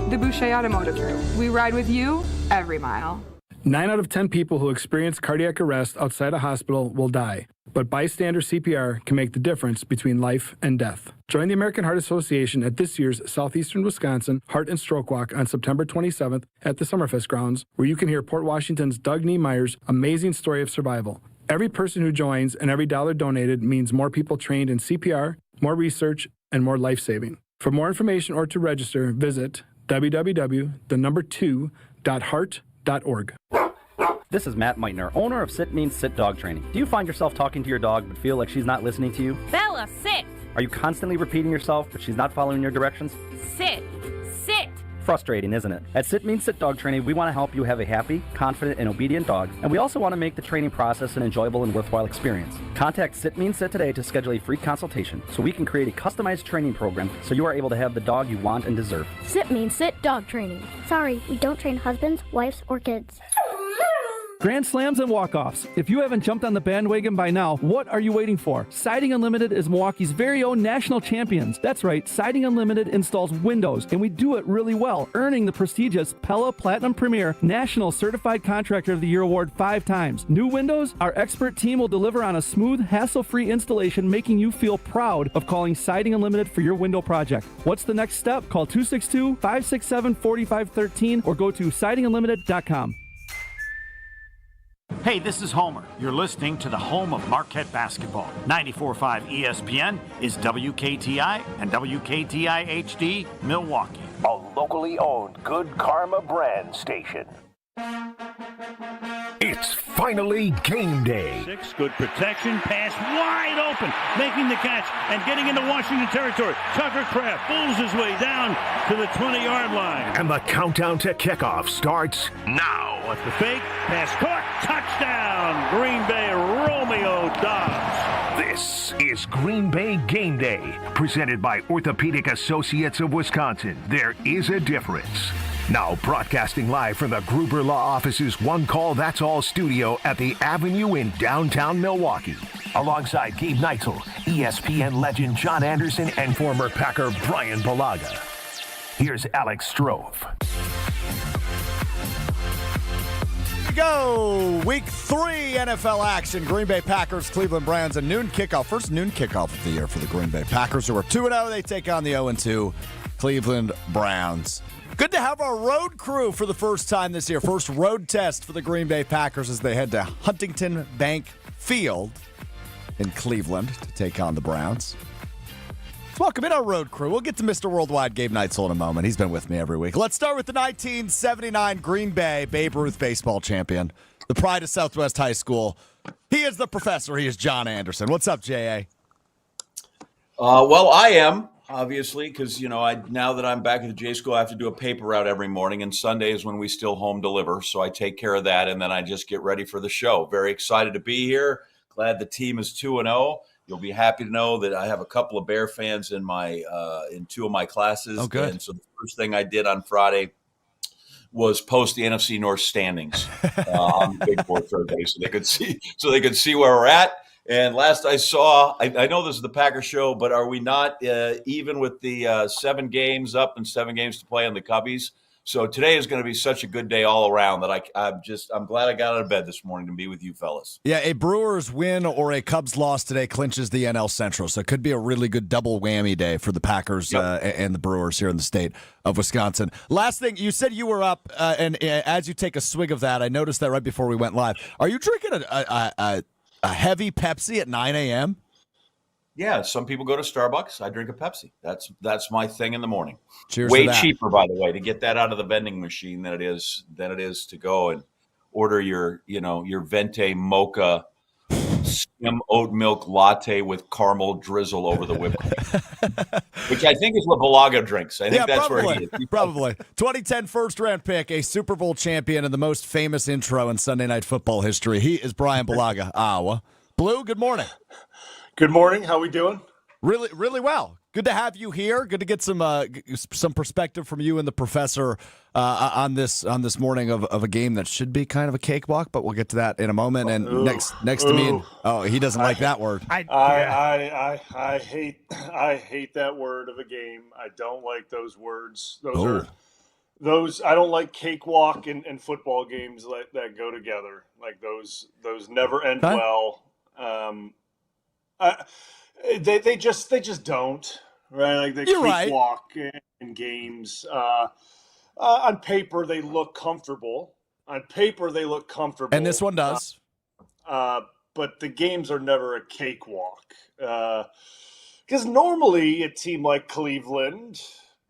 the Boucher Automotive Group. We ride with you every mile. 9 out of 10 people who experience cardiac arrest outside a hospital will die, but bystander CPR can make the difference between life and death. Join the American Heart Association at this year's Southeastern Wisconsin Heart and Stroke Walk on September 27th at the Summerfest grounds, where you can hear Port Washington's Doug Niemeyer's amazing story of survival. Every person who joins and every dollar donated means more people trained in CPR, more research, and more life-saving. For more information or to register, visit www.2.heart.org. This is Matt Meitner, owner of Sit Means Sit Dog Training. Do you find yourself talking to your dog but feel like she's not listening to you? Bella, sit! Are you constantly repeating yourself but she's not following your directions? Sit! Sit! Frustrating, isn't it? At Sit Means Sit Dog Training, we want to help you have a happy, confident, and obedient dog, and we also want to make the training process an enjoyable and worthwhile experience. Contact Sit Means Sit today to schedule a free consultation so we can create a customized training program so you are able to have the dog you want and deserve. Sit Means Sit Dog Training. Sorry, we don't train husbands, wives, or kids. Grand slams and walk-offs. If you haven't jumped on the bandwagon by now, what are you waiting for? Siding Unlimited is Milwaukee's very own national champions. That's right, Siding Unlimited installs windows, and we do it really well, earning the prestigious Pella Platinum Premier National Certified Contractor of the Year award 5 times. New windows? Our expert team will deliver on a smooth, hassle-free installation, making you feel proud of calling Siding Unlimited for your window project. What's the next step? Call 262-567-4513 or go to sidingunlimited.com. Hey, this is Homer. You're listening to the home of Marquette basketball. 94.5 ESPN is WKTI and WKTI HD Milwaukee. A locally owned Good Karma brand station. It's finally game day. 6, good protection, pass wide open, making the catch and getting into Washington territory. Tucker Kraft fools his way down to the 20-yard line. And the countdown to kickoff starts now. What's the fake? Pass caught, touchdown, Green Bay Romeo Dobbs. This is Green Bay Game Day, presented by Orthopedic Associates of Wisconsin. There is a difference. Now broadcasting live from the Gruber Law Office's One Call That's All studio at the Avenue in downtown Milwaukee. Alongside Gabe Neitzel, ESPN legend John Anderson, and former Packer Brian Balaga. Here's Alex Strove. Go! Week 3 NFL action. Green Bay Packers, Cleveland Browns, a noon kickoff. First noon kickoff of the year for the Green Bay Packers, who are 2-0. They take on the 0-2 Cleveland Browns. Good to have our road crew for the first time this year. First road test for the Green Bay Packers as they head to Huntington Bank Field in Cleveland to take on the Browns. Let's welcome in our road crew. We'll get to Mr. Worldwide Gabe Neitzel in a moment. He's been with me every week. Let's start with the 1979 Green Bay Babe Ruth baseball champion, the pride of Southwest High School. He is the professor. He is John Anderson. What's up, J.A.? Well, I am. Obviously, because, now that I'm back at the J School, I have to do a paper route every morning, and Sunday is when we still home deliver. So I take care of that, and then I just get ready for the show. Very excited to be here. Glad the team is 2-0. You'll be happy to know that I have a couple of Bear fans in my in 2 of my classes. Oh, good. And so the first thing I did on Friday was post the NFC North standings on the big board for everybody, so they could see where we're at. And last I saw, I know this is the Packers show, but are we not even with the 7 games up and 7 games to play on the Cubbies? So today is going to be such a good day all around that I'm glad I got out of bed this morning to be with you fellas. Yeah, a Brewers win or a Cubs loss today clinches the NL Central. So it could be a really good double whammy day for the Packers and the Brewers here in the state of Wisconsin. Last thing, you said you were up, and as you take a swig of that, I noticed that right before we went live. Are you drinking a heavy Pepsi at 9 a.m.? Yeah, some people go to Starbucks. I drink a Pepsi. That's my thing in the morning. Cheers. Way to that. cheaper, by the way, to get that out of the vending machine than it is to go and order your Venti mocha skim oat milk latte with caramel drizzle over the whipped cream, which I think is what Balaga drinks. I think that's probably, where he is. Probably. 2010 first-round pick, a Super Bowl champion, and the most famous intro in Sunday Night Football history. He is Brian Balaga, Iowa. Blue, good morning. Good morning. How we doing? Really, really well. Good to have you here. Good to get some perspective from you and the professor on this morning of a game that should be kind of a cakewalk, but we'll get to that in a moment. And next to me, he doesn't like that word. I hate that word of a game. I don't like those words. Those are those I don't like cakewalk and football games that go together. Like those never end well. They just don't, right? Like the You're right. cakewalk in games. On paper, they look comfortable. And this one does. But the games are never a cakewalk. Because normally a team like Cleveland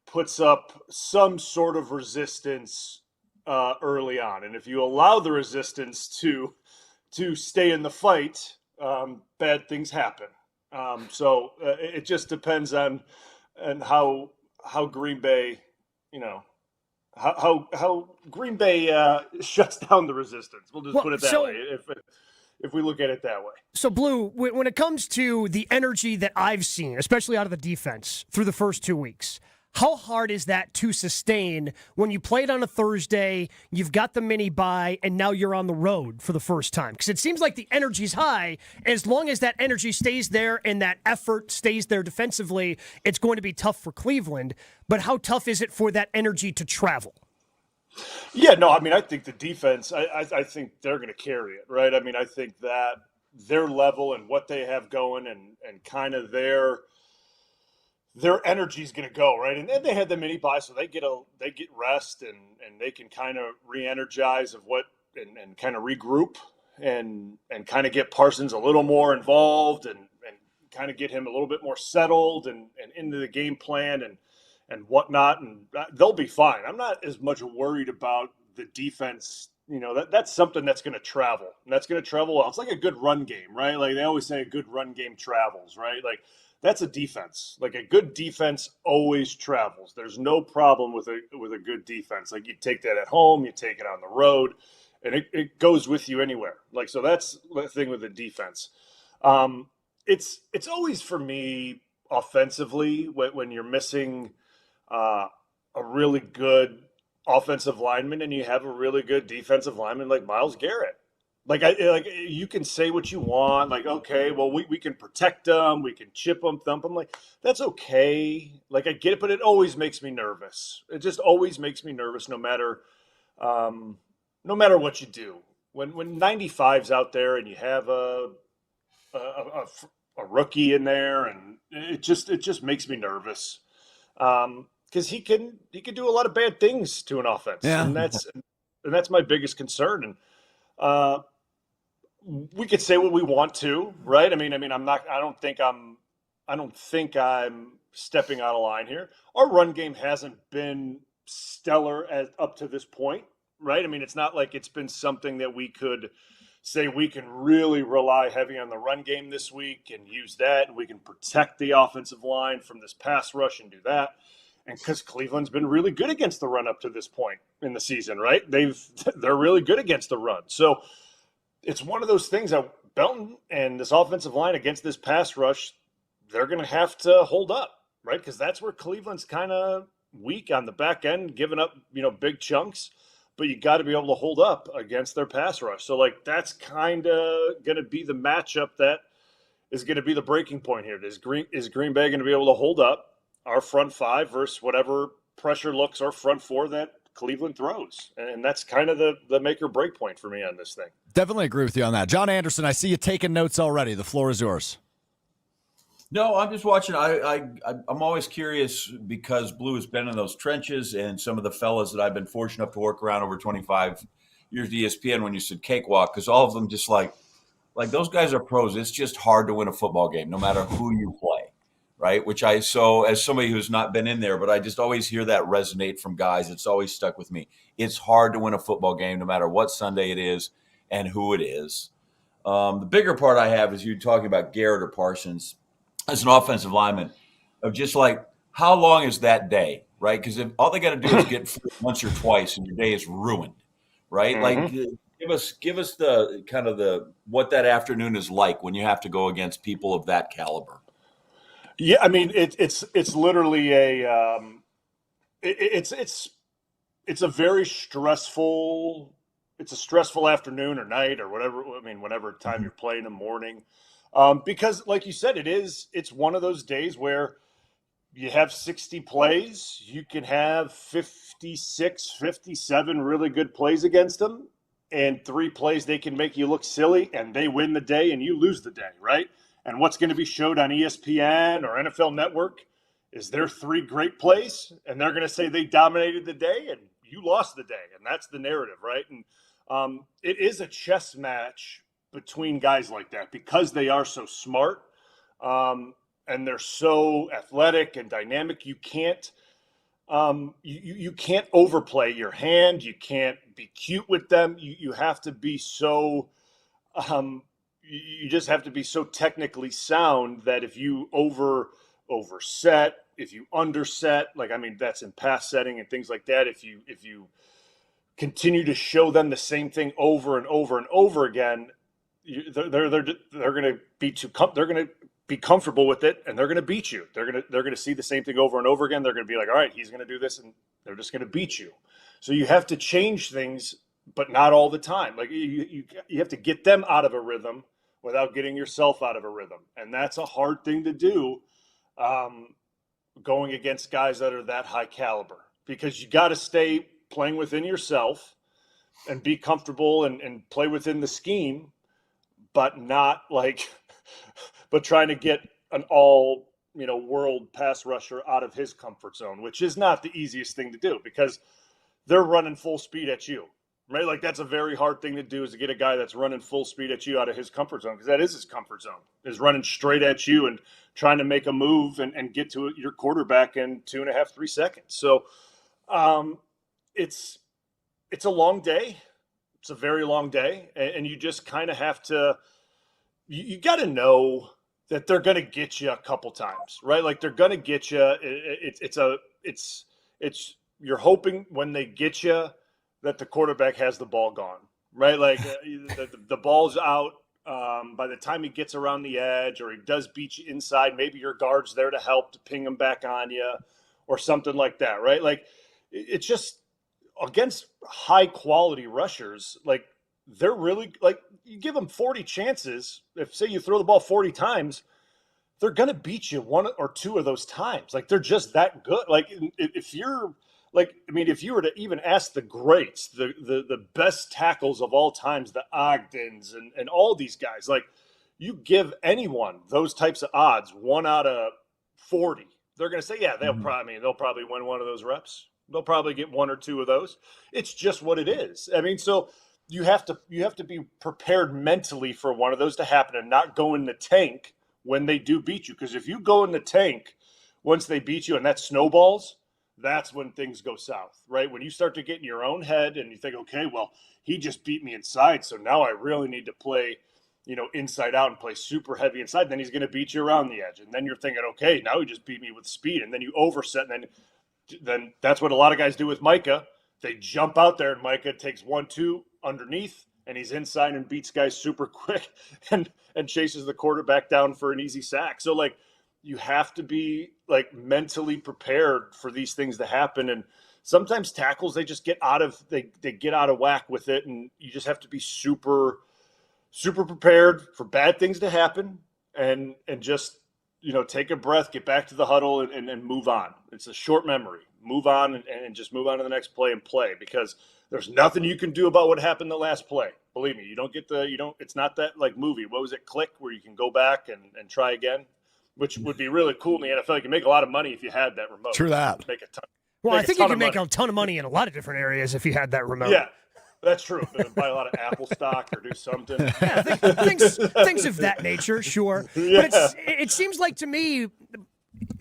puts up some sort of resistance early on, and if you allow the resistance to stay in the fight, bad things happen. So it just depends on how Green Bay, how Green Bay shuts down the resistance. We'll just put it that way. If we look at it that way. So, Blue, when it comes to the energy that I've seen, especially out of the defense through the first 2 weeks, how hard is that to sustain when you played on a Thursday, you've got the mini bye, and now you're on the road for the first time? Because it seems like the energy's high. As long as that energy stays there and that effort stays there defensively, it's going to be tough for Cleveland. But how tough is it for that energy to travel? Yeah, no, I mean, I think the defense, I think they're going to carry it, right? I mean, I think that their level and what they have going and kind of their energy is going to go, right? And then they had the mini bye, so they get rest and they can kind of re-energize and kind of regroup and kind of get Parsons a little more involved and kind of get him a little bit more settled and into the game plan and whatnot, and they'll be fine. I'm not as much worried about the defense. That's something that's going to travel, and that's going to travel well. It's like a good run game, right? Like they always say, a good run game travels, right? Like that's a defense. Like a good defense always travels. There's no problem with a good defense. Like you take that at home, you take it on the road, and it goes with you anywhere. Like so, that's the thing with the defense. It's always for me offensively when you're missing a really good offensive lineman and you have a really good defensive lineman like Myles Garrett. Like you can say what you want, like, okay, well, we can protect them, we can chip them, thump them. Like, that's okay. Like, I get it, but it always makes me nervous. It just always makes me nervous no matter what you do. When 95's out there and you have a rookie in there, and it just makes me nervous. Because he can do a lot of bad things to an offense, and that's my biggest concern. And we could say what we want to, right? I mean, I don't think I'm stepping out of line here. Our run game hasn't been stellar up to this point, right? I mean, it's not like it's been something that we could say we can really rely heavy on the run game this week and use that, and we can protect the offensive line from this pass rush and do that. And because Cleveland's been really good against the run up to this point in the season, right? They're really good against the run. So it's one of those things that Belton and this offensive line against this pass rush, they're going to have to hold up, right? Because that's where Cleveland's kind of weak on the back end, giving up, big chunks. But you got to be able to hold up against their pass rush. So, like, that's kind of going to be the matchup that is going to be the breaking point here. Is Green Bay going to be able to hold up our front five versus whatever pressure looks or front four that Cleveland throws? And that's kind of the make or break point for me on this thing. Definitely agree with you on that. John Anderson, I see you taking notes already. The floor is yours. No, I'm just watching. I'm always curious because Blue has been in those trenches, and some of the fellas that I've been fortunate enough to work around over 25 years at ESPN when you said cakewalk, because all of them just like those guys are pros. It's just hard to win a football game no matter who you play. Right, so as somebody who's not been in there, but I just always hear that resonate from guys. It's always stuck with me. It's hard to win a football game no matter what Sunday it is and who it is. The bigger part I have is you talking about Garrett or Parsons as an offensive lineman, of just like, how long is that day, right? Because if all they got to do is get free once or twice and your day is ruined, right? Mm-hmm. Like give us the kind of the what that afternoon is like when you have to go against people of that caliber. Yeah, I mean it's literally it's a very stressful. It's a stressful afternoon or night or whatever. I mean, whatever time you're playing in the morning, because like you said, it's one of those days where you have 60 plays, you can have 56, 57 really good plays against them, and 3 plays they can make you look silly, and they win the day and you lose the day, right? And what's going to be showed on ESPN or NFL Network is their 3 great plays, and they're going to say they dominated the day and you lost the day, and that's the narrative, right? And it is a chess match between guys like that because they are so smart. And they're so athletic and dynamic. You can't you can't overplay your hand. You can't be cute with them. You have to be so you just have to be so technically sound that if you overset, if you underset, like I mean that's in pass setting and things like that. If you continue to show them the same thing over and over and over again, they're going to be they're going to be comfortable with it, and they're going to beat you. They're going to see the same thing over and over again. They're going to be like, all right, he's going to do this, and they're just going to beat you. So you have to change things, but not all the time. Like you have to get them out of a rhythm without getting yourself out of a rhythm, and that's a hard thing to do, going against guys that are that high caliber, because you got to stay playing within yourself and be comfortable and play within the scheme, but not like. But trying to get an all, world pass rusher out of his comfort zone, which is not the easiest thing to do because they're running full speed at you, right? Like that's a very hard thing to do, is to get a guy that's running full speed at you out of his comfort zone, because that is his comfort zone, is running straight at you and trying to make a move and get to your quarterback in 2.5, 3 seconds. So it's a long day. It's a very long day. And you just kind of have to, you got to know that they're going to get you a couple times, right? Like they're going to get you. It's you're hoping when they get you that the quarterback has the ball gone, right? Like the ball's out by the time he gets around the edge, or he does beat you inside. Maybe your guard's there to help to ping him back on you, or something like that, right? Like it's just against high quality rushers, like. They're really like you give them 40 chances. If say you throw the ball 40 times, they're going to beat you 1 or 2 of those times. Like they're just that good. Like if you're like, I mean, if you were to even ask the greats, the best tackles of all times, the Ogdens and all these guys, like you give anyone those types of odds, 1 out of 40, they're going to say, yeah, they'll probably win one of those reps. They'll probably get 1 or 2 of those. It's just what it is. I mean, so you have to be prepared mentally for one of those to happen and not go in the tank when they do beat you. Because if you go in the tank once they beat you and that snowballs, that's when things go south, right? When you start to get in your own head and you think, okay, well, he just beat me inside, so now I really need to play, inside out and play super heavy inside. Then he's going to beat you around the edge. And then you're thinking, okay, now he just beat me with speed. And then you overset, and then that's what a lot of guys do with Micah. They jump out there, and Micah takes 1-2 underneath, and he's inside and beats guys super quick and chases the quarterback down for an easy sack. So, like, you have to be, like, mentally prepared for these things to happen. And sometimes tackles, they just get out of they get out of whack with it, and you just have to be super, super prepared for bad things to happen and just, take a breath, get back to the huddle and move on. It's a short memory. Move on and just move on to the next play and play, because there's nothing you can do about what happened the last play. Believe me, it's not that like movie. What was it, Click, where you can go back and try again, which would be really cool in the NFL. You can make a lot of money if you had that remote. True that. Make a ton. Well, I think you can make a ton of money in a lot of different areas if you had that remote. Yeah, that's true. Buy a lot of Apple stock or do something. Yeah, things of that nature, sure. Yeah. But it seems like to me,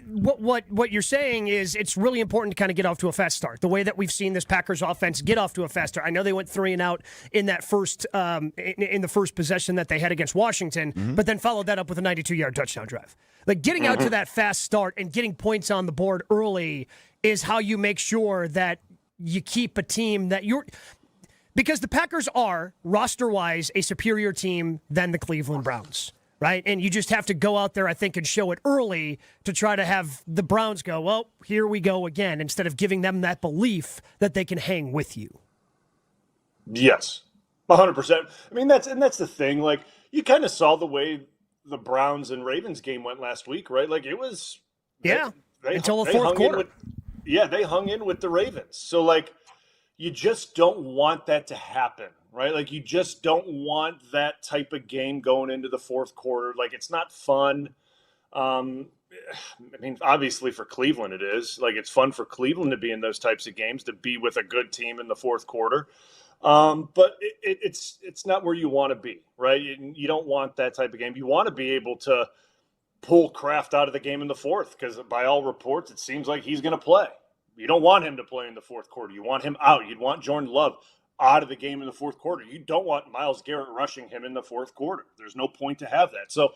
what you're saying is it's really important to kind of get off to a fast start. The way that we've seen this Packers offense get off to a fast start. I know they went 3 and out in that first in the first possession that they had against Washington, but then followed that up with a 92-yard touchdown drive. Like getting out to that fast start and getting points on the board early is how you make sure that you keep a team that you're. Because the Packers are, roster-wise, a superior team than the Cleveland Browns, right? And you just have to go out there, I think, and show it early to try to have the Browns go, well, here we go again, instead of giving them that belief that they can hang with you. Yes, 100%. I mean, that's the thing. Like, you kind of saw the way the Browns and Ravens game went last week, right? Like, it was – yeah. until the fourth quarter. They hung in with the Ravens. So, like, you just don't want that to happen, right? Like, you just don't want that type of game going into the fourth quarter. Like, it's not fun. I mean, obviously for Cleveland it is. Like, it's fun for Cleveland to be in those types of games, to be with a good team in the fourth quarter. But it's not where you want to be, right? You don't want that type of game. You want to be able to pull Kraft out of the game in the fourth, because by all reports, it seems like he's going to play. You don't want him to play in the fourth quarter. You want him out. You'd want Jordan Love out of the game in the fourth quarter. You don't want Myles Garrett rushing him in the fourth quarter. There's no point to have that. So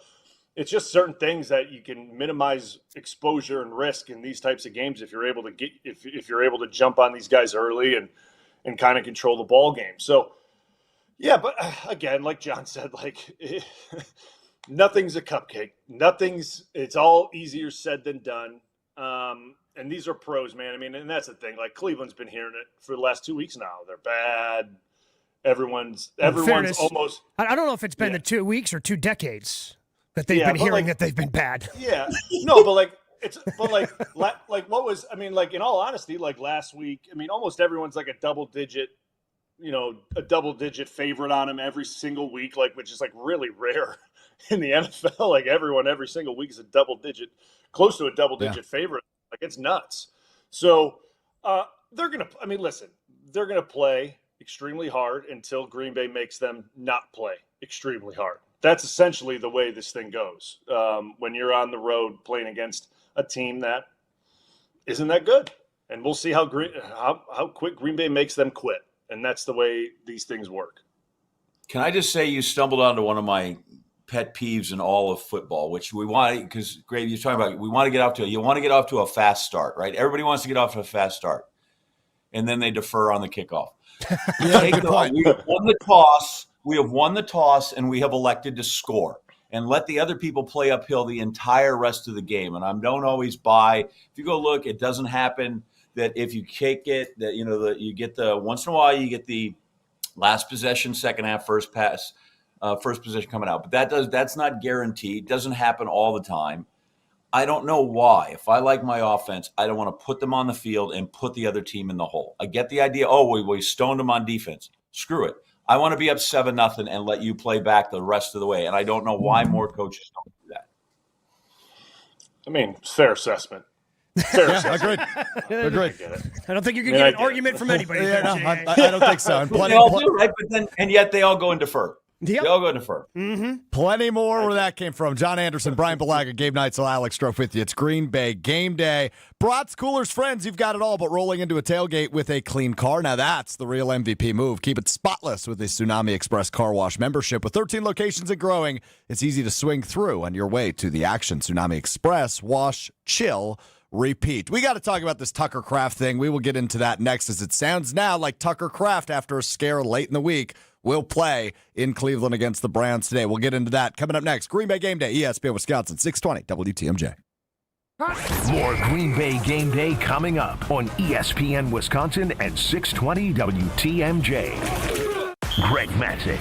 it's just certain things that you can minimize exposure and risk in these types of games if you're able to if you're able to jump on these guys early and kind of control the ball game. So yeah, but again, like John said, like nothing's a cupcake. It's all easier said than done. And these are pros, man. I mean, and that's the thing. Like, Cleveland's been hearing it for the last 2 weeks now. They're bad. Everyone's almost. I don't know if it's been the 2 weeks or 2 decades that they've been hearing that they've been bad. Yeah, no, but what was? I mean, like, in all honesty, like last week, I mean, almost everyone's like a double digit favorite on him every single week, like, which is like really rare in the NFL. Like, everyone every single week is close to a double digit favorite. Like, it's nuts. So they're going to play extremely hard until Green Bay makes them not play extremely hard. That's essentially the way this thing goes. When you're on the road playing against a team that isn't that good. And we'll see how quick Green Bay makes them quit. And that's the way these things work. Can I just say you stumbled onto one of my pet peeves in all of football, which we want, because Greg, you're talking about, you want to get off to a fast start, right? Everybody wants to get off to a fast start, and then they defer on the kickoff. We have won the toss, and we have elected to score and let the other people play uphill the entire rest of the game. And I don't always buy. If you go look, it doesn't happen that if you kick it, that you get the once in a while you get the last possession, second half, first pass. First position coming out. But that's not guaranteed. It doesn't happen all the time. I don't know why. If I like my offense, I don't want to put them on the field and put the other team in the hole. I get the idea, we stoned them on defense. Screw it. I want to be up 7-0 and let you play back the rest of the way. And I don't know why more coaches don't do that. I mean, fair assessment. Agreed. I don't think you're going to get an argument from anybody. I don't think so. And they all do, right? And yet they all go and defer. Yep. They all go and defer. Mm-hmm. Plenty more where that came from. John Anderson, Brian Balaga, Gabe Neitzel, Alex Strofe with you. It's Green Bay game day. Brats, coolers, friends, you've got it all, but rolling into a tailgate with a clean car. Now that's the real MVP move. Keep it spotless with a Tsunami Express car wash membership. With 13 locations and growing, it's easy to swing through on your way to the action. Tsunami Express, wash, chill, repeat. We got to talk about this Tucker Kraft thing. We will get into that next, as it sounds now like Tucker Kraft, after a scare late in the week, will play in Cleveland against the Browns today. We'll get into that coming up next. Green Bay Game Day, ESPN Wisconsin, 620 WTMJ. More Green Bay Game Day coming up on ESPN Wisconsin at 620 WTMJ. Greg Matzek,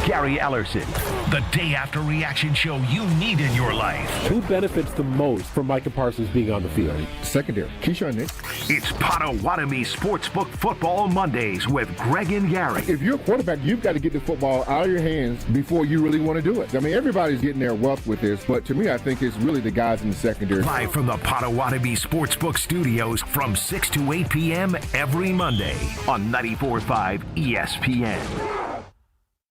Gary Ellerson, the day after reaction show you need in your life. Who benefits the most from Micah Parsons being on the field? Secondary. Keyshawn Nix. It's Potawatomi Sportsbook Football Mondays with Greg and Gary. If you're a quarterback, you've got to get the football out of your hands before you really want to do it. I mean, everybody's getting their wealth with this, but to me, I think it's really the guys in the secondary. Live from the Potawatomi Sportsbook Studios from 6 to 8 p.m. every Monday on 94.5 ESPN.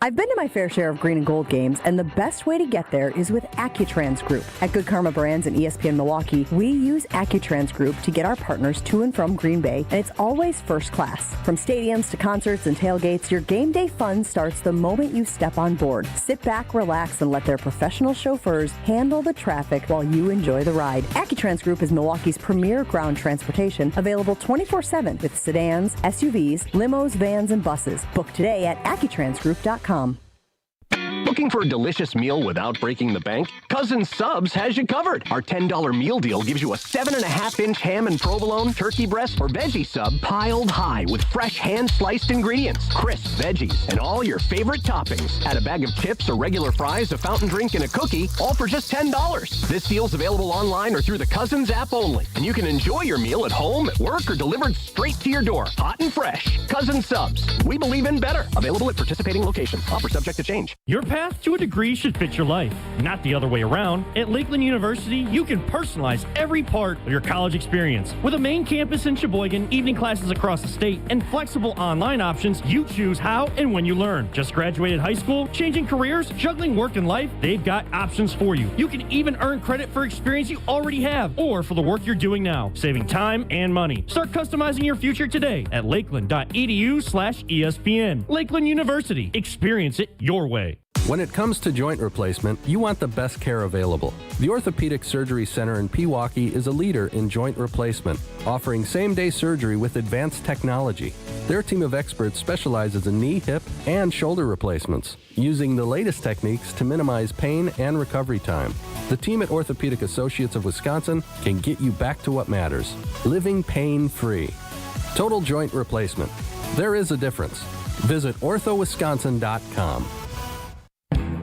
I've been to my fair share of green and gold games, and the best way to get there is with AccuTrans Group. At Good Karma Brands and ESPN Milwaukee, we use AccuTrans Group to get our partners to and from Green Bay, and it's always first class. From stadiums to concerts and tailgates, your game day fun starts the moment you step on board. Sit back, relax, and let their professional chauffeurs handle the traffic while you enjoy the ride. AccuTrans Group is Milwaukee's premier ground transportation, available 24/7 with sedans, SUVs, limos, vans, and buses. Book today at AccuTransGroup.com. Looking for a delicious meal without breaking the bank? Cousin Subs has you covered. Our $10 meal deal gives you a 7.5-inch ham and provolone, turkey breast, or veggie sub piled high with fresh hand-sliced ingredients, crisp veggies, and all your favorite toppings. Add a bag of chips or regular fries, a fountain drink, and a cookie, all for just $10. This deal's available online or through the Cousins app only, and you can enjoy your meal at home, at work, or delivered straight to your door, hot and fresh. Cousin Subs. We believe in better. Available at participating locations. Offer subject to change. Your path to a degree should fit your life, not the other way around. At Lakeland University, you can personalize every part of your college experience. With a main campus in Sheboygan, evening classes across the state, and flexible online options, you choose how and when you learn. Just graduated high school, changing careers, juggling work and life, they've got options for you. You can even earn credit for experience you already have or for the work you're doing now, saving time and money. Start customizing your future today at lakeland.edu/ESPN. Lakeland University. Experience it your way. When it comes to joint replacement, you want the best care available. The Orthopedic Surgery Center in Pewaukee is a leader in joint replacement, offering same-day surgery with advanced technology. Their team of experts specializes in knee, hip, and shoulder replacements, using the latest techniques to minimize pain and recovery time. The team at Orthopedic Associates of Wisconsin can get you back to what matters, living pain-free. Total joint replacement. There is a difference. Visit orthowisconsin.com.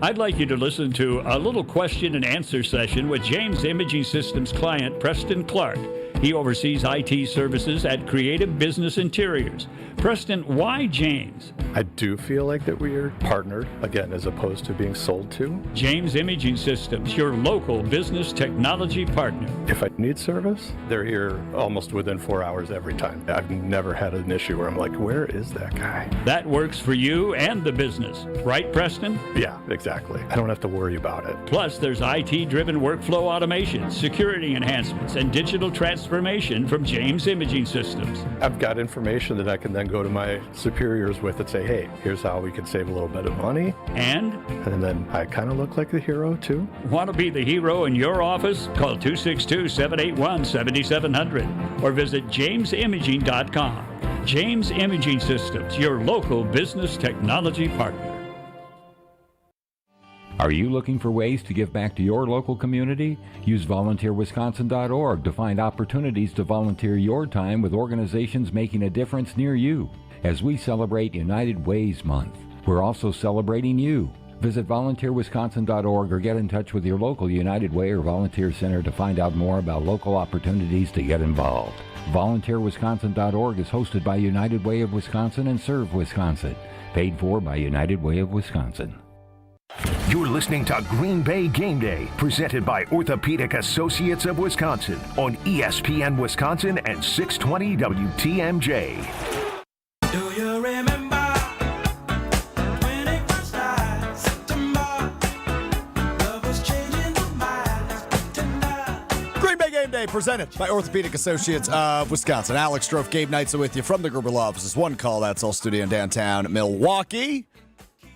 I'd like you to listen to a little question and answer session with James Imaging Systems client Preston Clark. He oversees IT services at Creative Business Interiors. Preston, why James? I do feel like that we are partnered, again, as opposed to being sold to. James Imaging Systems, your local business technology partner. If I need service, they're here almost within 4 hours every time. I've never had an issue where I'm like, where is that guy? That works for you and the business, right, Preston? Yeah, exactly. I don't have to worry about it. Plus, there's IT-driven workflow automation, security enhancements, and digital transformation from James Imaging Systems. I've got information that I can then go to my superiors with and say, hey, here's how we can save a little bit of money. And then I kind of look like the hero, too. Want to be the hero in your office? Call 262-781-7700 or visit jamesimaging.com. James Imaging Systems, your local business technology partner. Are you looking for ways to give back to your local community? Use volunteerwisconsin.org to find opportunities to volunteer your time with organizations making a difference near you. As we celebrate United Ways Month, we're also celebrating you. Visit volunteerwisconsin.org or get in touch with your local United Way or Volunteer Center to find out more about local opportunities to get involved. VolunteerWisconsin.org is hosted by United Way of Wisconsin and Serve Wisconsin. Paid for by United Way of Wisconsin. You're listening to Green Bay Game Day, presented by Orthopedic Associates of Wisconsin on ESPN Wisconsin and 620 WTMJ. Do you remember when it was September? Love was changing the minds tonight. Green Bay Game Day presented by Orthopedic Associates of Wisconsin. Alex Strofe, Gabe Knightson with you from the Gruber Law Offices. One call, that's all studio in downtown Milwaukee.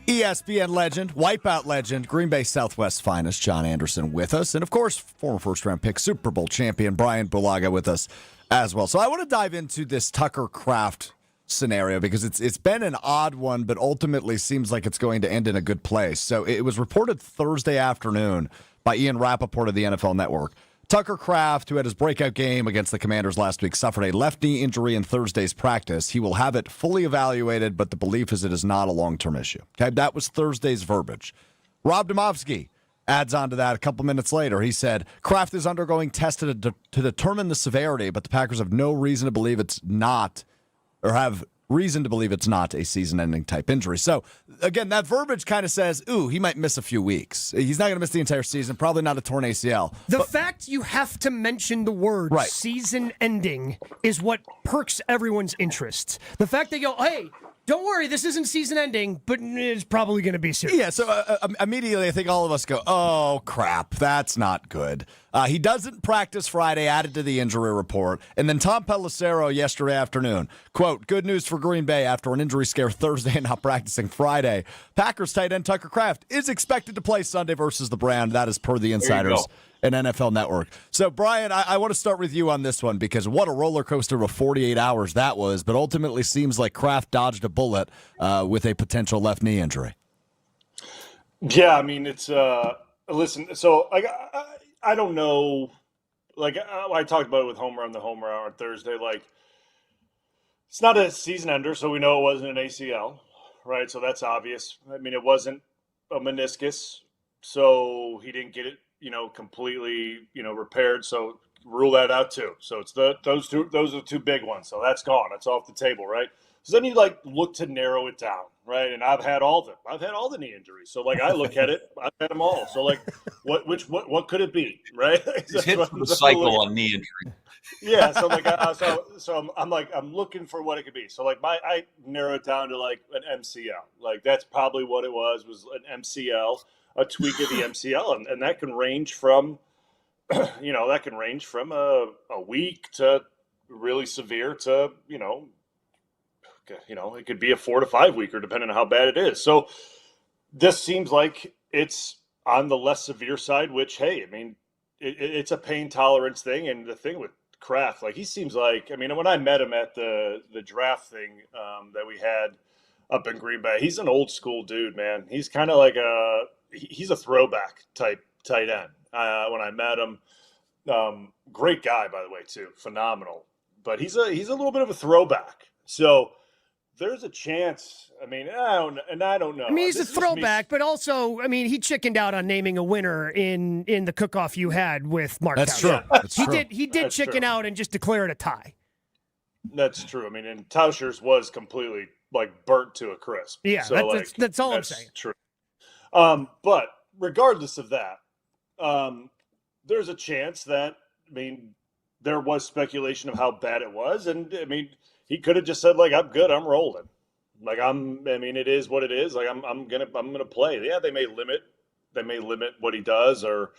ESPN legend, Wipeout legend, Green Bay Southwest finest, John Anderson with us. And, of course, former first-round pick, Super Bowl champion, Brian Bulaga with us as well. So I want to dive into this Tucker Kraft scenario because it's been an odd one, but ultimately seems like it's going to end in a good place. So it was reported Thursday afternoon by Ian Rappaport of the NFL Network. Tucker Kraft, who had his breakout game against the Commanders last week, suffered a left knee injury in Thursday's practice. He will have it fully evaluated, but the belief is it is not a long-term issue. Okay, that was Thursday's verbiage. Rob Domofsky adds on to that a couple minutes later. He said, Kraft is undergoing tests to determine the severity, but the Packers have no reason to believe it's not, or have reason to believe it's not a season-ending type injury. So, again, that verbiage kind of says, ooh, he might miss a few weeks. He's not going to miss the entire season, probably not a torn ACL. The fact you have to mention the word season-ending is what perks everyone's interest. The fact they go, hey, don't worry, this isn't season-ending, but it's probably going to be serious. Yeah, so immediately I think all of us go, oh, crap, that's not good. He doesn't practice Friday, added to the injury report. And then Tom Pelissero yesterday afternoon, quote, good news for Green Bay after an injury scare Thursday and not practicing Friday. Packers tight end Tucker Kraft is expected to play Sunday versus the Browns. That is per the insiders and NFL Network. So, Brian, I want to start with you on this one because what a roller coaster of 48 hours that was, but ultimately seems like Kraft dodged a bullet with a potential left knee injury. Yeah, I mean, it's listen. So like, I don't know. Like I talked about it with Homer on the Homer Hour on Thursday. Like, it's not a season ender, so we know it wasn't an ACL, right? So that's obvious. I mean, it wasn't a meniscus, so he didn't get it, completely, repaired. So rule that out too. So it's those are the two big ones. So that's gone. That's off the table, right? So then you look to narrow it down, right? And I've had all of them. I've had all the knee injuries. So I look at it, I've had them all. So what could it be, right? He's hit the cycle on knee injury. Yeah, so I'm looking for what it could be. So I narrow it down to an MCL. That's probably what it was an MCL, a tweak of the MCL, and that can range from a week to really severe to it could be a 4 to 5 weeker depending on how bad it is. So this seems like it's on the less severe side, which, hey, I mean, it's a pain tolerance thing. And the thing with Kraft, he seems like, I mean, when I met him at the draft thing that we had up in Green Bay, he's an old school dude, man. He's kind of he's a throwback type tight end. When I met him, great guy, by the way, too. Phenomenal. But he's a little bit of a throwback. So there's a chance. I mean, I don't know. I mean, he's a throwback, but also, I mean, he chickened out on naming a winner in the cook-off you had with Mark. That's Tauscher. true. That's he true. did chicken out and just declare it a tie. That's true. I mean, and Tauscher's was completely burnt to a crisp. Yeah, so, that's all I'm saying. True. But regardless of that, there's a chance that, I mean, there was speculation of how bad it was, and I mean, he could have just said I'm good, I'm rolling. It is what it is. I'm gonna play. Yeah, they may limit what he does, or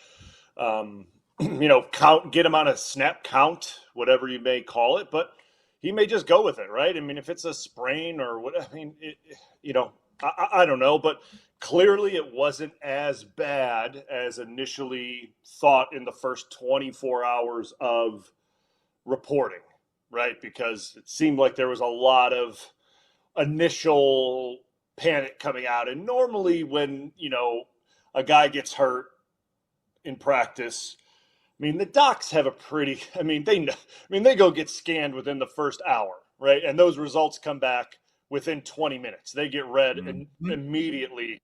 get him on a snap count, whatever you may call it, but he may just go with it, right? I mean, if it's a sprain or what, I mean, I don't know, but clearly it wasn't as bad as initially thought in the first 24 hours of reporting, right? Because it seemed like there was a lot of initial panic coming out. And normally when, a guy gets hurt in practice, I mean, the docs have they go get scanned within the first hour, right? And those results come back within 20 minutes. They get read and immediately.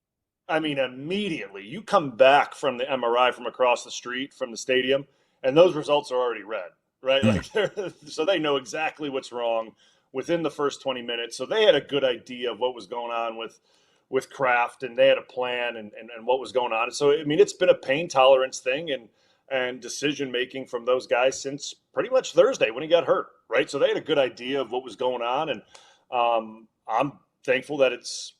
I mean, immediately. You come back from the MRI from across the street from the stadium, and those results are already read, right? So they know exactly what's wrong within the first 20 minutes. So they had a good idea of what was going on with Kraft, and they had a plan and what was going on. So, I mean, it's been a pain tolerance thing and decision-making from those guys since pretty much Thursday when he got hurt, right? So they had a good idea of what was going on, and I'm thankful that it's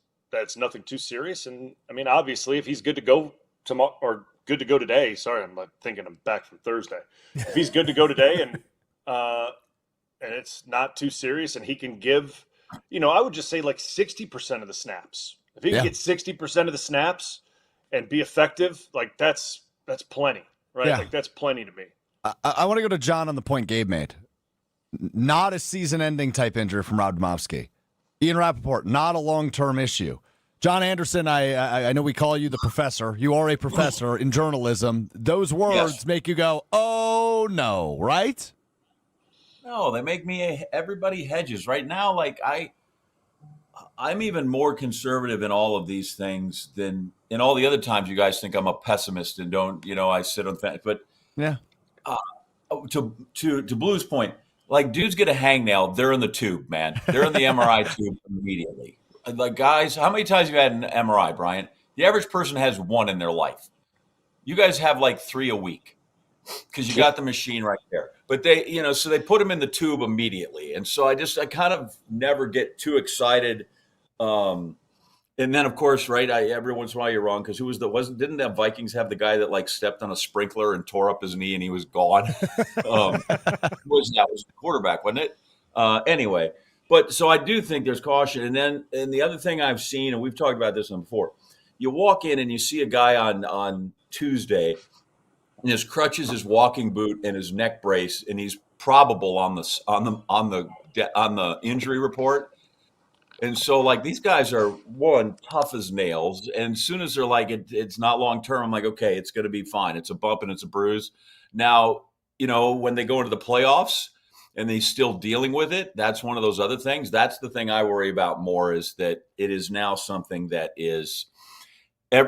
nothing too serious. And, I mean, obviously, if he's good to go tomorrow or good to go today, sorry, I'm thinking I'm back from Thursday. If he's good to go today and it's not too serious and he can give, I would just say 60% of the snaps. If he can get 60% of the snaps and be effective, that's plenty, right? Yeah. That's plenty to me. I want to go to John on the point Gabe made. Not a season-ending type injury from Rob Domofsky. Ian Rappaport, not a long-term issue. John Anderson, I know we call you the professor. You are a professor in journalism. Those words make you go, oh, no, right? No, they make me everybody hedges. Right now, I'm even more conservative in all of these things than in all the other times you guys think I'm a pessimist and don't, I sit on the fence. But yeah, to Blue's point, dudes get a hangnail, they're in the tube, man. They're in the MRI tube immediately. Guys, how many times have you had an MRI, Brian? The average person has one in their life. You guys have 3 a week because you got the machine right there. But they, so they put them in the tube immediately. And so I kind of never get too excited. And then, of course, right, every once in a while you're wrong because didn't the Vikings have the guy that stepped on a sprinkler and tore up his knee and he was gone? That was the quarterback, wasn't it? Anyway, but so I do think there's caution. And the other thing I've seen, and we've talked about this one before, you walk in and you see a guy on Tuesday and his crutches, his walking boot, and his neck brace, and he's probable on the injury report. And so, like, these guys are, one, tough as nails. And as soon as they're like, it's not long term, I'm like, okay, it's going to be fine. It's a bump and it's a bruise. Now, when they go into the playoffs and they're still dealing with it, that's one of those other things. That's the thing I worry about more, is that it is now something that is –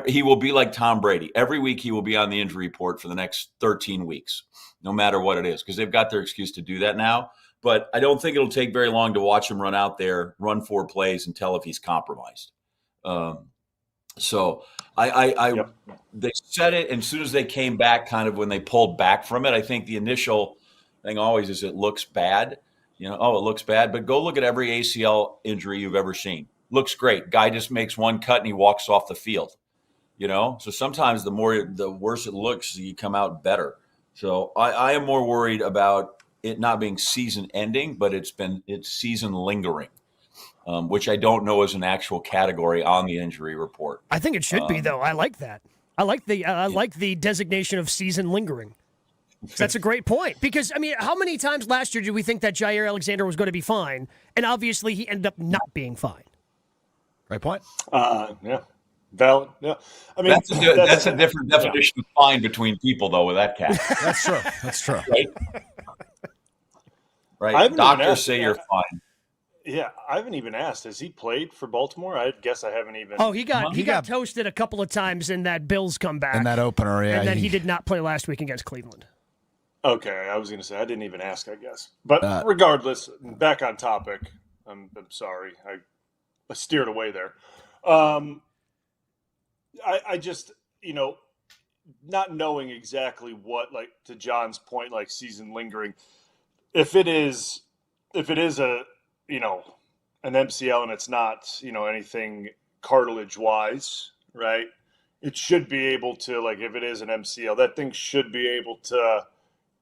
he will be like Tom Brady. Every week he will be on the injury report for the next 13 weeks, no matter what it is, because they've got their excuse to do that now. But I don't think it'll take very long to watch him run out there, run 4 plays, and tell if he's compromised. So they said it, and as soon as they came back, kind of when they pulled back from it, I think the initial thing always is it looks bad. It looks bad. But go look at every ACL injury you've ever seen. Looks great. Guy just makes one cut and he walks off the field. So sometimes the worse it looks, you come out better. So I am more worried about it not being season ending, but it's season lingering, which I don't know is an actual category on the injury report. I think it should be, though. I like that. I like the designation of season lingering. That's a great point. Because, how many times last year did we think that Jair Alexander was going to be fine? And obviously he ended up not being fine. Right point. Yeah. Valid. Yeah. That's a different definition of fine between people, though, with that cat. That's true. Right. Doctors say you're fine. Yeah, I haven't even asked. Has he played for Baltimore? I guess I haven't even. Oh, he got toasted a couple of times in that Bills comeback. In that opener, yeah. And then he did not play last week against Cleveland. Okay, I was going to say, I didn't even ask, I guess. But regardless, back on topic. I'm sorry. I steered away there. I just, not knowing exactly what, like, to John's point, like season lingering, if it is a, an MCL and it's not, anything cartilage wise, right? It should be able to, like, if it is an MCL, that thing should be able to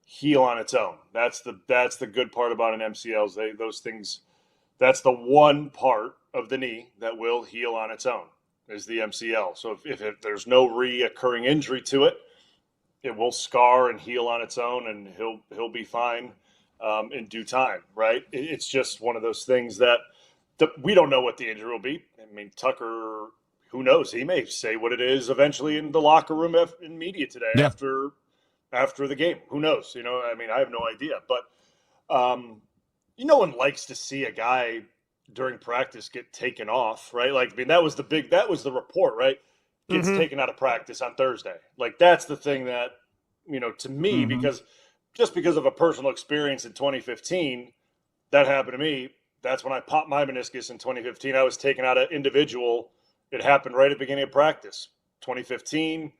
heal on its own. That's the good part about an MCL is those things, that's the one part of the knee that will heal on its own, is the MCL. So if there's no reoccurring injury to it, it will scar and heal on its own, and he'll be fine in due time, right? It's just one of those things that we don't know what the injury will be. Tucker, who knows? He may say what it is eventually in the locker room in media today after the game. Who knows? I have no idea. But no one likes to see a guy during practice get taken off, right? That was the report, right? Gets taken out of practice on Thursday. Like, that's the thing that, to me, because of a personal experience in 2015, that happened to me. That's when I popped my meniscus in 2015. I was taken out of individual. It happened right at the beginning of practice. 2015,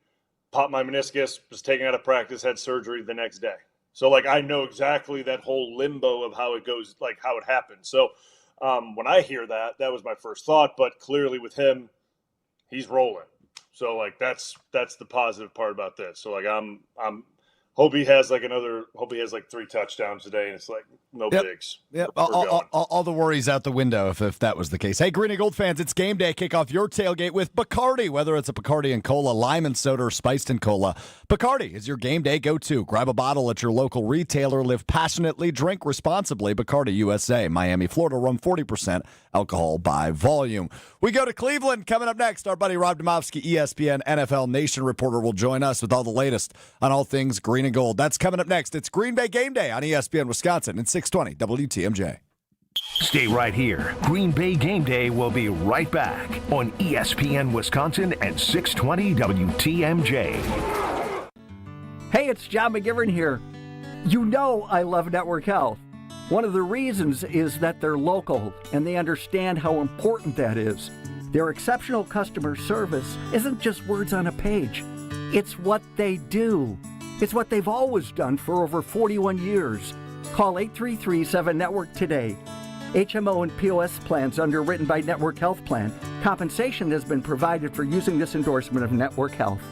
popped my meniscus, was taken out of practice, had surgery the next day. So, I know exactly that whole limbo of how it goes, how it happened. So, when I hear that was my first thought. But clearly with him, he's rolling. So, that's the positive part about this. So, I'm hope he has 3 touchdowns today, and it's no bigs. Yep. All the worries out the window if that was the case. Hey, Green and Gold fans, it's game day. Kick off your tailgate with Bacardi. Whether it's a Bacardi and Cola, lime and soda, or spiced and cola, Bacardi is your game day go-to. Grab a bottle at your local retailer. Live passionately, drink responsibly. Bacardi USA, Miami, Florida. Rum 40% alcohol by volume. We go to Cleveland. Coming up next, our buddy Rob Demovsky, ESPN NFL Nation reporter, will join us with all the latest on all things Green and Gold. That's coming up next. It's Green Bay Game Day on ESPN Wisconsin and 620 WTMJ. Stay right here. Green Bay Game Day will be right back on ESPN Wisconsin and 620 WTMJ. Hey, it's John McGivern here. I love Network Health. One of the reasons is that they're local and they understand how important that is. Their exceptional customer service isn't just words on a page. It's what they do. It's what they've always done for over 41 years. Call 833-7-NETWORK today. HMO and POS plans underwritten by Network Health Plan. Compensation has been provided for using this endorsement of Network Health.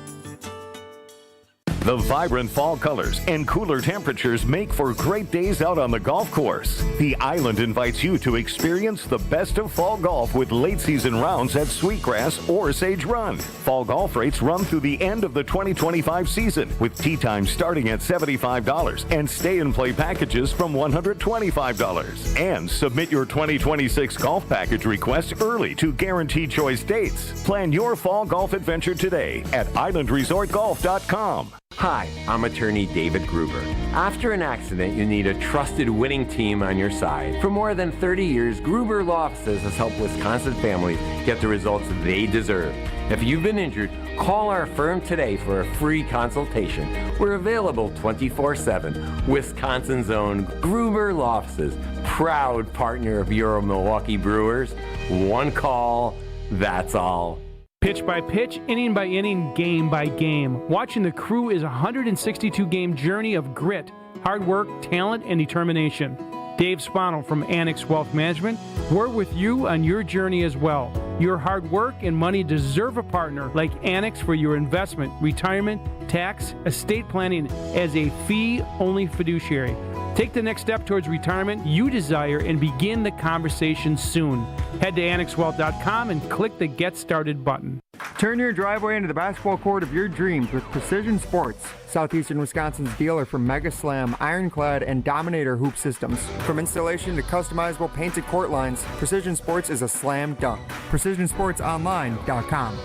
The vibrant fall colors and cooler temperatures make for great days out on the golf course. The Island invites you to experience the best of fall golf with late season rounds at Sweetgrass or Sage Run. Fall golf rates run through the end of the 2025 season, with tee time starting at $75 and stay and play packages from $125. And submit your 2026 golf package request early to guarantee choice dates. Plan your fall golf adventure today at islandresortgolf.com. Hi, I'm attorney David Gruber. After an accident, you need a trusted winning team on your side. For more than 30 years, Gruber Law Offices has helped Wisconsin families get the results they deserve. If you've been injured, call our firm today for a free consultation. We're available 24/7. Wisconsin's own Gruber Law Offices, proud partner of your Milwaukee Brewers. One call, that's all. Pitch by pitch, inning by inning, game by game. Watching the Crew is a 162-game journey of grit, hard work, talent, and determination. Dave Spano from Annex Wealth Management, we're with you on your journey as well. Your hard work and money deserve a partner like Annex for your investment, retirement, tax, estate planning as a fee-only fiduciary. Take the next step towards retirement you desire and begin the conversation soon. Head to annexwealth.com and click the Get Started button. Turn your driveway into the basketball court of your dreams with Precision Sports, Southeastern Wisconsin's dealer for Mega Slam, Ironclad, and Dominator hoop systems. From installation to customizable painted court lines, Precision Sports is a slam dunk. PrecisionSportsOnline.com.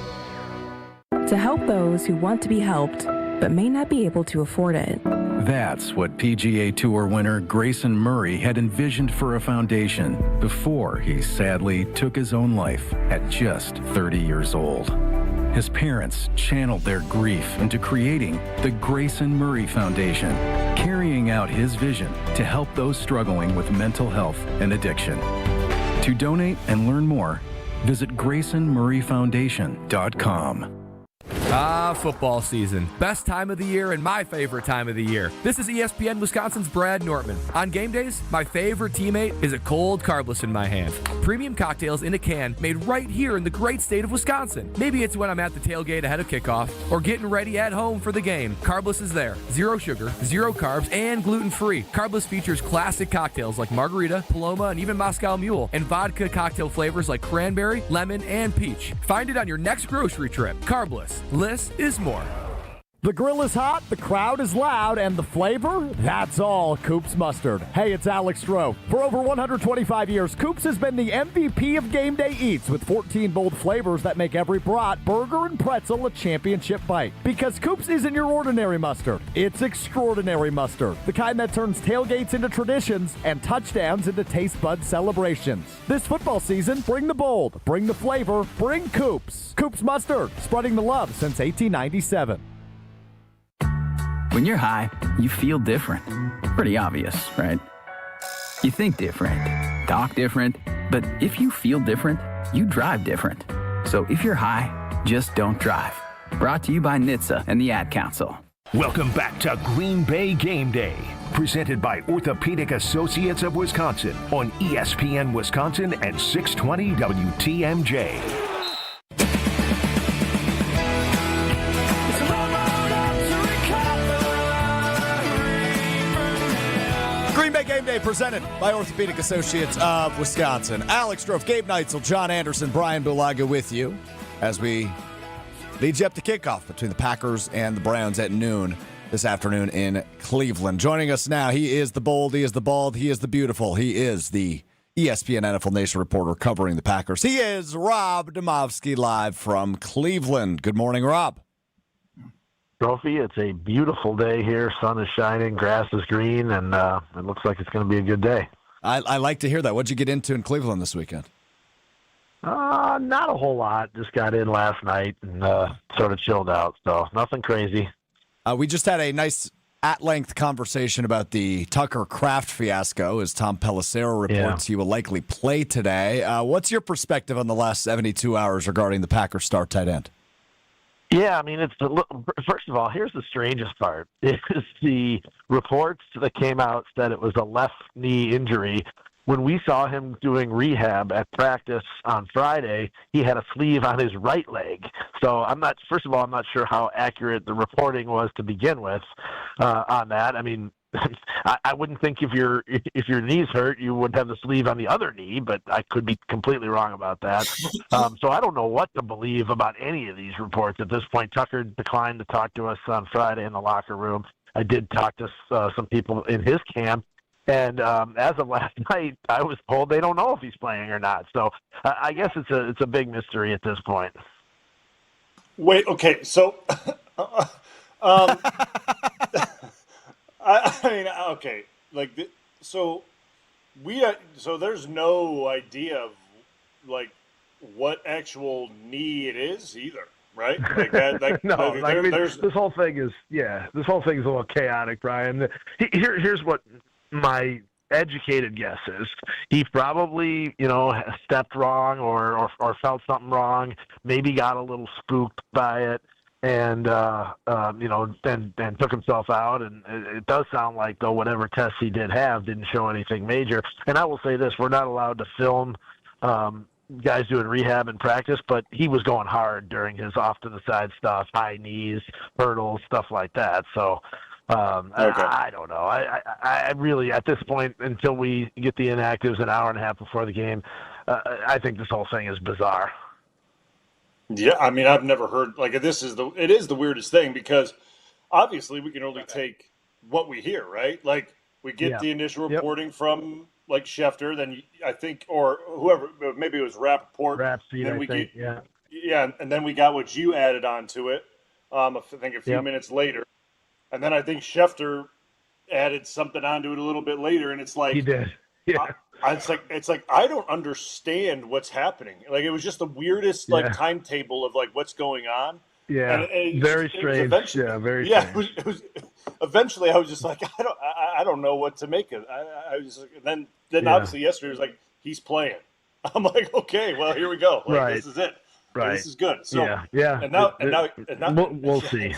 To help those who want to be helped but may not be able to afford it. That's what PGA Tour winner Grayson Murray had envisioned for a foundation before he sadly took his own life at just 30 years old. His parents channeled their grief into creating the Grayson Murray Foundation, carrying out his vision to help those struggling with mental health and addiction. To donate and learn more, visit GraysonMurrayFoundation.com. Football season. Best time of the year and my favorite time of the year. This is ESPN Wisconsin's Brad Nortman. On game days, my favorite teammate is a cold carbless in my hand. Premium cocktails in a can made right here in the great state of Wisconsin. Maybe it's when I'm at the tailgate ahead of kickoff or getting ready at home for the game. Carbless is there. Zero sugar, zero carbs, and gluten-free. Carbless features classic cocktails like margarita, Paloma, and even Moscow Mule, and vodka cocktail flavors like cranberry, lemon, and peach. Find it on your next grocery trip. Carbless. Less is more. The grill is hot, the crowd is loud, and the flavor? That's all Coops Mustard. Hey, it's Alex Stroh. For over 125 years, Coops has been the MVP of game day eats with 14 bold flavors that make every brat, burger, and pretzel a championship bite. Because Coops isn't your ordinary mustard. It's extraordinary mustard. The kind that turns tailgates into traditions and touchdowns into taste bud celebrations. This football season, bring the bold, bring the flavor, bring Coops. Coops Mustard, spreading the love since 1897. When you're high, you feel different. Pretty obvious, right? You think different, talk different, but if you feel different, you drive different. So if you're high, just don't drive. Brought to you by NHTSA and the Ad Council. Welcome back to Green Bay Game Day, presented by Orthopedic Associates of Wisconsin on ESPN Wisconsin and 620 WTMJ. Green Bay Game Day presented by Orthopedic Associates of Wisconsin. Alex Stroh, Gabe Neitzel, John Anderson, Brian Bulaga with you as we lead you up to kickoff between the Packers and the Browns at noon this afternoon in Cleveland. Joining us now, he is the bold, he is the bald, he is the beautiful, he is the ESPN NFL Nation reporter covering the Packers. He is Rob Demovsky live from Cleveland. Good morning, Rob. Trophy, it's a beautiful day here. Sun is shining, grass is green, and it looks like it's going to be a good day. I like to hear that. What'd you get into in Cleveland this weekend? Not a whole lot. Just got in last night and sort of chilled out, so nothing crazy. We just had a nice at-length conversation about the Tucker Kraft fiasco, as Tom Pelissero reports he will likely play today. What's your perspective on the last 72 hours regarding the Packers star tight end? Yeah, I mean, first of all, here's the strangest part. Is the reports that came out said it was a left knee injury, when we saw him doing rehab at practice on Friday, he had a sleeve on his right leg. So first of all, I'm not sure how accurate the reporting was to begin with on that. I mean, I wouldn't think if your knee's hurt, you would have the sleeve on the other knee, but I could be completely wrong about that. So I don't know what to believe about any of these reports at this point. Tucker declined to talk to us on Friday in the locker room. I did talk to some people in his camp, and as of last night, I was told they don't know if he's playing or not. So I guess it's a big mystery at this point. Wait, okay, so I mean, okay, so there's no idea of like what actual knee it is either, right? Like that, this whole thing is a little chaotic, Brian. Here's what my educated guess is: he probably stepped wrong or felt something wrong, maybe got a little spooked by it. And then took himself out, and it does sound like, though, whatever tests he did have didn't show anything major. And I will say this: we're not allowed to film guys doing rehab in practice, but he was going hard during his off-to-the-side stuff, high knees, hurdles, stuff like that. So I don't know. I really, at this point, until we get the inactives an hour and a half before the game, I think this whole thing is bizarre. Yeah, I mean, I've never heard it is the weirdest thing, because obviously we can only take what we hear, right? Like, we get the initial reporting from like Schefter, then I think, or whoever, maybe it was Rappaport. And then we got what you added onto it. I think a few minutes later, and then I think Schefter added something onto it a little bit later, and it's like he did. Yeah. It's like I don't understand what's happening. Like, it was just the weirdest timetable of like what's going on. Yeah, and very strange. Very strange. It was. Eventually, I was just like, I don't know what to make of it. I was just, then obviously yesterday was like, he's playing. I'm like, okay, well, here we go. Like, this is it. Right. This is good. So yeah. And now we'll see.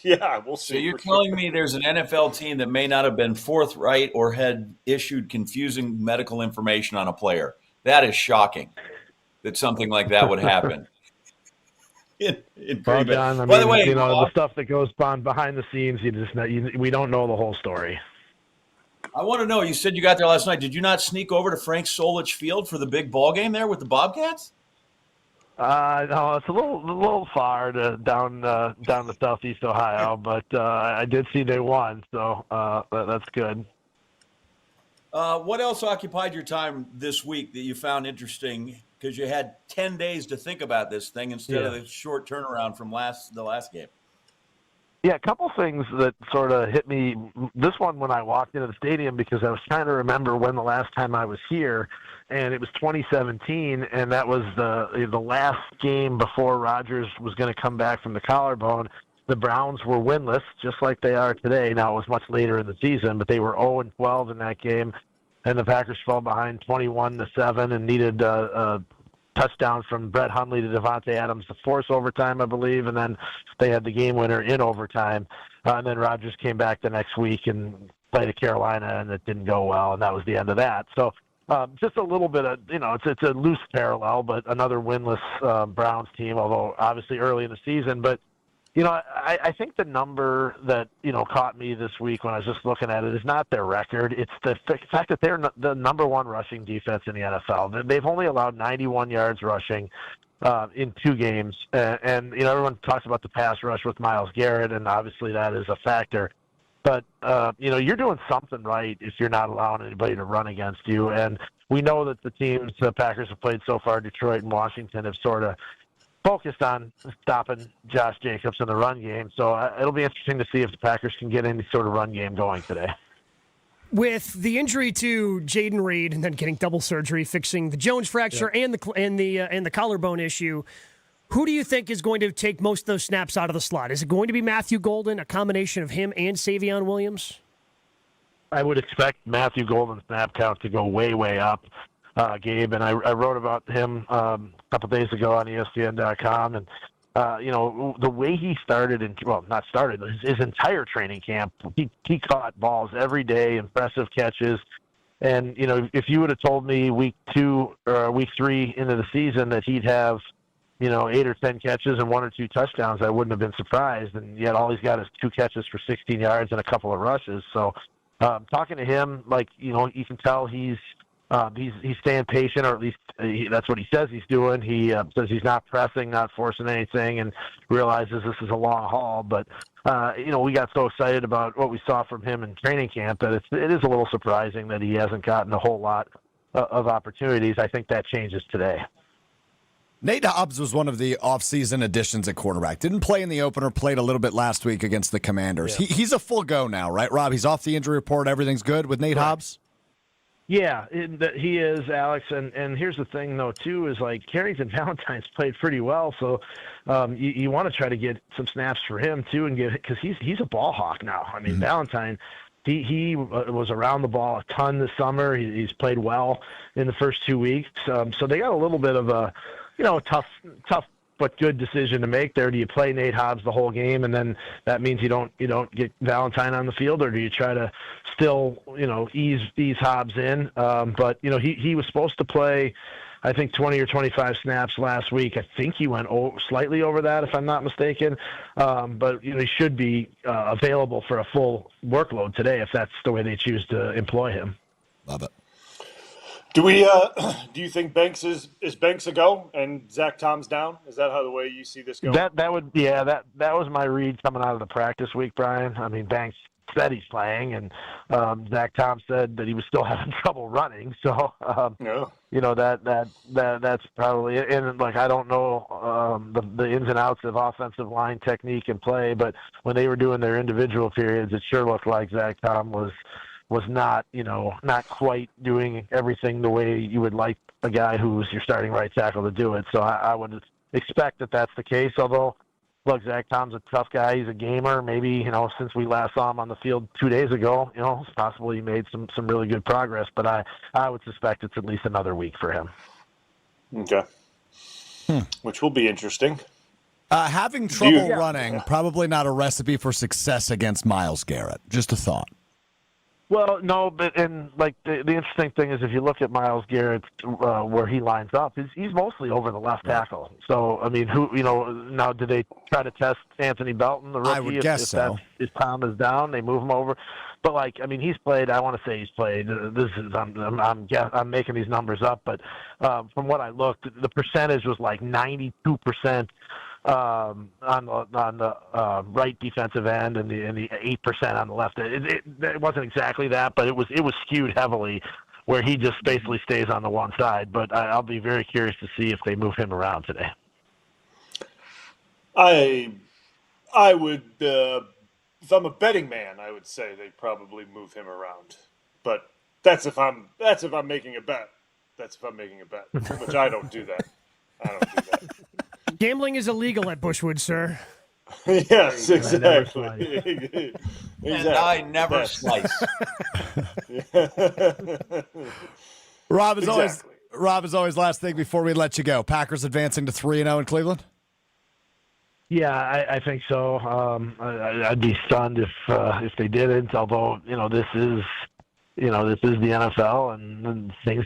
Yeah, we'll see. So you're telling me there's an NFL team that may not have been forthright or had issued confusing medical information on a player. That is shocking that something like that would happen. Well, John, By the way, the stuff that goes on behind the scenes, we don't know the whole story. I want to know, you said you got there last night. Did you not sneak over to Frank Solich Field for the big ball game there with the Bobcats? No, it's a little far down to Southeast Ohio, but I did see they won, so that's good. What else occupied your time this week that you found interesting? Because you had 10 days to think about this thing instead of the short turnaround from the last game. Yeah, a couple things that sort of hit me. This one when I walked into the stadium, because I was trying to remember when the last time I was here, and it was 2017, and that was the last game before Rodgers was going to come back from the collarbone. The Browns were winless, just like they are today. Now, it was much later in the season, but they were 0-12 in that game, and the Packers fell behind 21-7 and needed a touchdown from Brett Hundley to Devontae Adams to force overtime, I believe, and then they had the game winner in overtime. And then Rodgers came back the next week and played at Carolina, and it didn't go well, and that was the end of that. So just a little bit of, it's a loose parallel, but another winless Browns team, although obviously early in the season. But, I think the number that, caught me this week when I was just looking at it is not their record. It's the fact that they're the number one rushing defense in the NFL. They've only allowed 91 yards rushing in 2 games. And everyone talks about the pass rush with Myles Garrett, and obviously that is a factor. But, you're doing something right if you're not allowing anybody to run against you. And we know that the teams the Packers have played so far, Detroit and Washington, have sort of focused on stopping Josh Jacobs in the run game. So it'll be interesting to see if the Packers can get any sort of run game going today. With the injury to Jaden Reed and then getting double surgery, fixing the Jones fracture and the collarbone issue, who do you think is going to take most of those snaps out of the slot? Is it going to be Matthew Golden, a combination of him and Savion Williams? I would expect Matthew Golden's snap count to go way, way up, Gabe. And I wrote about him a couple days ago on ESPN.com. And, the way he started, his entire training camp, he caught balls every day, impressive catches. And, if you would have told me week 2 or week 3 into the season that he'd have, 8 or 10 catches and 1 or 2 touchdowns, I wouldn't have been surprised. And yet all he's got is 2 catches for 16 yards and a couple of rushes. So talking to him, you can tell he's staying patient, or at least that's what he says he's doing. He says he's not pressing, not forcing anything, and realizes this is a long haul. But, we got so excited about what we saw from him in training camp that it is a little surprising that he hasn't gotten a whole lot of opportunities. I think that changes today. Nate Hobbs was one of the offseason additions at quarterback. Didn't play in the opener, played a little bit last week against the Commanders. Yeah. He's a full go now, right, Rob? He's off the injury report. Everything's good with Nate Hobbs? Yeah, he is, Alex. And here's the thing, though, too, is Carrington Valentine's played pretty well. So you want to try to get some snaps for him, too, and because he's a ball hawk now. I mean, Valentine, he was around the ball a ton this summer. He's played well in the first 2 weeks. So they got a little bit of a tough but good decision to make there. Do you play Nate Hobbs the whole game, and then that means you don't get Valentine on the field, or do you try to still ease Hobbs in? But he was supposed to play, I think, 20 or 25 snaps last week. I think he went slightly over that, if I'm not mistaken. But he should be available for a full workload today if that's the way they choose to employ him. Love it. Do you think Banks is Banks a go and Zach Tom's down? Is that how the way you see this going? That was my read coming out of the practice week, Brian. I mean, Banks said he's playing, and Zach Tom said that he was still having trouble running. So that's probably it. And I don't know the ins and outs of offensive line technique and play, but when they were doing their individual periods, it sure looked like Zach Tom was not quite doing everything the way you would like a guy who's your starting right tackle to do it. So I would expect that that's the case. Although, look, Zach Tom's a tough guy. He's a gamer. Maybe, since we last saw him on the field 2 days ago, it's possible he made some really good progress. But I would suspect it's at least another week for him. Okay. Which will be interesting. Having trouble running, probably not a recipe for success against Myles Garrett. Just a thought. Well, no, but the interesting thing is if you look at Myles Garrett where he lines up, he's mostly over the left tackle. So I mean, now do they try to test Anthony Belton, the rookie? I would guess so. If Tom is down, they move him over. But he's played. I want to say he's played. I'm making these numbers up, but from what I looked, the percentage was 92%. On the right defensive end and the 8% on the left. It wasn't exactly that, but it was skewed heavily where he just basically stays on the one side. But I'll be very curious to see if they move him around today. I would, if I'm a betting man, I would say they probably move him around. But that's if I'm making a bet. Which I don't do that. Gambling is illegal at Bushwood, sir. Yes, exactly. And I never slice. Rob, as always, last thing before we let you go. Packers advancing to 3-0 in Cleveland? Yeah, I think so. I'd be stunned if they didn't. Although this is the NFL and things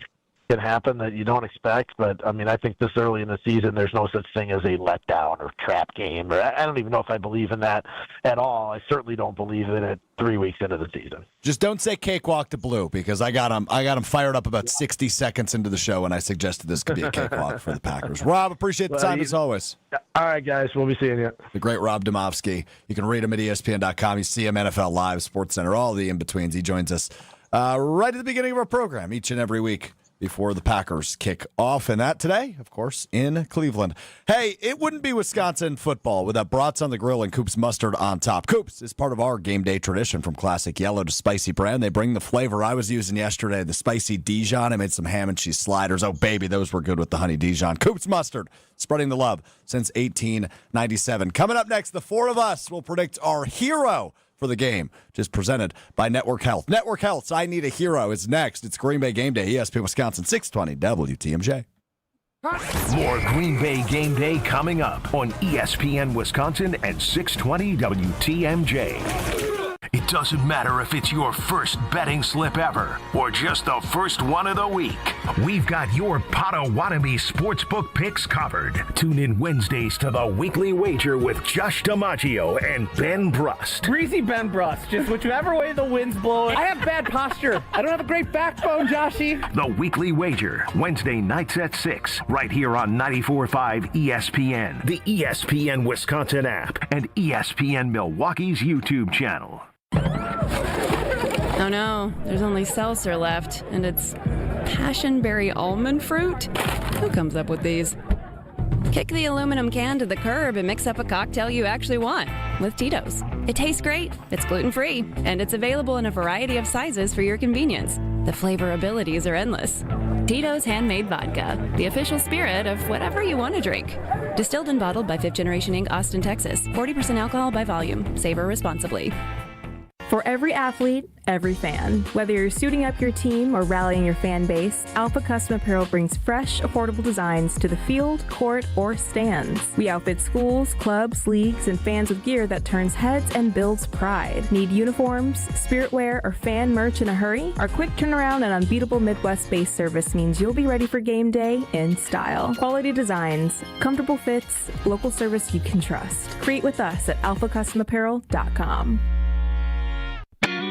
can happen that you don't expect. But I mean, I think this early in the season, there's no such thing as a letdown or trap game. Or I don't even know if I believe in that at all. I certainly don't believe in it 3 weeks into the season. Just don't say cakewalk to Blue, because I got him fired up about 60 seconds into the show when I suggested this could be a cakewalk for the Packers. Rob, appreciate the time as always. All right, guys, we'll be seeing you. The great Rob Domofsky. You can read him at ESPN.com. You see him NFL Live, SportsCenter, all the in-betweens. He joins us right at the beginning of our program each and every week before the Packers kick off. And that today, of course, in Cleveland. Hey, it wouldn't be Wisconsin football without brats on the grill and Coop's mustard on top. Coop's is part of our game day tradition, from classic yellow to spicy brown. They bring the flavor I was using yesterday, the spicy Dijon. I made some ham and cheese sliders. Oh, baby, those were good with the honey Dijon. Coop's mustard, spreading the love since 1897. Coming up next, the four of us will predict our hero for the game, just presented by Network Health. Network Health's I Need a Hero is next. It's Green Bay Game Day, ESPN Wisconsin, 620 WTMJ. More Green Bay Game Day coming up on ESPN Wisconsin and 620 WTMJ. It's Doesn't matter if it's your first betting slip ever or just the first one of the week. We've got your Potawatomi sportsbook picks covered. Tune in Wednesdays to the Weekly Wager with Josh DiMaggio and Ben Brust. Greasy Ben Brust, just whichever way the wind's blowing. I have bad posture. I don't have a great backbone, Joshy. The Weekly Wager, Wednesday nights at 6, right here on 94.5 ESPN, the ESPN Wisconsin app, and ESPN Milwaukee's YouTube channel. Oh no, there's only seltzer left, and it's passionberry almond fruit? Who comes up with these? Kick the aluminum can to the curb and mix up a cocktail you actually want with Tito's. It tastes great, it's gluten-free, and it's available in a variety of sizes for your convenience. The flavor abilities are endless. Tito's Handmade Vodka, the official spirit of whatever you want to drink. Distilled and bottled by 5th Generation Inc., Austin, Texas. 40% alcohol by volume. Savor responsibly. For every athlete, every fan. Whether you're suiting up your team or rallying your fan base, Alpha Custom Apparel brings fresh, affordable designs to the field, court, or stands. We outfit schools, clubs, leagues, and fans with gear that turns heads and builds pride. Need uniforms, spirit wear, or fan merch in a hurry? Our quick turnaround and unbeatable Midwest-based service means you'll be ready for game day in style. Quality designs, comfortable fits, local service you can trust. Create with us at alphacustomapparel.com.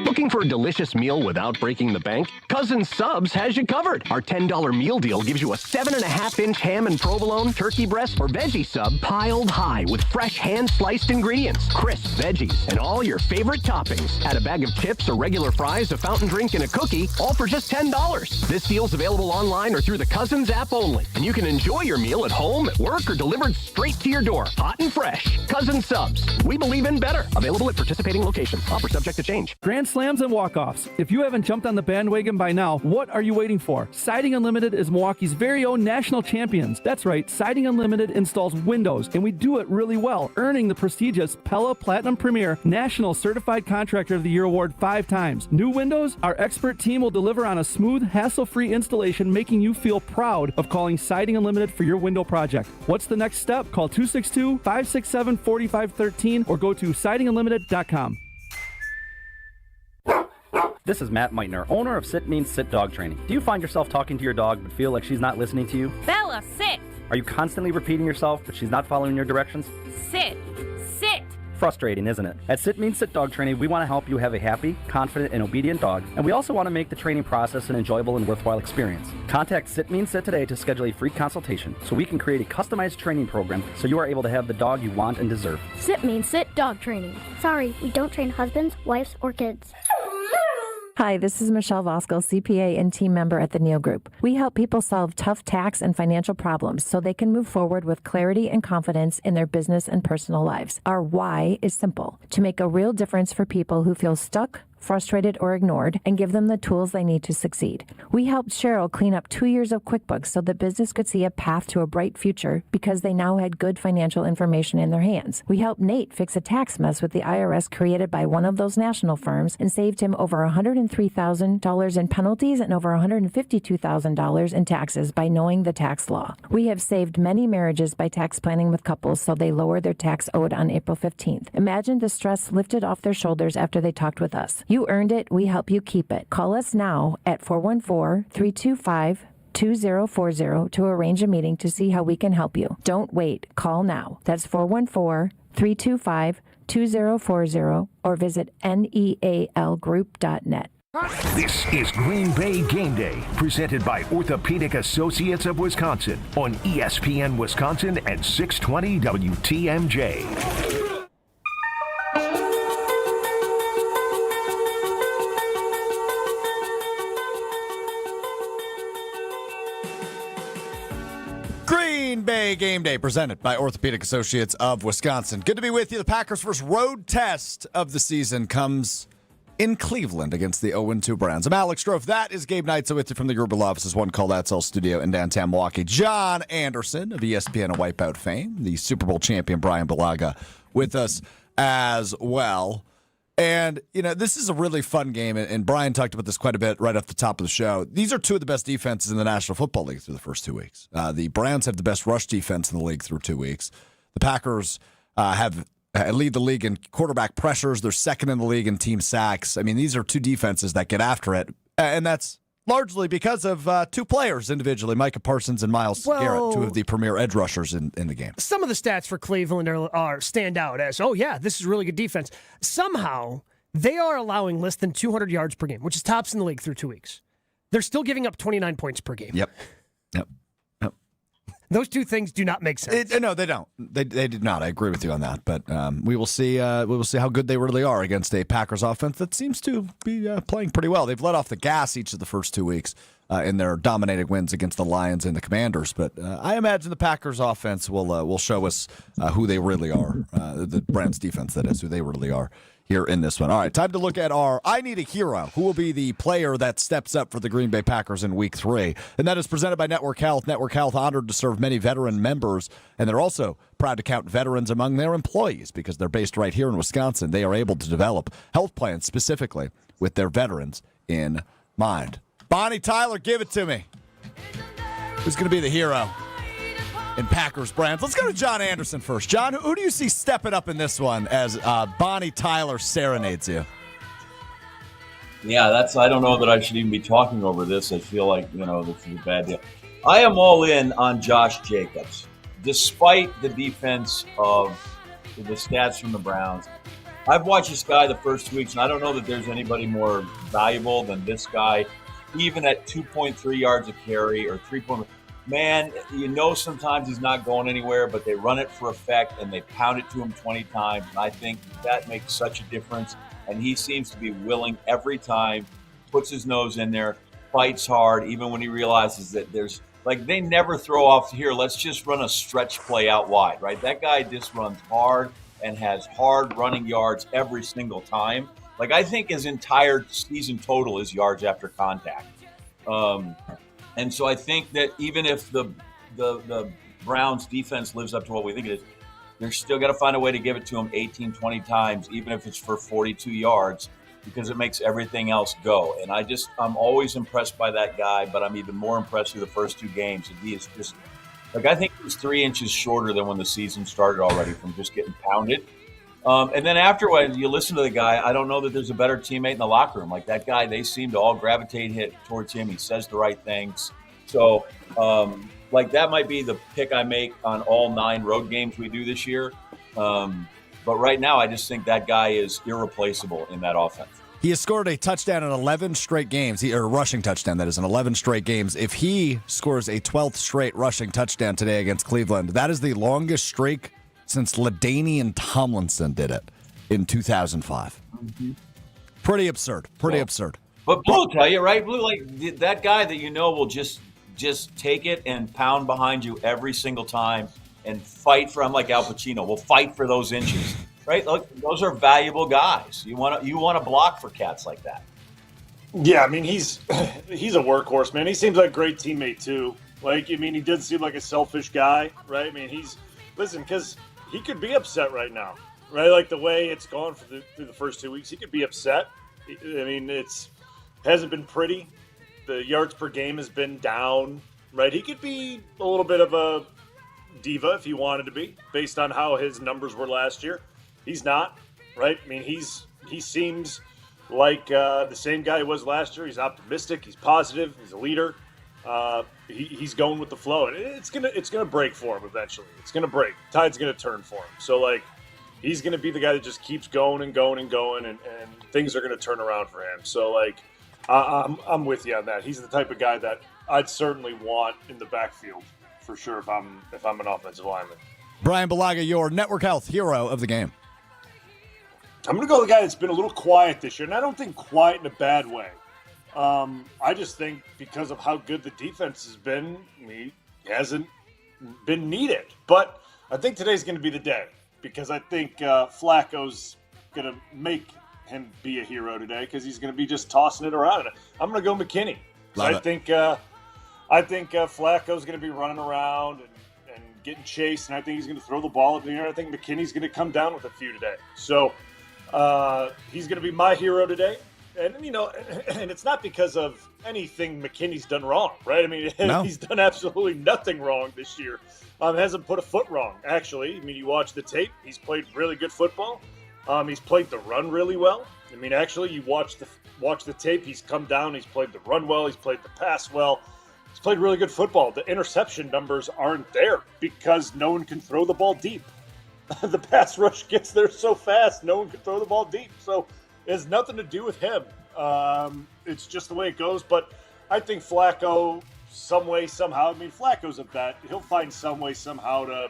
Looking for a delicious meal without breaking the bank? Cousin Subs has you covered. Our $10 meal deal gives you a 7.5-inch ham and provolone, turkey breast, or veggie sub piled high with fresh hand-sliced ingredients, crisp veggies, and all your favorite toppings. Add a bag of chips or regular fries, a fountain drink, and a cookie, all for just $10. This deal's available online or through the Cousins app only. And you can enjoy your meal at home, at work, or delivered straight to your door, hot and fresh. Cousin Subs. We believe in better. Available at participating locations. Offer subject to change. Grand slams and walk-offs. If you haven't jumped on the bandwagon by now, what are you waiting for? Siding Unlimited is Milwaukee's very own national champions. That's right, Siding Unlimited installs windows, and we do it really well, earning the prestigious Pella Platinum Premier National Certified Contractor of the Year award 5 times. New windows? Our expert team will deliver on a smooth, hassle-free installation, making you feel proud of calling Siding Unlimited for your window project. What's the next step? Call 262-567-4513 or go to sidingunlimited.com. This is Matt Meitner, owner of Sit Means Sit Dog Training. Do you find yourself talking to your dog but feel like she's not listening to you? Bella, sit! Are you constantly repeating yourself but she's not following your directions? Sit! Sit! Frustrating, isn't it? At Sit Means Sit Dog Training, we want to help you have a happy, confident, and obedient dog, and we also want to make the training process an enjoyable and worthwhile experience. Contact Sit Means Sit today to schedule a free consultation so we can create a customized training program so you are able to have the dog you want and deserve. Sit Means Sit Dog Training. Sorry, we don't train husbands, wives, or kids. Hi, this is Michelle Voskel, CPA and team member at the Neal Group. We help people solve tough tax and financial problems so they can move forward with clarity and confidence in their business and personal lives. Our why is simple: to make a real difference for people who feel stuck, frustrated, or ignored, and give them the tools they need to succeed. We helped Cheryl clean up 2 years of QuickBooks so the business could see a path to a bright future because they now had good financial information in their hands. We helped Nate fix a tax mess with the IRS created by one of those national firms and saved him over $103,000 in penalties and over $152,000 in taxes by knowing the tax law. We have saved many marriages by tax planning with couples so they lower their tax owed on April 15th. Imagine the stress lifted off their shoulders after they talked with us. You earned it. We help you keep it. Call us now at 414-325-2040 to arrange a meeting to see how we can help you. Don't wait. Call now. That's 414-325-2040 or visit nealgroup.net. This is Green Bay Game Day, presented by Orthopedic Associates of Wisconsin on ESPN Wisconsin and 620 WTMJ. Green Bay Game Day, presented by Orthopedic Associates of Wisconsin. Good to be with you. The Packers' first road test of the season comes in Cleveland against the 0-2 Browns. I'm Alex Strofe. That is Gabe Knights with you from the Gruber Law Office's One Call That's All studio in downtown Milwaukee. John Anderson of ESPN and Wipeout fame, the Super Bowl champion Brian Balaga with us as well. And, you know, this is a really fun game, and Brian talked about this quite a bit right off the top of the show. These are two of the best defenses in the National Football League through the first 2 weeks. The Browns have the best rush defense in the league through 2 weeks. The Packers have lead the league in quarterback pressures. They're second in the league in team sacks. I mean, these are two defenses that get after it, and that's largely because of two players individually, Micah Parsons and Myles Garrett, two of the premier edge rushers in the game. Some of the stats for Cleveland are stand out as, oh, yeah, this is really good defense. Somehow, they are allowing less than 200 yards per game, which is tops in the league through 2 weeks. They're still giving up 29 points per game. Yep. Those two things do not make sense. No, they don't. They did not. I agree with you on that. But we will see. We will see how good they really are against a Packers offense that seems to be playing pretty well. They've let off the gas each of the first 2 weeks in their dominating wins against the Lions and the Commanders. But I imagine the Packers offense will show us who they really are. The Browns defense, that is, who they really are here in this one. All right, time to look at our I Need a Hero. Who will be the player that steps up for the Green Bay Packers in Week 3? And that is presented by Network Health. Network Health honored to serve many veteran members, and they're also proud to count veterans among their employees because they're based right here in Wisconsin. They are able to develop health plans specifically with their veterans in mind. Bonnie Tyler, give it to me. Who's going to be the hero in Packers Browns? Let's go to John Anderson first. John, who do you see stepping up in this one as Bonnie Tyler serenades you? Yeah, I don't know that I should even be talking over this. I feel like, this is a bad deal. I am all in on Josh Jacobs. Despite the defense of the stats from the Browns, I've watched this guy the first 2 weeks, and I don't know that there's anybody more valuable than this guy, even at 2.3 yards a carry or 3. Man, sometimes he's not going anywhere, but they run it for effect and they pound it to him 20 times. And I think that makes such a difference. And he seems to be willing every time, puts his nose in there, fights hard, even when he realizes that they never throw off here. Let's just run a stretch play out wide, right? That guy just runs hard and has hard running yards every single time. I think his entire season total is yards after contact. And so I think that even if the Browns defense lives up to what we think it is, they're still got to find a way to give it to him 18, 20 times, even if it's for 42 yards, because it makes everything else go. And I'm always impressed by that guy, but I'm even more impressed with the first 2 games. And he is just, I think he's 3 inches shorter than when the season started already from just getting pounded. And then afterwards, you listen to the guy, I don't know that there's a better teammate in the locker room. That guy, they seem to all gravitate towards him. He says the right things. So, that might be the pick I make on all 9 road games we do this year. But right now, I just think that guy is irreplaceable in that offense. He has scored a touchdown in 11 straight games, or a rushing touchdown, that is, in 11 straight games. If he scores a 12th straight rushing touchdown today against Cleveland, that is the longest streak since LaDainian Tomlinson did it in 2005. Mm-hmm. Pretty absurd. Absurd. But Blue will tell you, right? Blue, that guy that will just take it and pound behind you every single time and fight for. I'm like Al Pacino. We'll fight for those inches, right? Look, those are valuable guys. You want to block for cats like that. Yeah, I mean he's a workhorse, man. He seems like a great teammate too. He did seem like a selfish guy, right? I mean, because he could be upset right now, right? The way it's gone through the first 2 weeks, he could be upset. I mean, hasn't been pretty. The yards per game has been down, right? He could be a little bit of a diva if he wanted to be, based on how his numbers were last year. He's not, right? I mean, he seems like the same guy he was last year. He's optimistic. He's positive. He's a leader. He's going with the flow, and it's gonna break for him eventually. It's gonna break. Tide's gonna turn for him. So he's gonna be the guy that just keeps going and going and going, and things are gonna turn around for him. So I'm with you on that. He's the type of guy that I'd certainly want in the backfield for sure if I'm an offensive lineman. Brian Balaga, your Network Health hero of the game. I'm gonna go with the guy that's been a little quiet this year, and I don't think quiet in a bad way. I just think because of how good the defense has been, he hasn't been needed. But I think today's going to be the day because I think Flacco's going to make him be a hero today because he's going to be just tossing it around. I'm going to go McKinney. I think Flacco's going to be running around and getting chased, and I think he's going to throw the ball up in the air. I think McKinney's going to come down with a few today. So he's going to be my hero today. And, and it's not because of anything McKinney's done wrong, right? I mean, No. He's done absolutely nothing wrong this year. Hasn't put a foot wrong, actually. I mean, you watch the tape. He's played really good football. He's played the run really well. I mean, actually, you watch the tape. He's come down. He's played the run well. He's played the pass well. He's played really good football. The interception numbers aren't there because no one can throw the ball deep. The pass rush gets there so fast, no one can throw the ball deep. So it has nothing to do with him. It's just the way it goes. But I think Flacco, some way, somehow, I mean, Flacco's a vet. He'll find some way, somehow to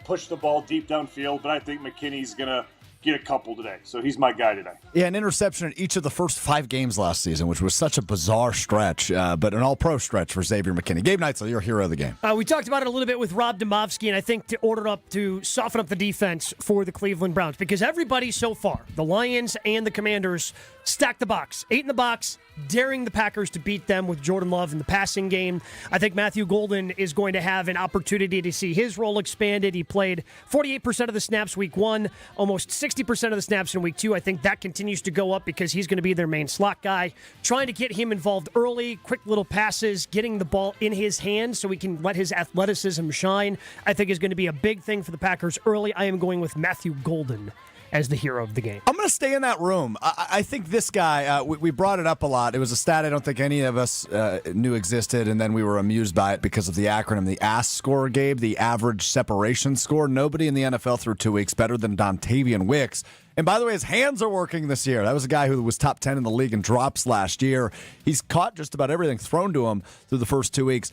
push the ball deep downfield. But I think McKinney's going to get a couple today. So he's my guy today. Yeah, an interception in each of the first 5 games last season, which was such a bizarre stretch, but an all-pro stretch for Xavier McKinney. Gabe Neitzel, your hero of the game. We talked about it a little bit with Rob Domofsky, and I think to order up to soften up the defense for the Cleveland Browns, because everybody so far, the Lions and the Commanders, stacked the box. 8 in the box, daring the Packers to beat them with Jordan Love in the passing game. I think Matthew Golden is going to have an opportunity to see his role expanded. He played 48% of the snaps week 1, almost 60% of the snaps in week 2. I think that continues to go up because he's going to be their main slot guy. Trying to get him involved early, quick little passes, getting the ball in his hands so he can let his athleticism shine, I think is going to be a big thing for the Packers early. I am going with Matthew Golden as the hero of the game. I'm going to stay in that room. I think this guy, we brought it up a lot. It was a stat I don't think any of us knew existed, and then we were amused by it because of the acronym, the ASS score, Gabe, the average separation score. Nobody in the NFL through 2 weeks better than Dontavian Wicks. And by the way, his hands are working this year. That was a guy who was top 10 in the league in drops last year. He's caught just about everything thrown to him through the first 2 weeks.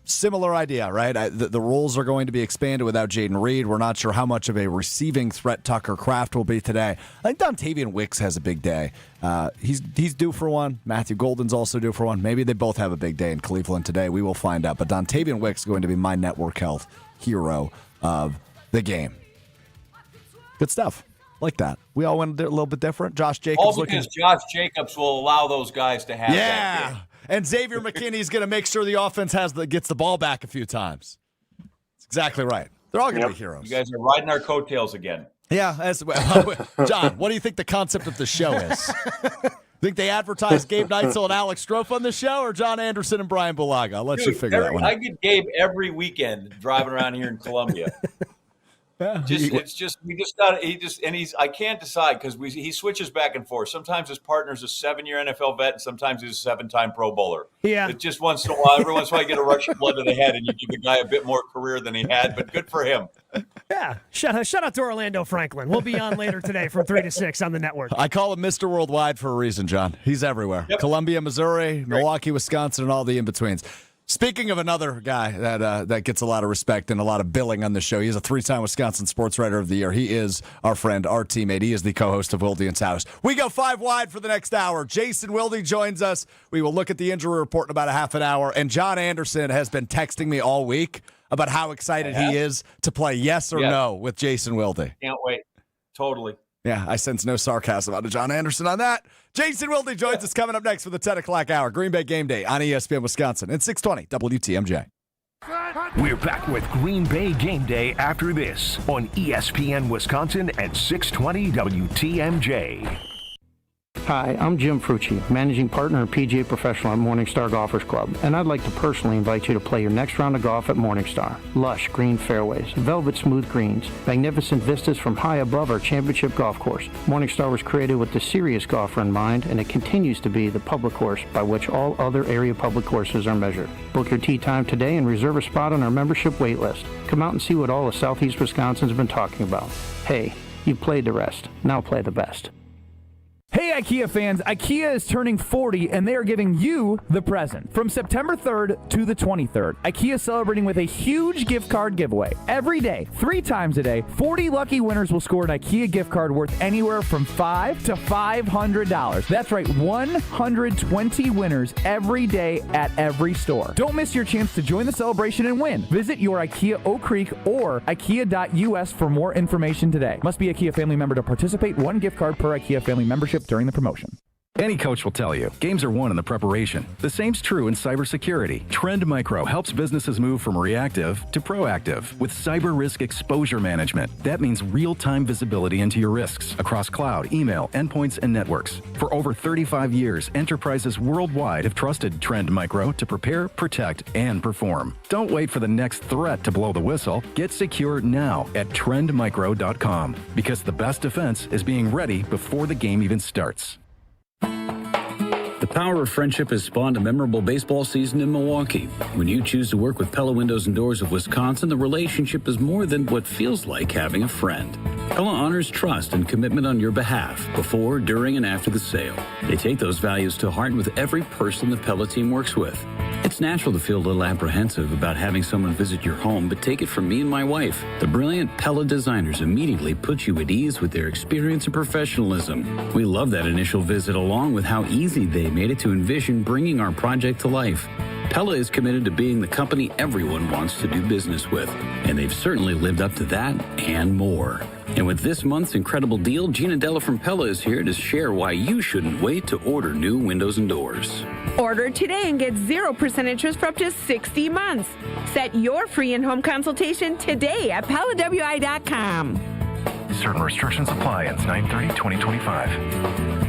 Similar idea, right? The roles are going to be expanded without Jaden Reed. We're not sure how much of a receiving threat Tucker Kraft will be today. I think Dontavian Wicks has a big day. He's due for one. Matthew Golden's also due for one. Maybe they both have a big day in Cleveland today. We will find out. But Dontavian Wicks is going to be my network health hero of the game. Good stuff. Like that. We all went a little bit different. Josh Jacobs. All because Josh Jacobs will allow those guys to have that game. And Xavier McKinney's going to make sure the offense gets the ball back a few times. That's exactly right. They're all going to be heroes. You guys are riding our coattails again. Yeah. John, what do you think the concept of the show is? Think they advertise Gabe Neitzel and Alex Strofe on the show, or John Anderson and Brian Bulaga? I'll let you figure that one out. I get Gabe every weekend driving around here in Columbia. I can't decide because he switches back and forth. Sometimes his partner's a 7-year NFL vet, and sometimes he's a 7-time Pro Bowler. Yeah, it's just once in a while. Every once in a while, you get a rush of blood to the head, and you give the guy a bit more career than he had. But good for him. Yeah, shout out to Orlando Franklin. We'll be on later today from 3 to 6 on the network. I call him Mr. Worldwide for a reason, John. He's everywhere. Yep. Columbia, Missouri, Milwaukee, Wisconsin, and all the in-betweens. Speaking of another guy that gets a lot of respect and a lot of billing on the show, he's a 3-time Wisconsin Sports Writer of the Year. He is our friend, our teammate. He is the co-host of Wilde and Towers. We go 5 wide for the next hour. Jason Wilde joins us. We will look at the injury report in about a half an hour. And John Anderson has been texting me all week about how excited he is to play yes or no with Jason Wilde. Can't wait. Totally. Yeah, I sense no sarcasm out of John Anderson on that. Jason Wilde joins us coming up next for the 10 o'clock hour. Green Bay Game Day on ESPN Wisconsin and 620 WTMJ. We're back with Green Bay Game Day after this on ESPN Wisconsin and 620 WTMJ. Hi, I'm Jim Frucci, Managing Partner and PGA Professional at Morningstar Golfers Club, and I'd like to personally invite you to play your next round of golf at Morningstar. Lush green fairways, velvet smooth greens, magnificent vistas from high above our championship golf course. Morningstar was created with the serious golfer in mind, and it continues to be the public course by which all other area public courses are measured. Book your tee time today and reserve a spot on our membership wait list. Come out and see what all of Southeast Wisconsin's been talking about. Hey, you played the rest. Now play the best. Hey IKEA fans, IKEA is turning 40 and they are giving you the present. From September 3rd to the 23rd, IKEA is celebrating with a huge gift card giveaway. Every day, 3 times a day, 40 lucky winners will score an IKEA gift card worth anywhere from $5 to $500. That's right, 120 winners every day at every store. Don't miss your chance to join the celebration and win. Visit your IKEA Oak Creek or IKEA.us for more information today. Must be a IKEA family member to participate. 1 gift card per IKEA family membership during the promotion. Any coach will tell you, games are won in the preparation. The same's true in cybersecurity. Trend Micro helps businesses move from reactive to proactive with cyber risk exposure management. That means real-time visibility into your risks across cloud, email, endpoints, and networks. For over 35 years, enterprises worldwide have trusted Trend Micro to prepare, protect, and perform. Don't wait for the next threat to blow the whistle. Get secure now at trendmicro.com, because the best defense is being ready before the game even starts. The power of friendship has spawned a memorable baseball season in Milwaukee. When you choose to work with Pella Windows and Doors of Wisconsin, the relationship is more than what feels like having a friend. Pella honors trust and commitment on your behalf before, during, and after the sale. They take those values to heart with every person the Pella team works with. It's natural to feel a little apprehensive about having someone visit your home, but take it from me and my wife. The brilliant Pella designers immediately put you at ease with their experience and professionalism. We love that initial visit, along with how easy they made it to envision bringing our project to life. Pella is committed to being the company everyone wants to do business with, and they've certainly lived up to that and more. And with this month's incredible deal, Gina Della from Pella is here to share why you shouldn't wait to order new windows and doors. Order today and get 0% interest for up to 60 months. Set your free in-home consultation today at PellaWI.com. Certain restrictions apply. Ends 9/30/2025.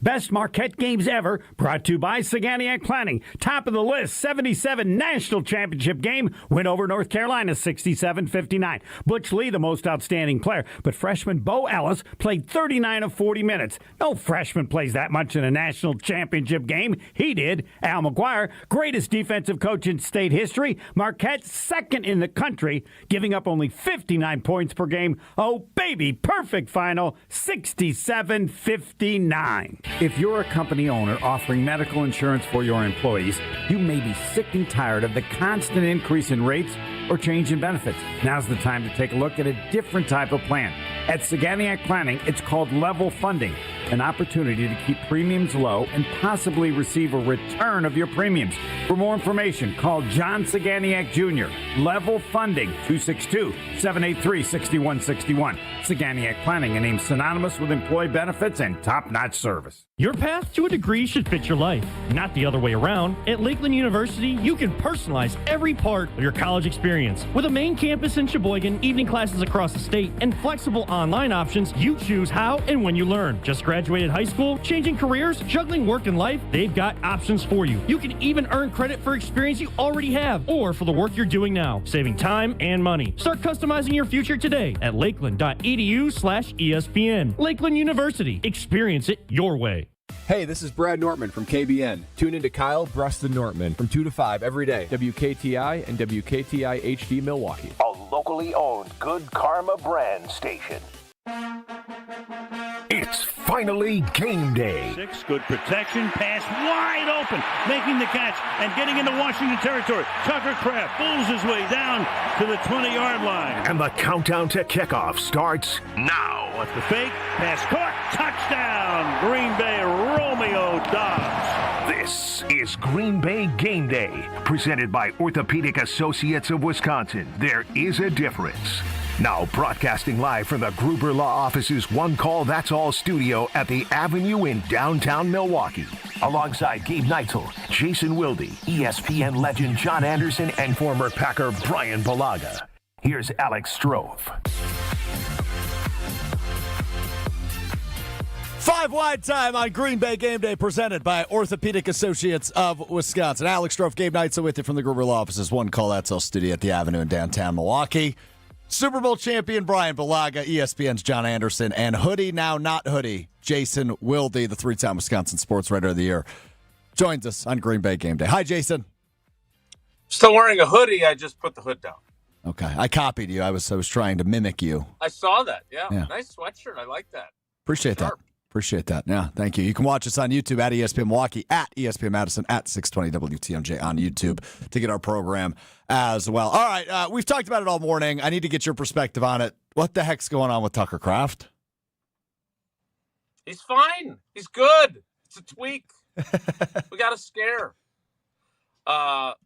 Best Marquette games ever, brought to you by Saganiac Planning. Top of the list, 77 National Championship game, win over North Carolina 67-59. Butch Lee, the most outstanding player, but freshman Bo Ellis played 39 of 40 minutes. No freshman plays that much in a national championship game. He did. Al McGuire, greatest defensive coach in state history. Marquette, second in the country, giving up only 59 points per game. Oh, baby, perfect final, 67-59. If you're a company owner offering medical insurance for your employees, you may be sick and tired of the constant increase in rates or change in benefits. Now's the time to take a look at a different type of plan. At Saganiac Planning, it's called level funding, an opportunity to keep premiums low and possibly receive a return of your premiums. For more information, call John Saganiac Jr. Level Funding, 262-783-6161. Saganiac Planning, a name synonymous with employee benefits and top-notch service. Your path to a degree should fit your life, not the other way around. At Lakeland University, you can personalize every part of your college experience. With a main campus in Sheboygan, evening classes across the state, and flexible online options, you choose how and when you learn. Just graduated high school, changing careers, juggling work and life, they've got options for you. You can even earn credit for experience you already have or for the work you're doing now, saving time and money. Start customizing your future today at lakeland.edu/ESPN. Lakeland University. Experience it your way. Hey, this is Brad Nortman from KBN. Tune in to Kyle Bruston Nortman from 2 to 5 every day. WKTI and WKTI HD Milwaukee. A locally owned Good Karma brand station. It's finally game day. 6, good protection, pass wide open, making the catch and getting into Washington territory. Tucker Kraft pulls his way down to the 20-yard line. And the countdown to kickoff starts now. What's the fake? Pass caught, touchdown, Green Bay, Romeo Dobbs. This is Green Bay Game Day, presented by Orthopedic Associates of Wisconsin. There is a difference. Now broadcasting live from the Gruber Law Office's One Call That's All studio at the Avenue in downtown Milwaukee. Alongside Gabe Neitzel, Jason Wilde, ESPN legend John Anderson, and former Packer Brian Balaga. Here's Alex Strofe. 5 wide time on Green Bay Game Day, presented by Orthopedic Associates of Wisconsin. Alex Strofe, Gabe Neitzel with you from the Gruber Law Office's One Call That's All studio at the Avenue in downtown Milwaukee. Super Bowl champion Brian Balaga, ESPN's John Anderson, and hoodie, now not hoodie, Jason Wilde, the 3-time Wisconsin Sports Writer of the Year, joins us on Green Bay Game Day. Hi, Jason. Still wearing a hoodie. I just put the hood down. Okay, I copied you. I was trying to mimic you. I saw that. Yeah. Yeah. Nice sweatshirt. I like that. Appreciate that. Appreciate that. Yeah, thank you. You can watch us on YouTube at ESPN Milwaukee, at ESPN Madison, at 620 WTMJ on YouTube to get our program as well. All right, we've talked about it all morning. I need to get your perspective on it. What the heck's going on with Tucker Kraft? He's fine. He's good. It's a tweak. We got a scare.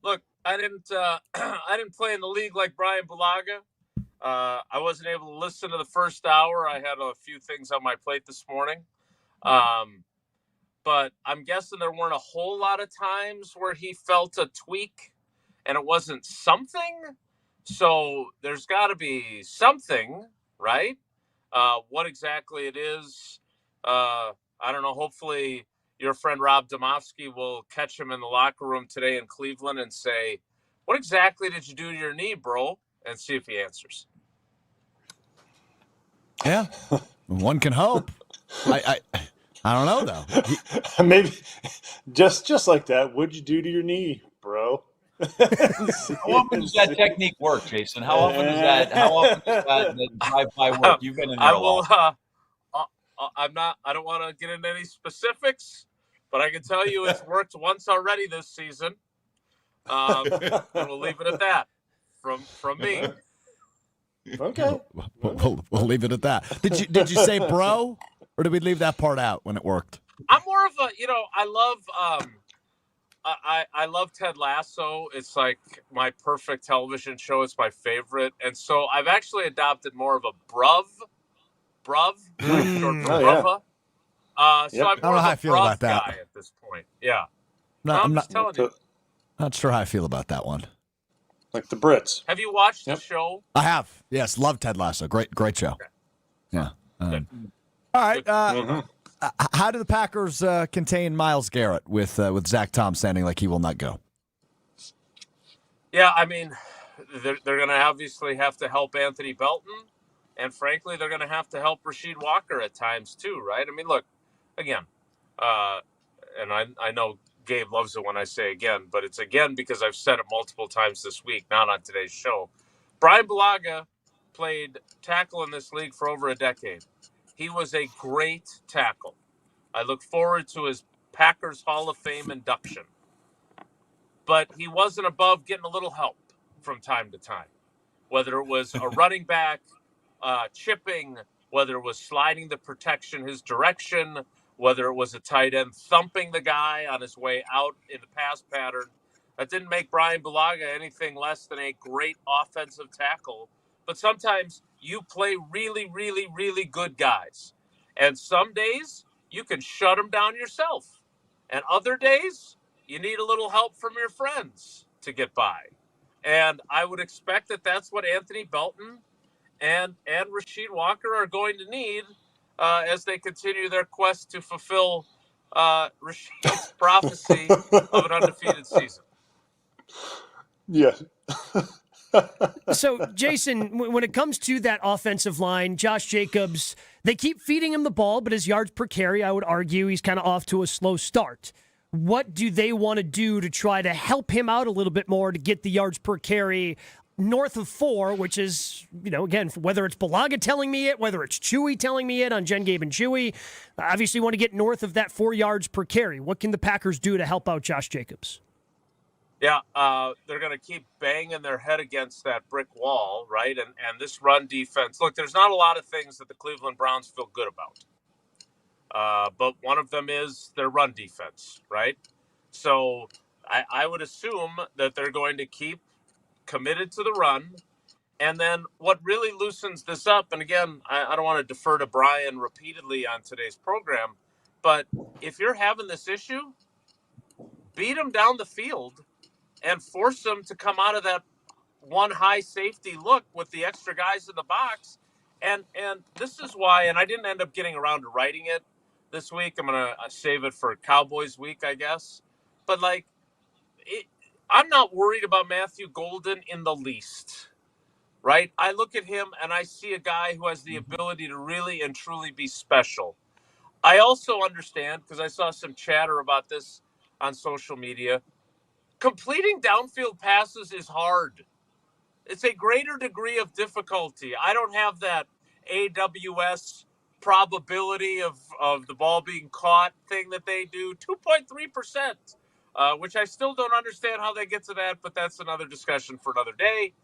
Look, I didn't play in the league like Brian Balaga. I wasn't able to listen to the first hour. I had a few things on my plate this morning. but I'm guessing there weren't a whole lot of times where he felt a tweak and it wasn't something. So there's got to be something, right? What exactly it is, I don't know. Hopefully your friend Rob Domofsky will catch him in the locker room today in Cleveland and say, what exactly did you do to your knee, bro? And see if he answers. Yeah, one can hope. I don't know, though. Maybe just like that. What'd you do to your knee, bro? How often does that technique work, Jason? How often does that drive-by work? You've been in there a lot. I don't want to get into any specifics, but I can tell you it's worked once already this season. And we'll leave it at that from me. Okay. We'll leave it at that. Did you say bro, or did we leave that part out when it worked? I'm more of a, I love Ted Lasso. It's like my perfect television show. It's my favorite. And so I've actually adopted more of a bruv, short for bruvva. So I'm I don't know how I feel about that guy at this point. Yeah. I'm just telling you. Not sure how I feel about that one. Like the Brits. Have you watched the show? I have. Yes, love Ted Lasso. Great show. Okay. Yeah. All right. How do the Packers contain Myles Garrett with Zach Tom sounding like he will not go? Yeah, I mean, they're going to obviously have to help Anthony Belton, and frankly, they're going to have to help Rasheed Walker at times too, right? I mean, look, again, and I know Gabe loves it when I say again, but it's again because I've said it multiple times this week, not on today's show. Brian Bulaga played tackle in this league for over a decade. He was a great tackle. I look forward to his Packers Hall of Fame induction. But he wasn't above getting a little help from time to time, whether it was a running back chipping, whether it was sliding the protection his direction, whether it was a tight end thumping the guy on his way out in the pass pattern. That didn't make Brian Bulaga anything less than a great offensive tackle. But sometimes you play really, really, really good guys. And some days you can shut them down yourself. And other days you need a little help from your friends to get by. And I would expect that that's what Anthony Belton and Rasheed Walker are going to need as they continue their quest to fulfill Rasheed's prophecy of an undefeated season. Yeah. So, Jason, when it comes to that offensive line, Josh Jacobs, they keep feeding him the ball, but his yards per carry, I would argue, he's kind of off to a slow start. What do they want to do to try to help him out a little bit more to get the yards per carry north of 4, which is, again, whether it's Bulaga telling me it, whether it's Chewy telling me it on Jen, Gabe, and Chewy, obviously want to get north of that 4 yards per carry. What can the Packers do to help out Josh Jacobs? Yeah, they're going to keep banging their head against that brick wall, right? And this run defense, look, there's not a lot of things that the Cleveland Browns feel good about. But one of them is their run defense, right? So I would assume that they're going to keep committed to the run. And then what really loosens this up, and again, I don't want to defer to Brian repeatedly on today's program, but if you're having this issue, beat them down the field and force them to come out of that one high safety look with the extra guys in the box. And this is why, and I didn't end up getting around to writing it this week. I'm going to save it for Cowboys week, I guess. But, I'm not worried about Matthew Golden in the least, right? I look at him and I see a guy who has the ability to really and truly be special. I also understand, because I saw some chatter about this on social media, completing downfield passes is hard. It's a greater degree of difficulty. I don't have that AWS probability of the ball being caught thing that they do, 2.3%, which I still don't understand how they get to that, but that's another discussion for another day.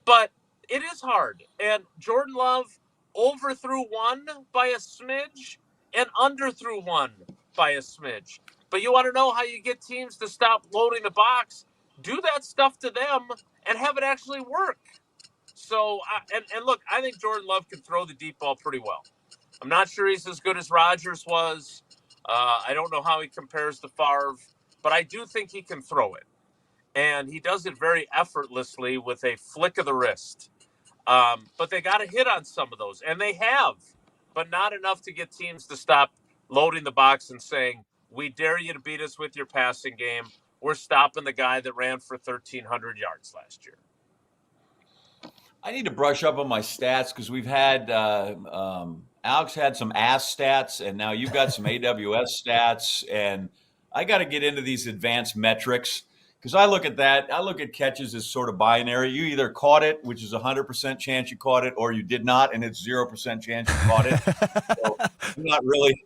But it is hard. And Jordan Love overthrew one by a smidge and underthrew one by a smidge. But you want to know how you get teams to stop loading the box? Do that stuff to them and have it actually work. So, and look, I think Jordan Love can throw the deep ball pretty well. I'm not sure he's as good as Rodgers was. I don't know how he compares to Favre, but I do think he can throw it. And he does it very effortlessly with a flick of the wrist. But they got to hit on some of those, and they have, but not enough to get teams to stop loading the box and saying, we dare you to beat us with your passing game. We're stopping the guy that ran for 1,300 yards last year. I need to brush up on my stats because we've had Alex had some ass stats, and now you've got some AWS stats, and I got to get into these advanced metrics because I look at that. I look at catches as sort of binary. You either caught it, which is 100% chance you caught it, or you did not, and it's 0% chance you caught it. So I'm not really.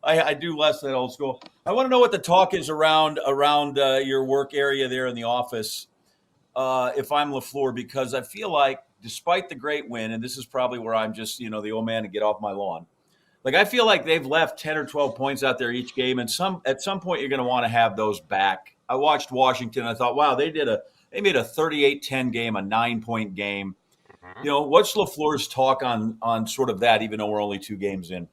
I do less than old school. I want to know what the talk is around your work area there in the office. If I'm LaFleur, because I feel like despite the great win, and this is probably where I'm just, the old man to get off my lawn. Like, I feel like they've left 10 or 12 points out there each game. And at some point you're going to want to have those back. I watched Washington. I thought, wow, they made a 38-10 game, a 9-point game. What's LaFleur's talk on sort of that, even though we're only 2 games in?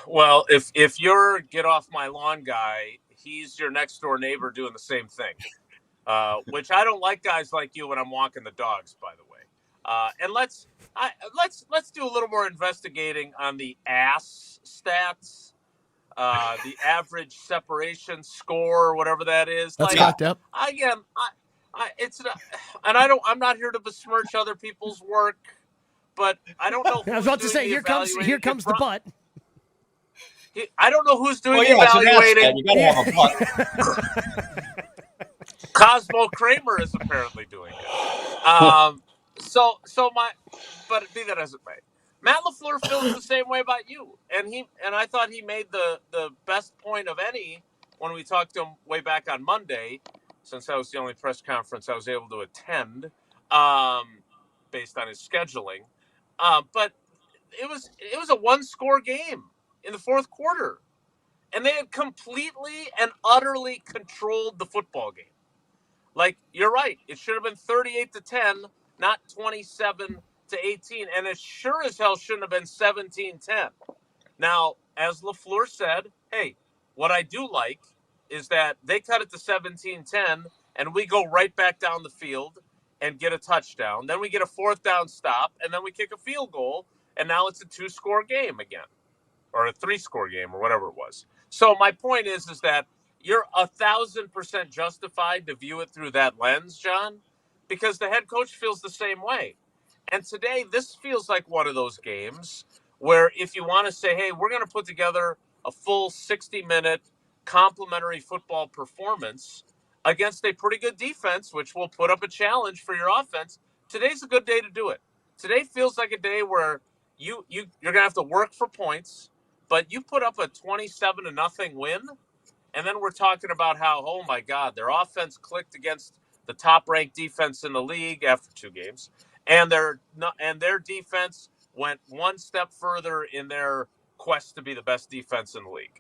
Well, if you're get off my lawn guy, he's your next door neighbor doing the same thing. Which I don't like guys like you when I'm walking the dogs, by the way. And let's do a little more investigating on the ass stats, the average separation score, whatever that is. That's cocked up. Again, it's not, and I'm not here to besmirch other people's work, but I don't know. I was about to say, here comes the butt. I don't know who's doing the evaluating. You gotta have a butt. Cosmo Kramer is apparently doing it. But be that as it may, Matt LaFleur feels the same way about you, and I thought he made the best point of any when we talked to him way back on Monday, since that was the only press conference I was able to attend, based on his scheduling. But it was a 1-score game in the fourth quarter, and they had completely and utterly controlled the football game. Like, you're right. It should have been 38-10, not 27-18, and it sure as hell shouldn't have been 17-10. Now, as LaFleur said, hey, what I do like is that they cut it to 17-10, and we go right back down the field and get a touchdown. Then we get a 4th down stop, and then we kick a field goal, and now it's a 2-score game again, or a 3-score game, or whatever it was. So my point is that you're 1,000% justified to view it through that lens, John, because the head coach feels the same way. And today, this feels like one of those games where if you want to say, hey, we're going to put together a full 60-minute complimentary football performance against a pretty good defense, which will put up a challenge for your offense, today's a good day to do it. Today feels like a day where you're going to have to work for points, but you put up a 27-0 win. And then we're talking about how, oh my God, their offense clicked against the top-ranked defense in the league after 2 games, and their defense went one step further in their quest to be the best defense in the league.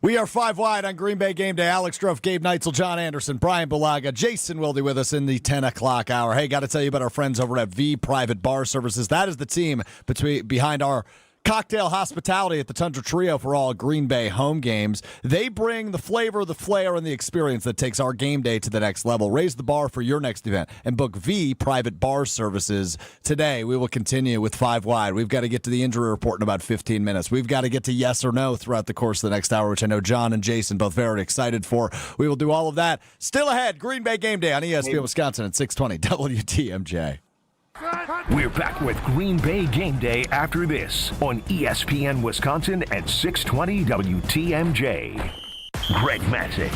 We are 5 wide on Green Bay Game Day. Alex Strouf, Gabe Neitzel, John Anderson, Brian Bulaga, Jason will be with us in the 10 o'clock hour. Hey, got to tell you about our friends over at V Private Bar Services. That is the team behind our cocktail hospitality at the Tundra Trio for all Green Bay home games. They bring the flavor, the flair, and the experience that takes our game day to the next level. Raise the bar for your next event and book V Private Bar Services today. We will continue with 5 wide. We've got to get to the injury report in about 15 minutes. We've got to get to yes or no throughout the course of the next hour, which I know John and Jason both very excited for. We will do all of that. Still ahead, Green Bay Game Day on ESPN Wisconsin at 620 WTMJ. We're back with Green Bay Game Day after this on ESPN Wisconsin at 620 WTMJ. Greg Matzek,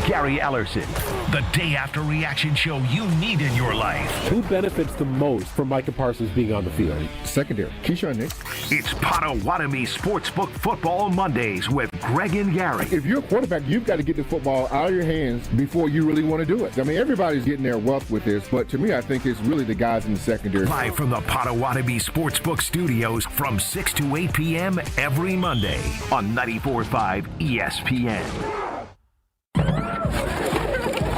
Gary Ellerson, the day after reaction show you need in your life. Who benefits the most from Micah Parsons being on the field? Secondary. Keyshawn Nix. It's Potawatomi Sportsbook Football Mondays with Greg and Gary. If you're a quarterback, you've got to get the football out of your hands before you really want to do it. I mean, everybody's getting their wealth with this, but to me, I think it's really the guys in the secondary. Live from the Potawatomi Sportsbook Studios from 6 to 8 p.m. every Monday on 94.5 ESPN.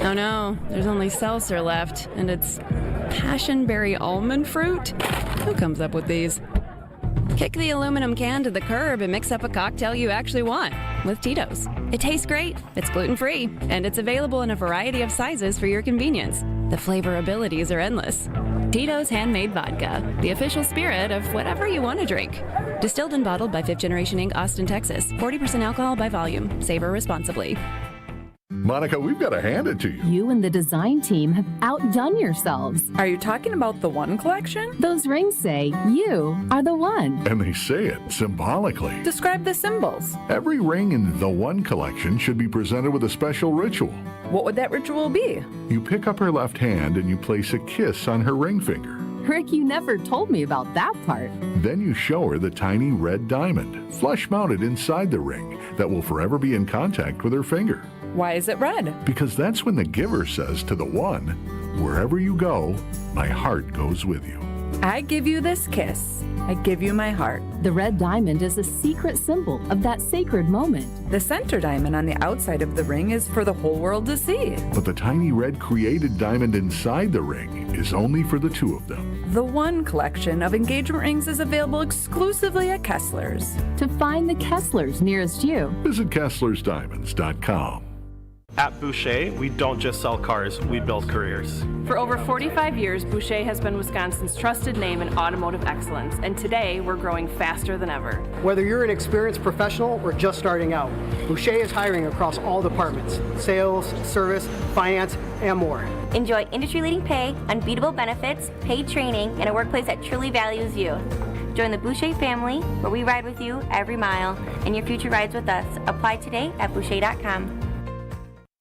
Oh no, there's only seltzer left, and it's passionberry almond fruit? Who comes up with these? Kick the aluminum can to the curb and mix up a cocktail you actually want with Tito's. It tastes great, it's gluten-free, and it's available in a variety of sizes for your convenience. The flavor abilities are endless. Tito's Handmade Vodka, the official spirit of whatever you want to drink. Distilled and bottled by 5th Generation Inc., Austin, Texas. 40% alcohol by volume. Savor responsibly. Monica, we've got to hand it to you. You and the design team have outdone yourselves. Are you talking about the One collection? Those rings say you are the one. And they say it symbolically. Describe the symbols. Every ring in the One collection should be presented with a special ritual. What would that ritual be? You pick up her left hand and you place a kiss on her ring finger. Rick, you never told me about that part. Then you show her the tiny red diamond, flush mounted inside the ring, that will forever be in contact with her finger. Why is it red? Because that's when the giver says to the one, wherever you go, my heart goes with you. I give you this kiss. I give you my heart. The red diamond is a secret symbol of that sacred moment. The center diamond on the outside of the ring is for the whole world to see. But the tiny red created diamond inside the ring is only for the two of them. The One collection of engagement rings is available exclusively at Kessler's. To find the Kessler's nearest you, visit KesslersDiamonds.com. At Boucher, we don't just sell cars, we build careers. For over 45 years, Boucher has been Wisconsin's trusted name in automotive excellence, and today we're growing faster than ever. Whether you're an experienced professional or just starting out, Boucher is hiring across all departments: sales, service, finance, and more. Enjoy industry-leading pay, unbeatable benefits, paid training, and a workplace that truly values you. Join the Boucher family, where we ride with you every mile, and your future rides with us. Apply today at Boucher.com.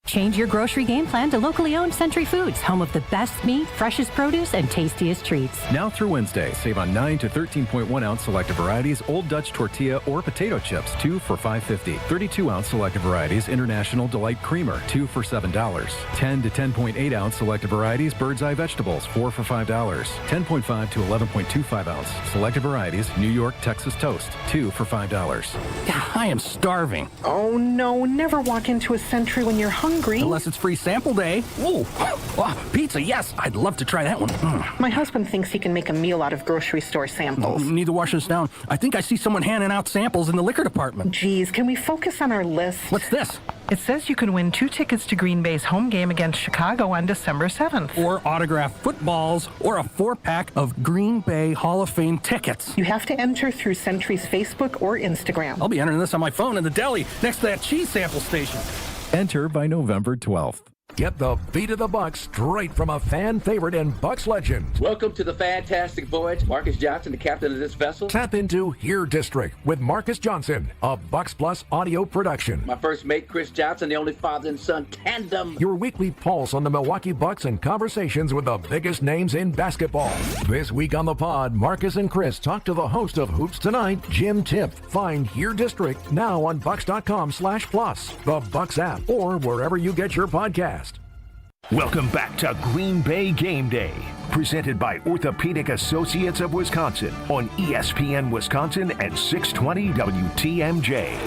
Change your grocery game plan to locally owned Century Foods, home of the best meat, freshest produce, and tastiest treats. Now through Wednesday, save on 9 to 13.1 ounce selective varieties, Old Dutch tortilla or potato chips, 2 for $5.50. 32 ounce selective varieties, International Delight Creamer, 2 for $7. 10 to 10.8 ounce selective varieties, Bird's Eye Vegetables, 4 for $5. 10.5 to 11.25 ounce selective varieties, New York Texas Toast, 2 for $5. I am starving. Oh no, never walk into a Century when you're hungry. Unless it's free sample day. Ooh, pizza, yes. I'd love to try that one. My husband thinks he can make a meal out of grocery store samples. Need to wash this down. I think I see someone handing out samples in the liquor department. Geez, can we focus on our list? What's this? It says you can win 2 tickets to Green Bay's home game against Chicago on December 7th. Or autographed footballs, or a 4-pack of Green Bay Hall of Fame tickets. You have to enter through Century's Facebook or Instagram. I'll be entering this on my phone in the deli next to that cheese sample station. Enter by November 12th. Get the beat of the Bucks straight from a fan favorite and Bucks legend. Welcome to the fantastic voyage. Marcus Johnson, the captain of this vessel. Tap into Here District with Marcus Johnson, a Bucks Plus audio production. My first mate, Chris Johnson, the only father and son tandem. Your weekly pulse on the Milwaukee Bucks and conversations with the biggest names in basketball. This week on the pod, Marcus and Chris talk to the host of Hoops Tonight, Jim Tiff. Find Here District now on Bucks.com/plus, the Bucks app, or wherever you get your podcast. Welcome back to Green Bay Game Day, presented by Orthopedic Associates of Wisconsin on ESPN Wisconsin and 620 WTMJ.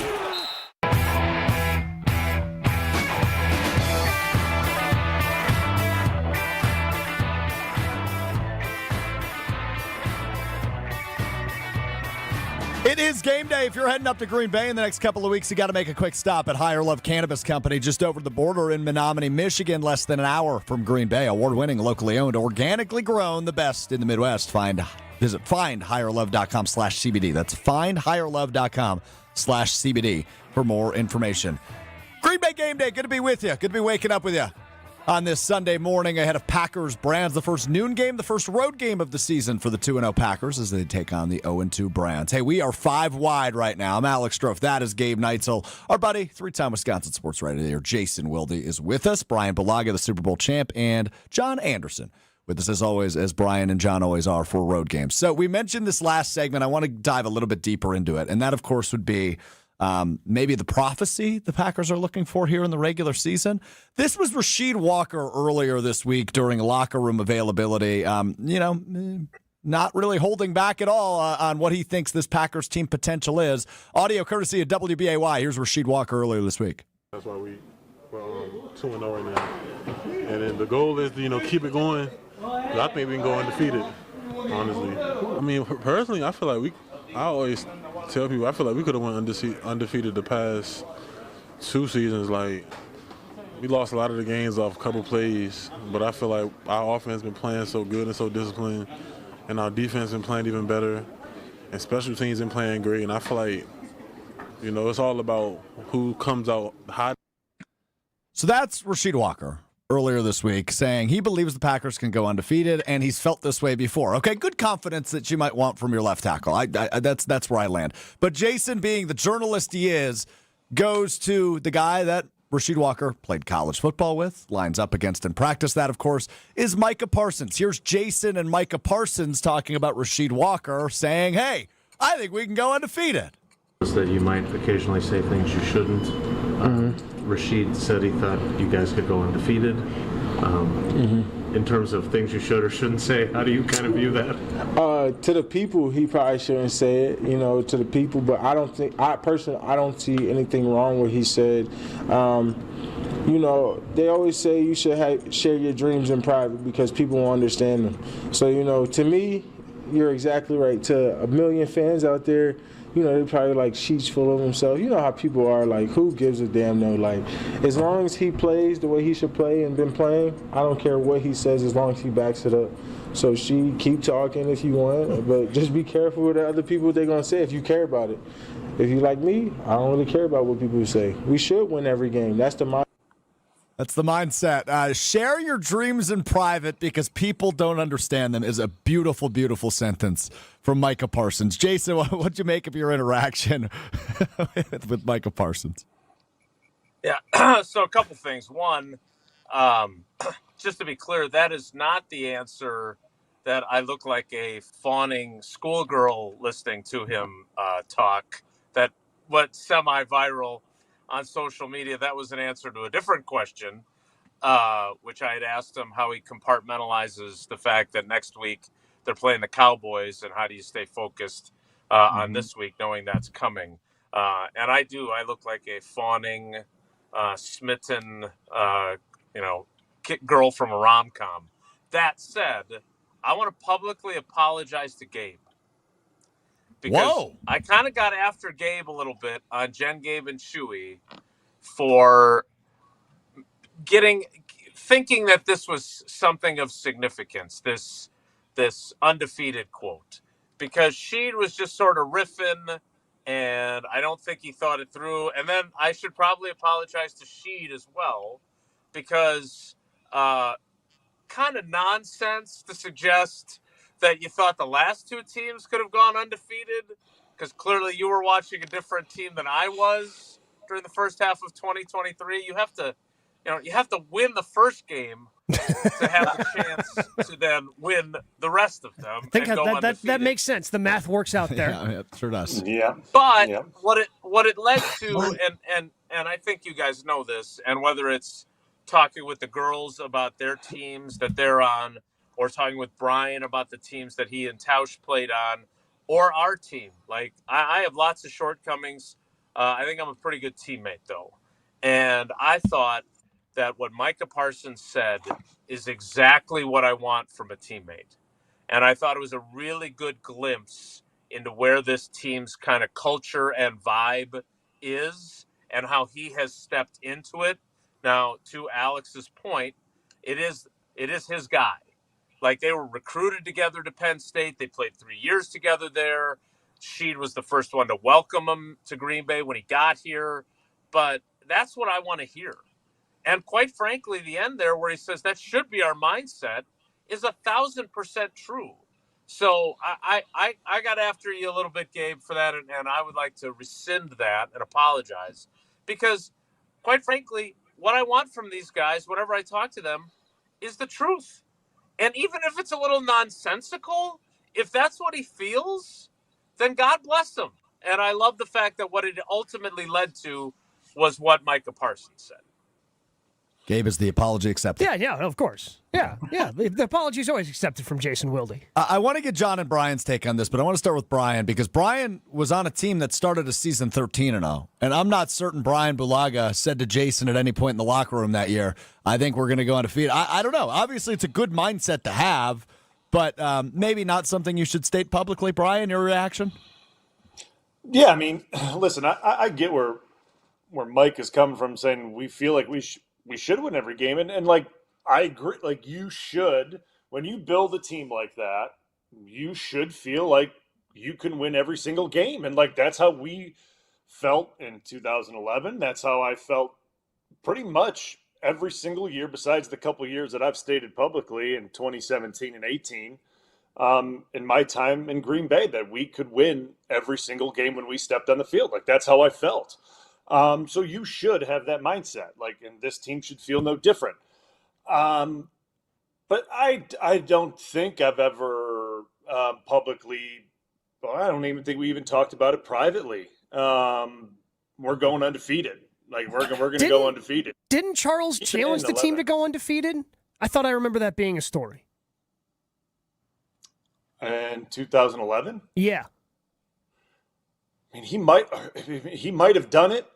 It is game day. If you're heading up to Green Bay in the next couple of weeks, you got to make a quick stop at Higher Love Cannabis Company just over the border in Menominee, Michigan, less than an hour from Green Bay. Award-winning, locally owned, organically grown, the best in the Midwest. Visit findhigherlove.com/CBD. That's findhigherlove.com/CBD for more information. Green Bay game day. Good to be with you. Good to be waking up with you on this Sunday morning ahead of Packers Browns, the first noon game, the first road game of the season for the 2-0 Packers as they take on the 0-2 Browns. Hey, we are 5 wide right now. I'm Alex Strofe. That is Gabe Neitzel. Our buddy, 3-time Wisconsin sports writer there, Jason Wilde, is with us. Brian Balaga, the Super Bowl champ, and John Anderson with us as always, as Brian and John always are for road games. So we mentioned this last segment. I want to dive a little bit deeper into it, and that, of course, would be maybe the prophecy the Packers are looking for here in the regular season. This was Rasheed Walker earlier this week during locker room availability. Not really holding back at all on what he thinks this Packers team potential is. Audio courtesy of WBAY. Here's Rasheed Walker earlier this week. That's why we're 2-0 right now. And then the goal is to, keep it going. I think we can go undefeated, honestly. I mean, personally, I feel like I always tell people I feel like we could have went undefeated the past 2 seasons. Like, we lost a lot of the games off a couple plays, but I feel like our offense been playing so good and so disciplined, and our defense been playing even better, and special teams been playing great. And I feel like, it's all about who comes out hot. So that's Rasheed Walker earlier this week saying he believes the Packers can go undefeated, and he's felt this way before. Okay, good confidence that you might want from your left tackle. That's where I land. But Jason, being the journalist he is, goes to the guy that Rasheed Walker played college football with, lines up against in practice. That, of course, is Micah Parsons. Here's Jason and Micah Parsons talking about Rasheed Walker saying, hey, I think we can go undefeated. That you might occasionally say things you shouldn't. Rasheed said he thought you guys could go undefeated. In terms of things you should or shouldn't say, how do you kind of view that? To the people, he probably shouldn't say it, to the people. But I don't see anything wrong with what he said. They always say you should share your dreams in private because people won't understand them. So, to me, you're exactly right. To a million fans out there, they're probably like sheets full of themselves. You know how people are, like, who gives a damn though? Like, as long as he plays the way he should play and been playing, I don't care what he says as long as he backs it up. So keep talking if you want, but just be careful with the other people they're going to say if you care about it. If you like me, I don't really care about what people say. We should win every game. That's the mindset. Share your dreams in private because people don't understand them is a beautiful, beautiful sentence from Micah Parsons. Jason, what'd you make of your interaction with Micah Parsons? Yeah, so a couple things. One, just to be clear, that is not the answer that I look like a fawning schoolgirl listening to him talk. That went semi-viral on social media. That was an answer to a different question, which I had asked him how he compartmentalizes the fact that next week they're playing the Cowboys, and how do you stay focused on this week knowing that's coming. And I look like a fawning, smitten, girl from a rom-com. That said, I want to publicly apologize to Gabe. Because I kind of got after Gabe a little bit on Jen, Gabe, and Chewy for thinking that this was something of significance, this undefeated quote. Because Sheed was just sort of riffing, and I don't think he thought it through. And then I should probably apologize to Sheed as well, because kind of nonsense to suggest that you thought the last two teams could have gone undefeated, because clearly you were watching a different team than I was during the first half of 2023. You have to win the first game to have the chance to then win the rest of them. I think that makes sense. The math works out there. Yeah, it sure does. Yeah. But what it led to, and I think you guys know this, and whether it's talking with the girls about their teams that they're on, or talking with Brian about the teams that he and Tausch played on, or our team. Like, I have lots of shortcomings. I think I'm a pretty good teammate, though. And I thought that what Micah Parsons said is exactly what I want from a teammate. And I thought it was a really good glimpse into where this team's kind of culture and vibe is, and how he has stepped into it. Now, to Alex's point, it is his guy. Like, they were recruited together to Penn State. They played 3 years together there. Sheed was the first one to welcome him to Green Bay when he got here. But that's what I want to hear. And quite frankly, the end there where he says that should be our mindset is 1,000% true. So I got after you a little bit, Gabe, for that, and I would like to rescind that and apologize. Because, quite frankly, what I want from these guys, whenever I talk to them, is the truth. And even if it's a little nonsensical, if that's what he feels, then God bless him. And I love the fact that what it ultimately led to was what Micah Parsons said. Gabe, is the apology accepted? Yeah, of course. Yeah. The apology is always accepted from Jason Wilde. I want to get John and Brian's take on this, but I want to start with Brian, because Brian was on a team that started a season 13-0. And I'm not certain Brian Bulaga said to Jason at any point in the locker room that year, I think we're going to go undefeated. I don't know. Obviously, it's a good mindset to have, but maybe not something you should state publicly. Brian, your reaction? Yeah, I mean, listen, I get where Mike is coming from, saying we feel like we should win every game, and like I agree, like you should. When you build a team like that, you should feel like you can win every single game, and like that's how we felt in 2011. That's how I felt pretty much every single year, besides the couple of years that I've stated publicly in 2017 and 18. In my time in Green Bay, that we could win every single game when we stepped on the field. Like that's how I felt. So you should have that mindset. Like, and this team should feel no different. But I don't think I've ever publicly. Well, I don't even think we even talked about it privately. We're going undefeated. Like we're going to go undefeated. Didn't Charles challenge the team to go undefeated? I thought I remember that being a story. In 2011? Yeah. I mean, he might have done it,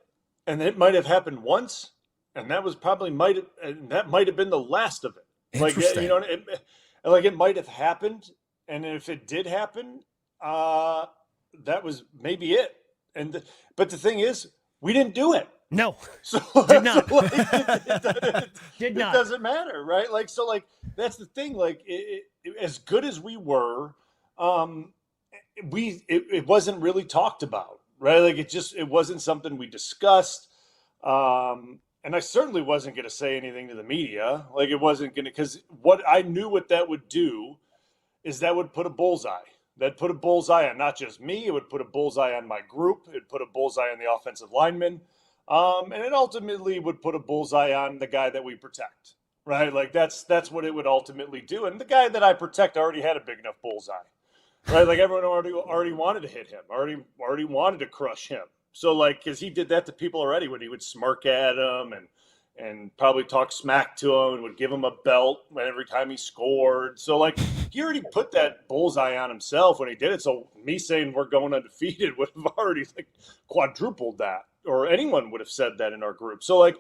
and it might have happened once, and that was probably might have been the last of it. Like you know, it might have happened, and if it did happen, that was maybe it. But the thing is, we didn't do it. No, so did not. So, like, it doesn't matter, right? Like so, like that's the thing. Like as good as we were, it wasn't really talked about, right? Like it wasn't something we discussed. And I certainly wasn't going to say anything to the media. Like it wasn't going to, because what I knew what that would do is that would put a bullseye. That put a bullseye on not just me. It would put a bullseye on my group. It would put a bullseye on the offensive linemen. And it ultimately would put a bullseye on the guy that we protect, right? Like that's what it would ultimately do. And the guy that I protect already had a big enough bullseye, right? Like everyone already wanted to hit him, already wanted to crush him. So like, because he did that to people already when he would smirk at him and probably talk smack to him and would give him a belt every time he scored. So like, he already put that bullseye on himself when he did it. So me saying we're going undefeated would have already like quadrupled that, or anyone would have said that in our group. So like,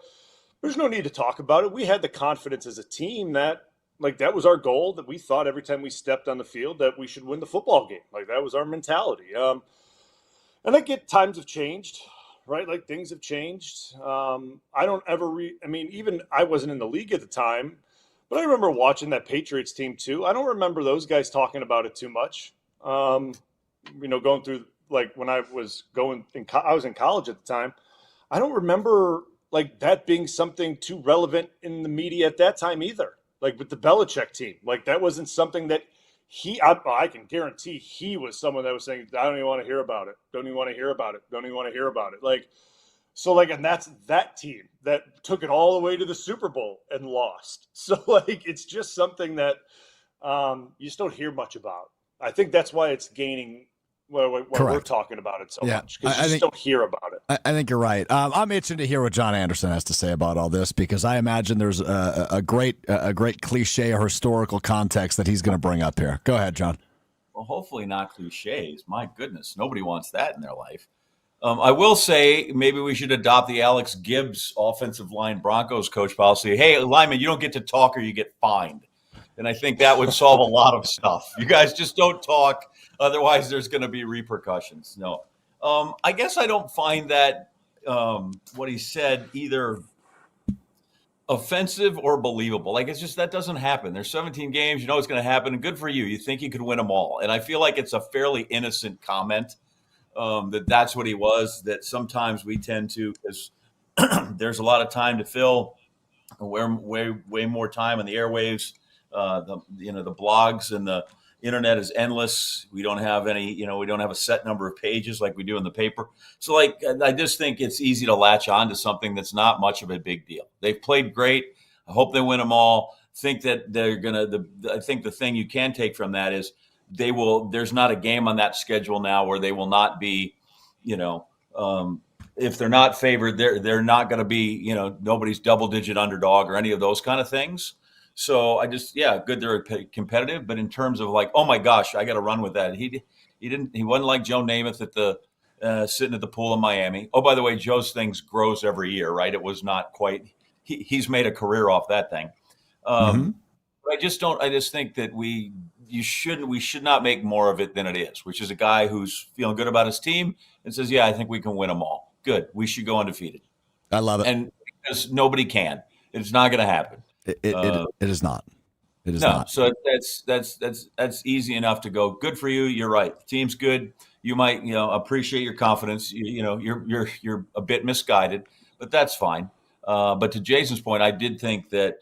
there's no need to talk about it. We had the confidence as a team that like that was our goal, that we thought every time we stepped on the field that we should win the football game. Like that was our mentality. And I get times have changed, right? Like things have changed. I don't ever I mean, even I wasn't in the league at the time, but I remember watching that Patriots team too. I don't remember those guys talking about it too much. You know, going through like when I was I was in college at the time. I don't remember like that being something too relevant in the media at that time either. Like with the Belichick team, like that wasn't something that I can guarantee he was someone that was saying, I don't even want to hear about it. Don't even want to hear about it. Don't even want to hear about it. Like, so like, and that's that team that took it all the way to the Super Bowl and lost. So like, it's just something that you just don't hear much about. I think that's why it's gaining. Well, we're talking about it so much because you just don't hear about it. I think you're right. I'm itching to hear what John Anderson has to say about all this because I imagine there's a great cliche or historical context that he's going to bring up here. Go ahead, John. Well, hopefully not cliches. My goodness, nobody wants that in their life. I will say maybe we should adopt the Alex Gibbs offensive line Broncos coach policy. Hey, lineman, you don't get to talk or you get fined. And I think that would solve a lot of stuff. You guys just don't talk. Otherwise, there's going to be repercussions. No, I guess I don't find that what he said either offensive or believable. Like, it's just that doesn't happen. There's 17 games. You know it's going to happen. And good for you. You think you could win them all. And I feel like it's a fairly innocent comment that's what he was, that sometimes we tend to, because there's a lot of time to fill, way more time on the airwaves. The blogs and the internet is endless. We don't have we don't have a set number of pages like we do in the paper. So like, I just think it's easy to latch on to something that's not much of a big deal. They've played great. I hope they win them all. Think that I think the thing you can take from that is there's not a game on that schedule now where they will not be, if they're not favored, they're not going to be, nobody's double-digit underdog or any of those kind of things. So I just, good, they're competitive, but in terms of like, oh my gosh, I got to run with that. He wasn't like Joe Namath at the sitting at the pool in Miami. Oh, by the way, Joe's things grows every year, right? It was not quite. He's made a career off that thing. But I just think that we should not make more of it than it is, which is a guy who's feeling good about his team and says, yeah, I think we can win them all. Good. We should go undefeated. I love it. And because nobody can. It's not going to happen. It is not. It is no, not. So that's easy enough to go. Good for you. You're right. The team's good. You might, appreciate your confidence. You're a bit misguided, but that's fine. But to Jason's point, I did think that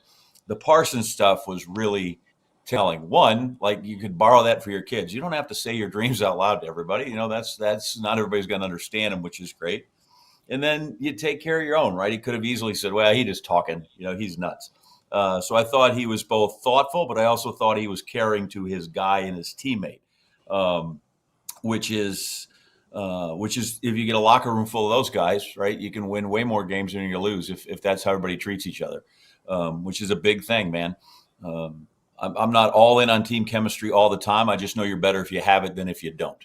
the Parsons stuff was really telling. One, like, you could borrow that for your kids. You don't have to say your dreams out loud to everybody. That's not everybody's going to understand them, which is great. And then you take care of your own, right? He could have easily said, well, he just talking, he's nuts. So I thought he was both thoughtful, but I also thought he was caring to his guy and his teammate, which is if you get a locker room full of those guys, right, you can win way more games than you lose if that's how everybody treats each other, which is a big thing, man. I'm not all in on team chemistry all the time. I just know you're better if you have it than if you don't.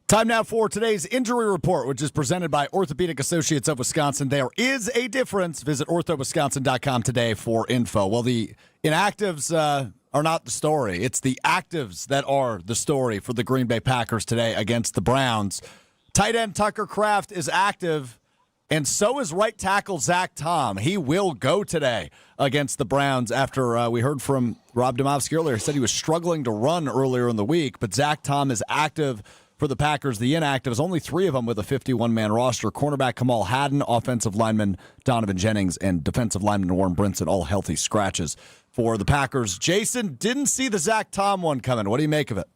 Time now for today's injury report, which is presented by Orthopedic Associates of Wisconsin. There is a difference. Visit orthowisconsin.com today for info. Well, the inactives are not the story. It's the actives that are the story for the Green Bay Packers today against the Browns. Tight end Tucker Kraft is active, and so is right tackle Zach Tom. He will go today against the Browns after we heard from Rob Domofsky earlier. He said he was struggling to run earlier in the week, but Zach Tom is active for the Packers. The inactives, only 3 of them with a 51-man roster. Cornerback Kamal Haddon, offensive lineman Donovan Jennings, and defensive lineman Warren Brinson, all healthy scratches for the Packers. Jason, didn't see the Zach Tom one coming. What do you make of it?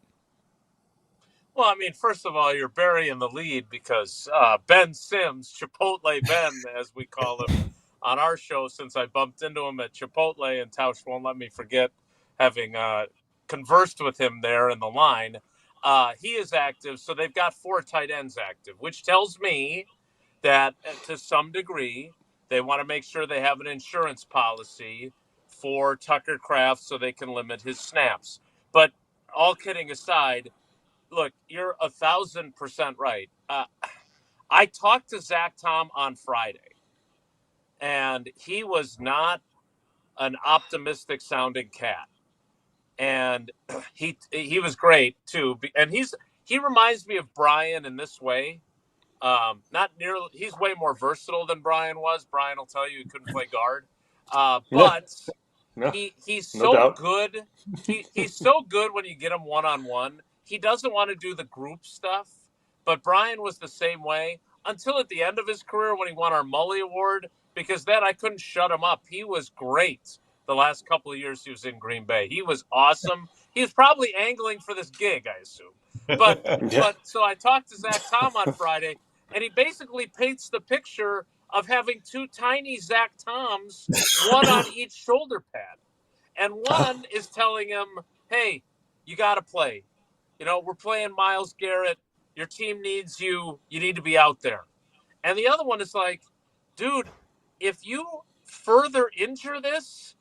Well, I mean, first of all, you're burying the lead because Ben Sims, Chipotle Ben, as we call him on our show, since I bumped into him at Chipotle, and Tausch won't let me forget having conversed with him there in the line. He is active, so they've got 4 tight ends active, which tells me that to some degree they want to make sure they have an insurance policy for Tucker Kraft so they can limit his snaps. But all kidding aside, look, you're 1,000% right. I talked to Zach Tom on Friday, and he was not an optimistic sounding cat. And he was great too, and he reminds me of Brian in this way. Not nearly. He's way more versatile than Brian was. Brian will tell you he couldn't play guard, but he's so good. He's so good when you get him one-on-one. He doesn't want to do the group stuff, but Brian was the same way until at the end of his career when he won our Mully Award, because then I couldn't shut him up. He was great. The last couple of years he was in Green Bay, he was awesome. He was probably angling for this gig, I assume. But so I talked to Zach Tom on Friday, and he basically paints the picture of having 2 tiny Zach Toms, one on each shoulder pad, and one is telling him, "Hey, you got to play. We're playing Myles Garrett. Your team needs you. You need to be out there." And the other one is like, "Dude, if you further injure this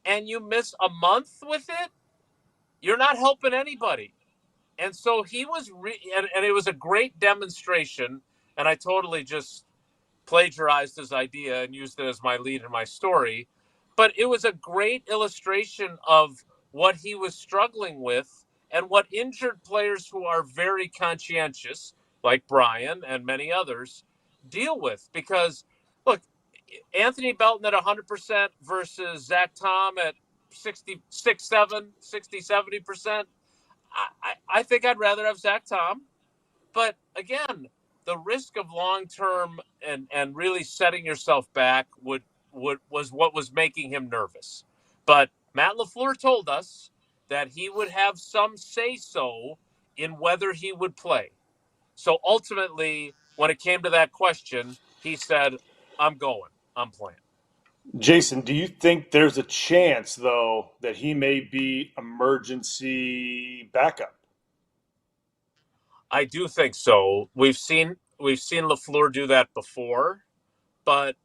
and you miss a month with it, you're not helping anybody." And so he was, and it was a great demonstration, and I totally just plagiarized his idea and used it as my lead in my story. But it was a great illustration of what he was struggling with and what injured players who are very conscientious, like Brian and many others, deal with. Because, look, Anthony Belton at 100% versus Zach Tom at 60-70%. I think I'd rather have Zach Tom. But again, the risk of long-term and really setting yourself back was what was making him nervous. But Matt LaFleur told us that he would have some say-so in whether he would play. So ultimately, when it came to that question, he said, "I'm going. I'm playing." Jason, do you think there's a chance, though, that he may be emergency backup? I do think so. We've seen LaFleur do that before, but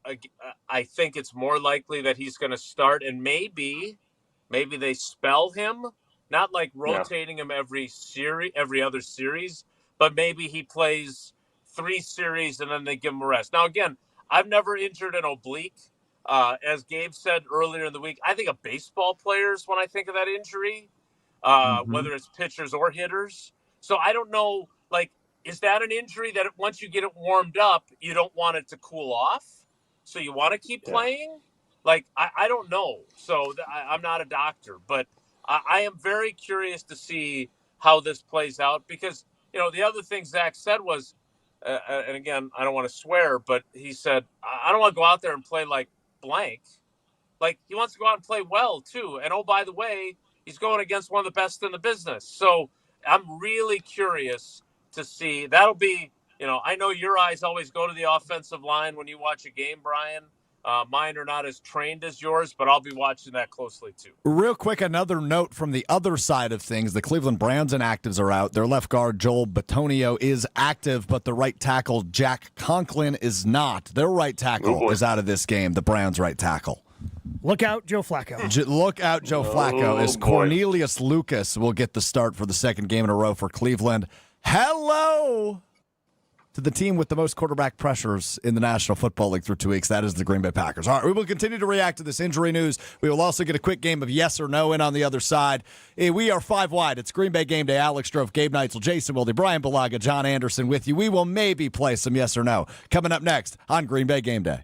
I think it's more likely that he's going to start, and maybe they spell him, not like rotating him every other series, but maybe he plays 3 series and then they give him a rest. Now, again, I've never injured an oblique. As Gabe said earlier in the week, I think of baseball players when I think of that injury, whether it's pitchers or hitters. So I don't know, like, is that an injury that once you get it warmed up, you don't want it to cool off? So you want to keep playing? Like, I don't know. So I'm not a doctor, but I am very curious to see how this plays out because, the other thing Zach said was, and again, I don't want to swear, but he said, I don't want to go out there and play like blank. Like, he wants to go out and play well, too. And, oh, by the way, he's going against one of the best in the business. So I'm really curious to see. That'll be, I know your eyes always go to the offensive line when you watch a game, Brian. Mine are not as trained as yours, but I'll be watching that closely, too. Real quick, another note from the other side of things. The Cleveland Browns inactives are out. Their left guard, Joel Bitonio, is active, but the right tackle, Jack Conklin, is not. Their right tackle is out of this game, the Browns' right tackle. Look out, Joe Flacco. Look out, Joe Flacco, as Cornelius Lucas will get the start for the second game in a row for Cleveland. Hello to the team with the most quarterback pressures in the National Football League through 2 weeks. That is the Green Bay Packers. All right, we will continue to react to this injury news. We will also get a quick game of yes or no in on the other side. We are 5 wide. It's Green Bay Game Day. Alex Strofe, Gabe Neitzel, Jason Wilde, Brian Balaga, John Anderson with you. We will maybe play some yes or no coming up next on Green Bay Game Day.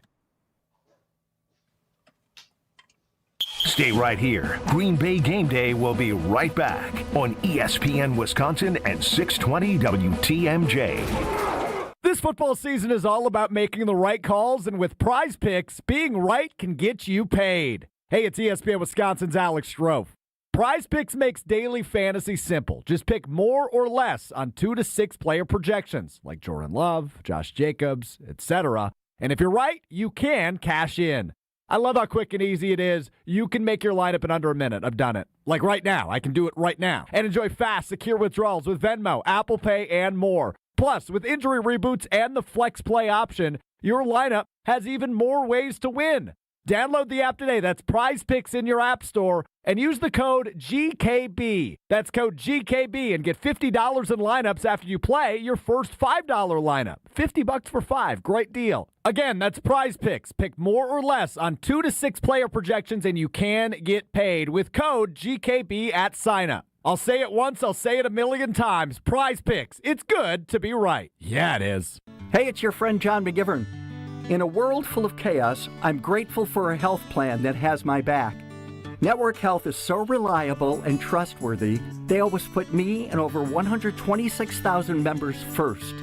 Stay right here. Green Bay Game Day will be right back on ESPN Wisconsin and 620 WTMJ. This football season is all about making the right calls, and with Prize Picks, being right can get you paid. Hey, it's ESPN Wisconsin's Alex Strofe. Prize Picks makes daily fantasy simple. Just pick more or less on 2 to 6 player projections, like Jordan Love, Josh Jacobs, etc. And if you're right, you can cash in. I love how quick and easy it is. You can make your lineup in under a minute. I've done it. Like right now. I can do it right now. And enjoy fast, secure withdrawals with Venmo, Apple Pay, and more. Plus, with injury reboots and the Flex Play option, your lineup has even more ways to win. Download the app today. That's Prize Picks in your app store. And use the code GKB. That's code GKB and get $50 in lineups after you play your first $5 lineup. $50 for 5. Great deal. Again, that's Prize Picks. Pick more or less on 2 to 6 player projections and you can get paid with code GKB at signup. I'll say it once, I'll say it a million times. Prize Picks. It's good to be right. Yeah, it is. Hey, it's your friend John McGivern. In a world full of chaos, I'm grateful for a health plan that has my back. Network Health is so reliable and trustworthy, they always put me and over 126,000 members first.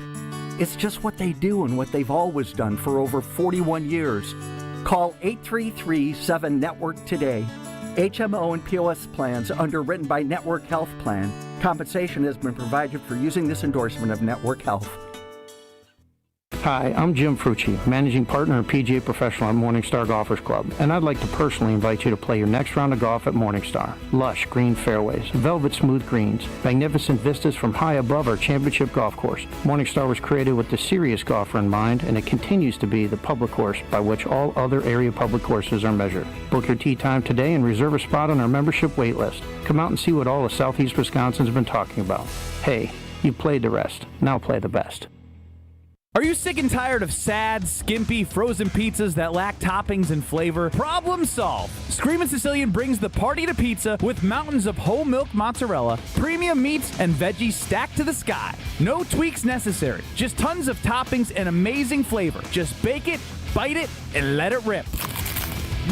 It's just what they do and what they've always done for over 41 years. Call 833-7-NETWORK today. HMO and POS plans underwritten by Network Health Plan. Compensation has been provided for using this endorsement of Network Health. Hi, I'm Jim Frucci, Managing Partner and PGA Professional at Morningstar Golfers Club, and I'd like to personally invite you to play your next round of golf at Morningstar. Lush green fairways, velvet smooth greens, magnificent vistas from high above our championship golf course. Morningstar was created with the serious golfer in mind, and it continues to be the public course by which all other area public courses are measured. Book your tee time today and reserve a spot on our membership wait list. Come out and see what all of Southeast Wisconsin's been talking about. Hey, you played the rest. Now play the best. Are you sick and tired of sad, skimpy, frozen pizzas that lack toppings and flavor? Problem solved. Screamin' Sicilian brings the party to pizza with mountains of whole milk mozzarella, premium meats, and veggies stacked to the sky. No tweaks necessary. Just tons of toppings and amazing flavor. Just bake it, bite it, and let it rip.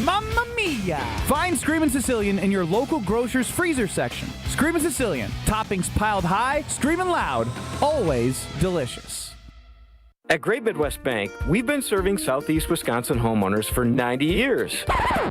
Mamma mia! Find Screamin' Sicilian in your local grocer's freezer section. Screamin' Sicilian. Toppings piled high, screaming loud, always delicious. At Great Midwest Bank, we've been serving Southeast Wisconsin homeowners for 90 years.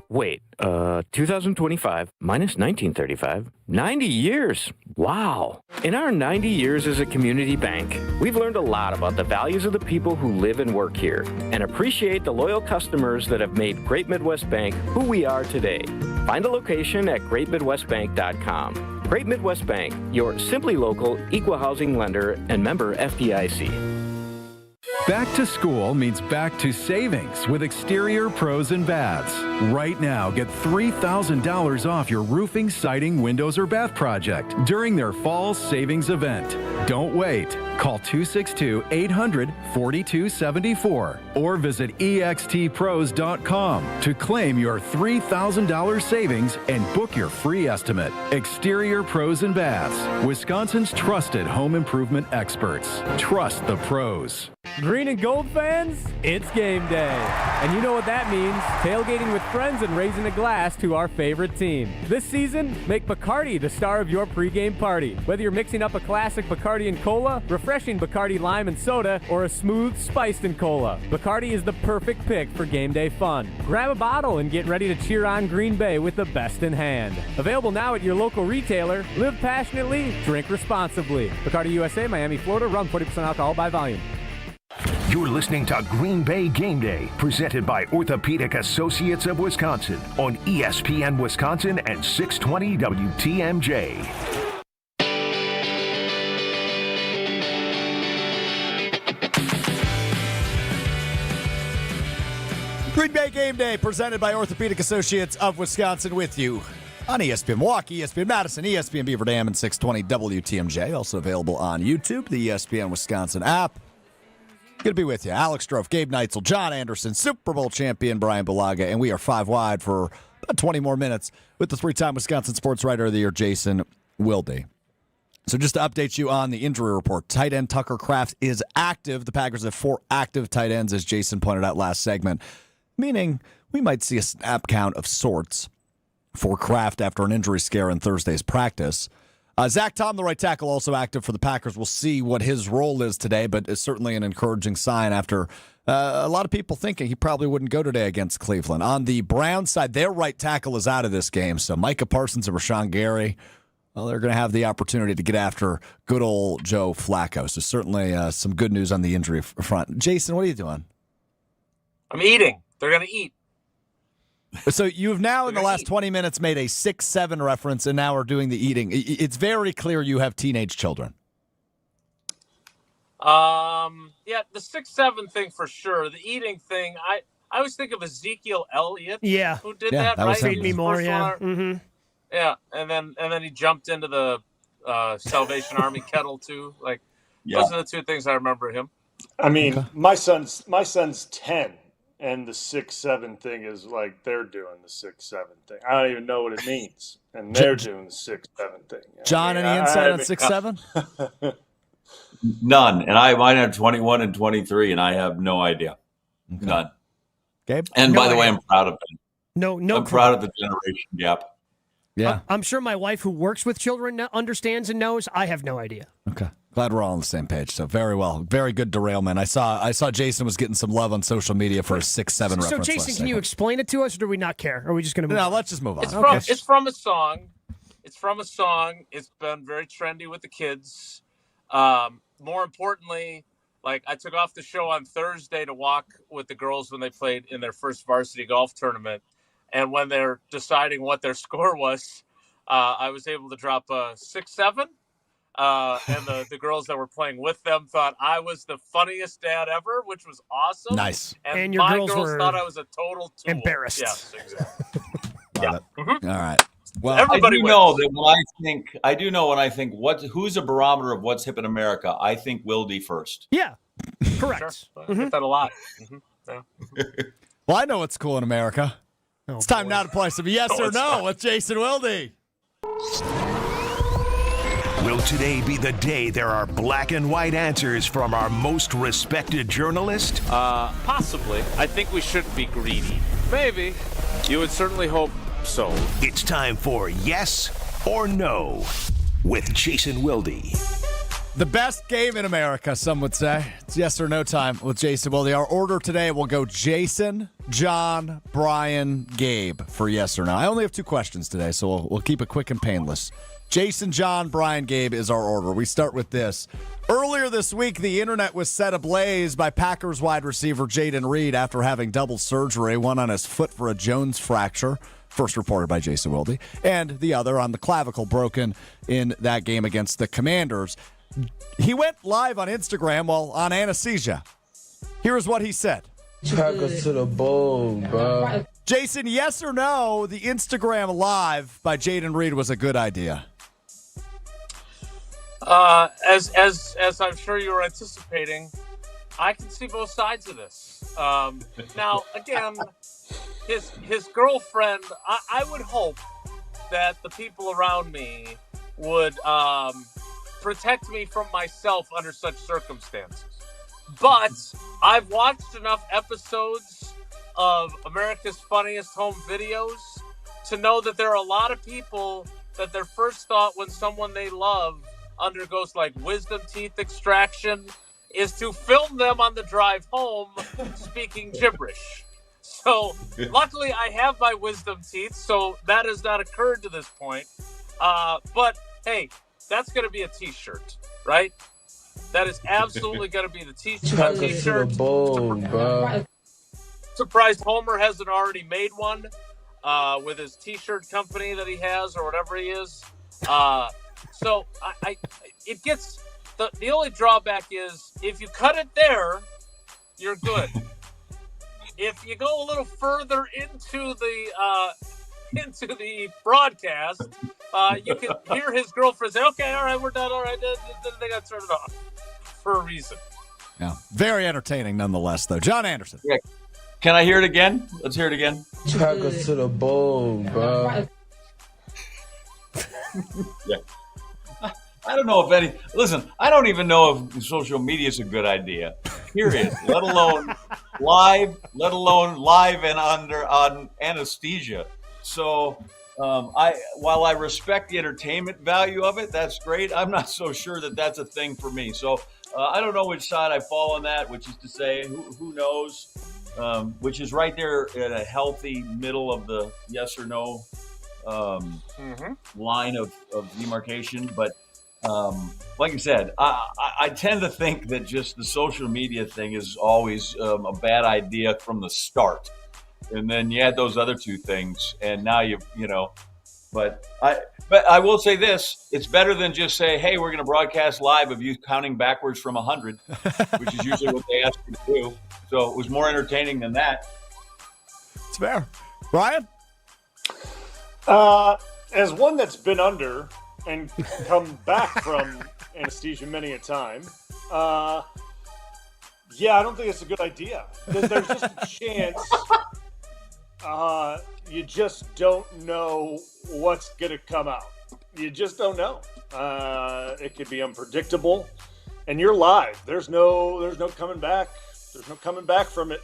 Wait, 2025 minus 1935, 90 years. Wow. In our 90 years as a community bank, we've learned a lot about the values of the people who live and work here and appreciate the loyal customers that have made Great Midwest Bank who we are today. Find a location at greatmidwestbank.com. Great Midwest Bank, your simply local equal housing lender and member FDIC. Back to school means back to savings with Exterior Pros and Baths. Right now, get $3,000 off your roofing, siding, windows, or bath project during their fall savings event. Don't wait. Call 262-800-4274 or visit extpros.com to claim your $3,000 savings and book your free estimate. Exterior Pros and Baths, Wisconsin's trusted home improvement experts. Trust the pros. Green and gold fans, it's game day. And you know what that means. Tailgating with friends and raising a glass to our favorite team. This season, make Bacardi the star of your pregame party. Whether you're mixing up a classic Bacardi and cola, refreshing Bacardi lime and soda, or a smooth spiced and cola, Bacardi is the perfect pick for game day fun. Grab a bottle and get ready to cheer on Green Bay with the best in hand. Available now at your local retailer. Live passionately, drink responsibly. Bacardi USA, Miami, Florida. Rum 40% alcohol by volume. You're listening to Green Bay Game Day, presented by Orthopedic Associates of Wisconsin on ESPN Wisconsin and 620 WTMJ. Green Bay Game Day, presented by Orthopedic Associates of Wisconsin, with you on ESPN Milwaukee, ESPN Madison, ESPN Beaver Dam, and 620 WTMJ. Also available on YouTube, the ESPN Wisconsin app. Good to be with you. Alex Strofe, Gabe Neitzel, John Anderson, Super Bowl champion Brian Bulaga, and we are 5 wide for about 20 more minutes with the 3-time Wisconsin Sports Writer of the Year, Jason Wilde. So just to update you on the injury report, tight end Tucker Kraft is active. The Packers have 4 active tight ends, as Jason pointed out last segment, meaning we might see a snap count of sorts for Kraft after an injury scare in Thursday's practice. Zach Tom, the right tackle, also active for the Packers. We'll see what his role is today, but it's certainly an encouraging sign after a lot of people thinking he probably wouldn't go today against Cleveland. On the Browns side, their right tackle is out of this game, so Micah Parsons and Rashawn Gary, well, they're going to have the opportunity to get after good old Joe Flacco. So certainly some good news on the injury front. Jason, what are you doing? I'm eating. They're going to eat. So you've now, in the last 20 minutes, made a 6-7 reference, and now are doing the eating. It's very clear you have teenage children. Yeah, the 6-7 thing for sure. The eating thing, I always think of Ezekiel Elliott. Yeah, who did that? That right? Feed me more. Yeah, yeah, and then he jumped into the Salvation Army kettle too. Like those are the 2 things I remember him. I mean, my son's 10. And the 6-7 thing is like they're doing the 6-7 thing. I don't even know what it means, and they're doing the 6-7 thing. John, any insight on 6-7? None. And mine have 21 and 23, and I have no idea. Okay. None. Gabe? And by the way, I'm proud of it. No. I'm proud of the generation gap. Yeah. I'm sure my wife, who works with children, understands and knows. I have no idea. Okay. Glad we're all on the same page. So very well. Very good derailment. I saw Jason was getting some love on social media for a 6-7 reference. So, Jason, can you explain it to us, or do we not care? Or are we just going to move on? Let's just move on. It's from a song. It's been very trendy with the kids. More importantly, like I took off the show on Thursday to walk with the girls when they played in their first varsity golf tournament. And when they're deciding what their score was, I was able to drop a 6-7. And the girls that were playing with them thought I was the funniest dad ever, which was awesome. Nice. And your my girls girls were thought I was a total tool. embarrassed. Yes, exactly. All right. Well, Everybody I do know that when I think who's a barometer of what's hip in America, I think Wilde first. Yeah, correct. Sure. I get that a lot. Yeah. Well, I know what's cool in America. It's time now to play some yes or no with Jason Wilde. Will today be the day there are black and white answers from our most respected journalist? Possibly. I think we shouldn't be greedy. Maybe. You would certainly hope so. It's time for yes or no with Jason Wilde. The best game in America, some would say. It's yes or no time with Jason Wilde. Our order today will go Jason, John, Brian, Gabe for yes or no. I only have 2 questions today, so we'll keep it quick and painless. Jason, John, Brian, Gabe is our order. We start with this. Earlier this week, the internet was set ablaze by Packers wide receiver Jayden Reed after having double surgery, one on his foot for a Jones fracture, first reported by Jason Wilde, and the other on the clavicle broken in that game against the Commanders. He went live on Instagram while on anesthesia. Here's what he said. Packers to the bowl, bro. Jason, yes or no, the Instagram Live by Jaden Reed was a good idea? As I'm sure you were anticipating, I can see both sides of this. Now, again, his girlfriend, I would hope that the people around me would protect me from myself under such circumstances. But I've watched enough episodes of America's Funniest Home Videos to know that there are a lot of people that their first thought when someone they love undergoes like wisdom teeth extraction is to film them on the drive home speaking gibberish. So luckily I have my wisdom teeth, so that has not occurred to this point. But hey, that's going to be a t-shirt, right? That is absolutely going to be the t-shirt. Surprised Homer hasn't already made one with his t-shirt company that he has or whatever he is. So it gets the only drawback is if you cut it there, you're good. If you go a little further into the broadcast, you can hear his girlfriend say, "Okay, all right, we're done. All right," then they got to turn it off for a reason. Yeah, very entertaining nonetheless, though. John Anderson. Yeah. Can I hear it again? Let's hear it again. Packers to the bowl, bro. Yeah. I don't know if any. Listen, I don't even know if social media is a good idea. Period. Let alone live and on anesthesia. So, while I respect the entertainment value of it, that's great. I'm not so sure that that's a thing for me. So, I don't know which side I fall on that. Which is to say, who knows? Which is right there at a healthy middle of the yes or no line of demarcation, but. Like I said, I tend to think that just the social media thing is always a bad idea from the start, and then you add those other two things, and now you know. But I will say this: it's better than just say, "Hey, we're going to broadcast live of you counting backwards from 100," which is usually what they ask you to do. So it was more entertaining than that. It's fair, Brian. As one that's been under. And come back from anesthesia many a time. Yeah, I don't think it's a good idea. There's just a chance you just don't know what's going to come out. You just don't know. It could be unpredictable. And you're live. There's no coming back. There's no coming back from it.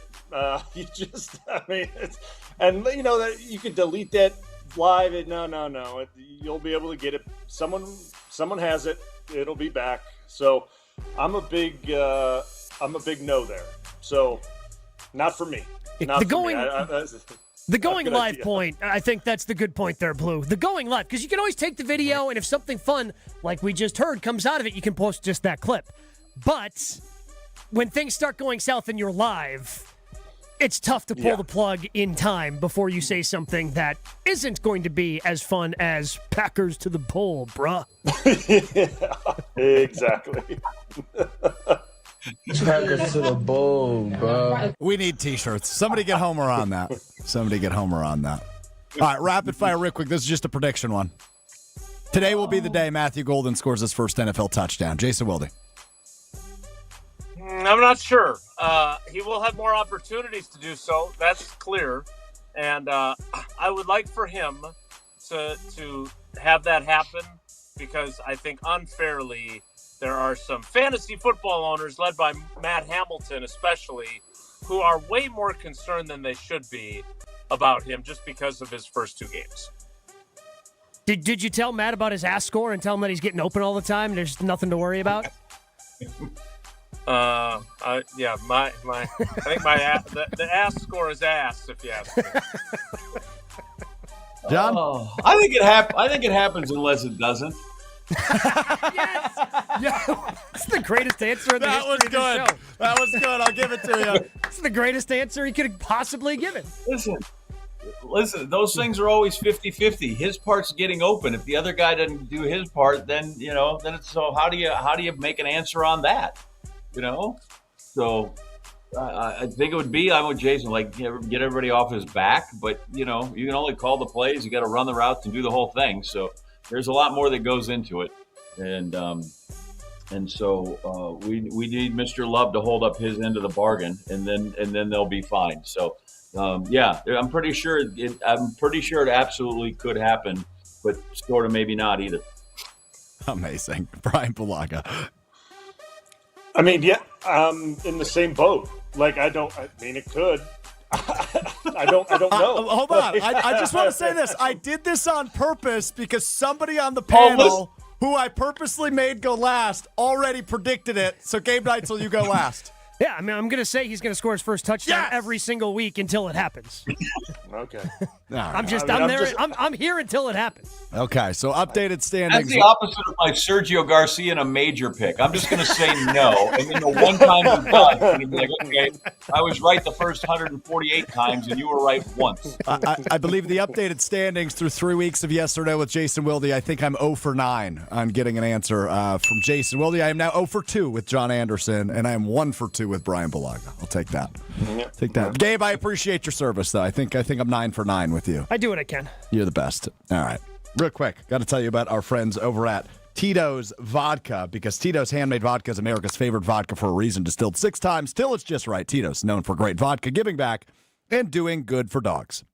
And you know that you could delete that live. No. You'll be able to get it. Someone has it. It'll be back. So I'm a big no there. So not for me. The going live point, I think that's the good point there, Blue. The going live, because you can always take the video, and if something fun, like we just heard, comes out of it, you can post just that clip. But when things start going south and you're live, it's tough to pull the plug in time before you say something that isn't going to be as fun as Packers to the bowl, bruh. Yeah, exactly. Packers to the bowl, bro. We need t-shirts. Somebody get Homer on that. All right, rapid fire real quick. This is just a prediction one. Today will be the day Matthew Golden scores his first NFL touchdown. Jason Wilde. I'm not sure. He will have more opportunities to do so. That's clear. And I would like for him to have that happen because I think unfairly there are some fantasy football owners led by Matt Hamilton especially who are way more concerned than they should be about him just because of his first two games. Did you tell Matt about his ass score and tell him that he's getting open all the time and there's nothing to worry about? I think the ass score is ass, if you ask me. John? Oh, I think it happens unless it doesn't. Yes! Yeah. That's the greatest answer in the history of the show. That was good. I'll give it to you. That's the greatest answer he could have possibly given. Listen, those things are always 50-50. His part's getting open. If the other guy doesn't do his part, then it's so how do you make an answer on that? So I think it would be, I'm with Jason, like, get everybody off his back. But, you can only call the plays. You got to run the routes and do the whole thing. So there's a lot more that goes into it. And so we need Mr. Love to hold up his end of the bargain, and then they'll be fine. So, I'm pretty sure it absolutely could happen, but sort of maybe not either. Amazing. Brian Bulaga. I mean, yeah, I'm in the same boat. Like, it could. I don't know. Hold on. I just want to say this. I did this on purpose because somebody on the panel who I purposely made go last already predicted it. So, Gabe Neitzel, you go last. Yeah, I mean, I'm going to say he's going to score his first touchdown every single week until it happens. Okay. I'm here until it happens. Okay, so updated standings. That's the opposite of my Sergio Garcia in a major pick. I'm just going to say no, and then the one time I'm done, I'm going to be like, okay, I was right the first 148 times, and you were right once. I believe the updated standings through 3 weeks of Yes or No with Jason Wilde, I think I'm 0 for 9 on getting an answer from Jason Wilde. I am now 0 for 2 with John Anderson, and I am 1 for 2 with Brian Bulaga. I'll take that. Take that. Gabe, I appreciate your service, though. I think I'm 9 for 9 with you. I do what I can. You're the best. All right. Real quick, got to tell you about our friends over at Tito's Vodka, because Tito's Handmade Vodka is America's favorite vodka for a reason. Distilled 6 times till it's just right. Tito's, known for great vodka, giving back, and doing good for dogs.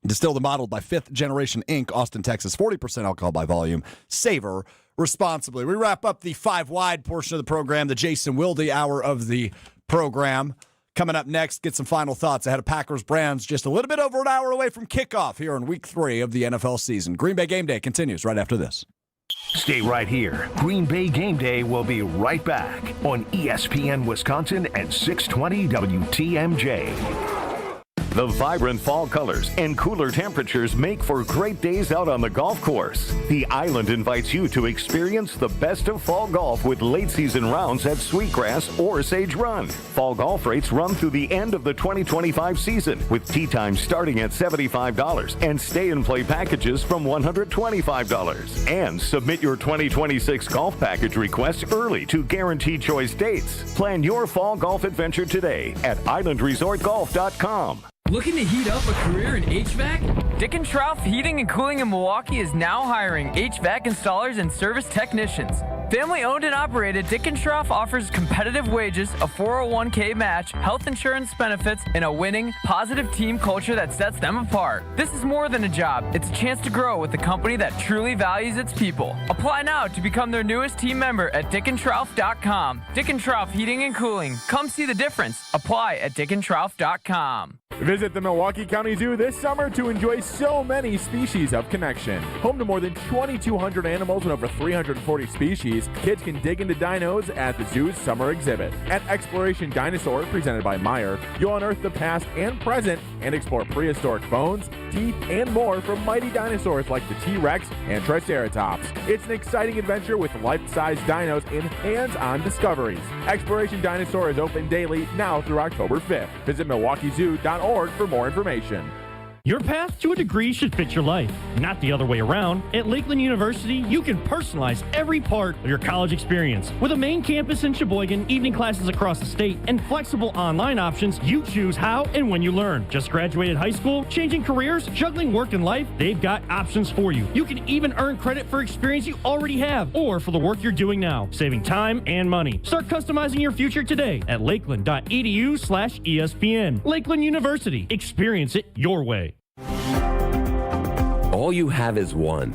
Distilled and bottled by 5th Generation Inc., Austin, Texas. 40% alcohol by volume. Savor responsibly. We wrap up the 5 Wide portion of the program, the Jason Wilde hour of the program. Coming up next, get some final thoughts ahead of Packers-Browns, just a little bit over an hour away from kickoff here in Week 3 of the NFL season. Green Bay Game Day continues right after this. Stay right here. Green Bay Game Day will be right back on ESPN Wisconsin at 620 WTMJ. The vibrant fall colors and cooler temperatures make for great days out on the golf course. The Island invites you to experience the best of fall golf with late season rounds at Sweetgrass or Sage Run. Fall golf rates run through the end of the 2025 season, with tee times starting at $75 and stay and play packages from $125. And submit your 2026 golf package requests early to guarantee choice dates. Plan your fall golf adventure today at islandresortgolf.com. Looking to heat up a career in HVAC? Dick & Trough Heating and Cooling in Milwaukee is now hiring HVAC installers and service technicians. Family owned and operated, Dick & Trough offers competitive wages, a 401k match, health insurance benefits, and a winning, positive team culture that sets them apart. This is more than a job. It's a chance to grow with a company that truly values its people. Apply now to become their newest team member at dickandtrough.com. Dick & Trough Heating and Cooling. Come see the difference. Apply at dickandtrough.com. Visit the Milwaukee County Zoo this summer to enjoy so many species of connection. Home to more than 2,200 animals and over 340 species, kids can dig into dinos at the zoo's summer exhibit. At Exploration Dinosaur, presented by Meyer, you'll unearth the past and present and explore prehistoric bones, teeth, and more from mighty dinosaurs like the T-Rex and Triceratops. It's an exciting adventure with life-size dinos and hands-on discoveries. Exploration Dinosaur is open daily now through October 5th. Visit MilwaukeeZoo.org for more information. Your path to a degree should fit your life, not the other way around. At Lakeland University, you can personalize every part of your college experience. With a main campus in Sheboygan, evening classes across the state, and flexible online options, you choose how and when you learn. Just graduated high school, changing careers, juggling work and life, they've got options for you. You can even earn credit for experience you already have, or for the work you're doing now, saving time and money. Start customizing your future today at lakeland.edu/ESPN. Lakeland University. Experience it your way. All you have is one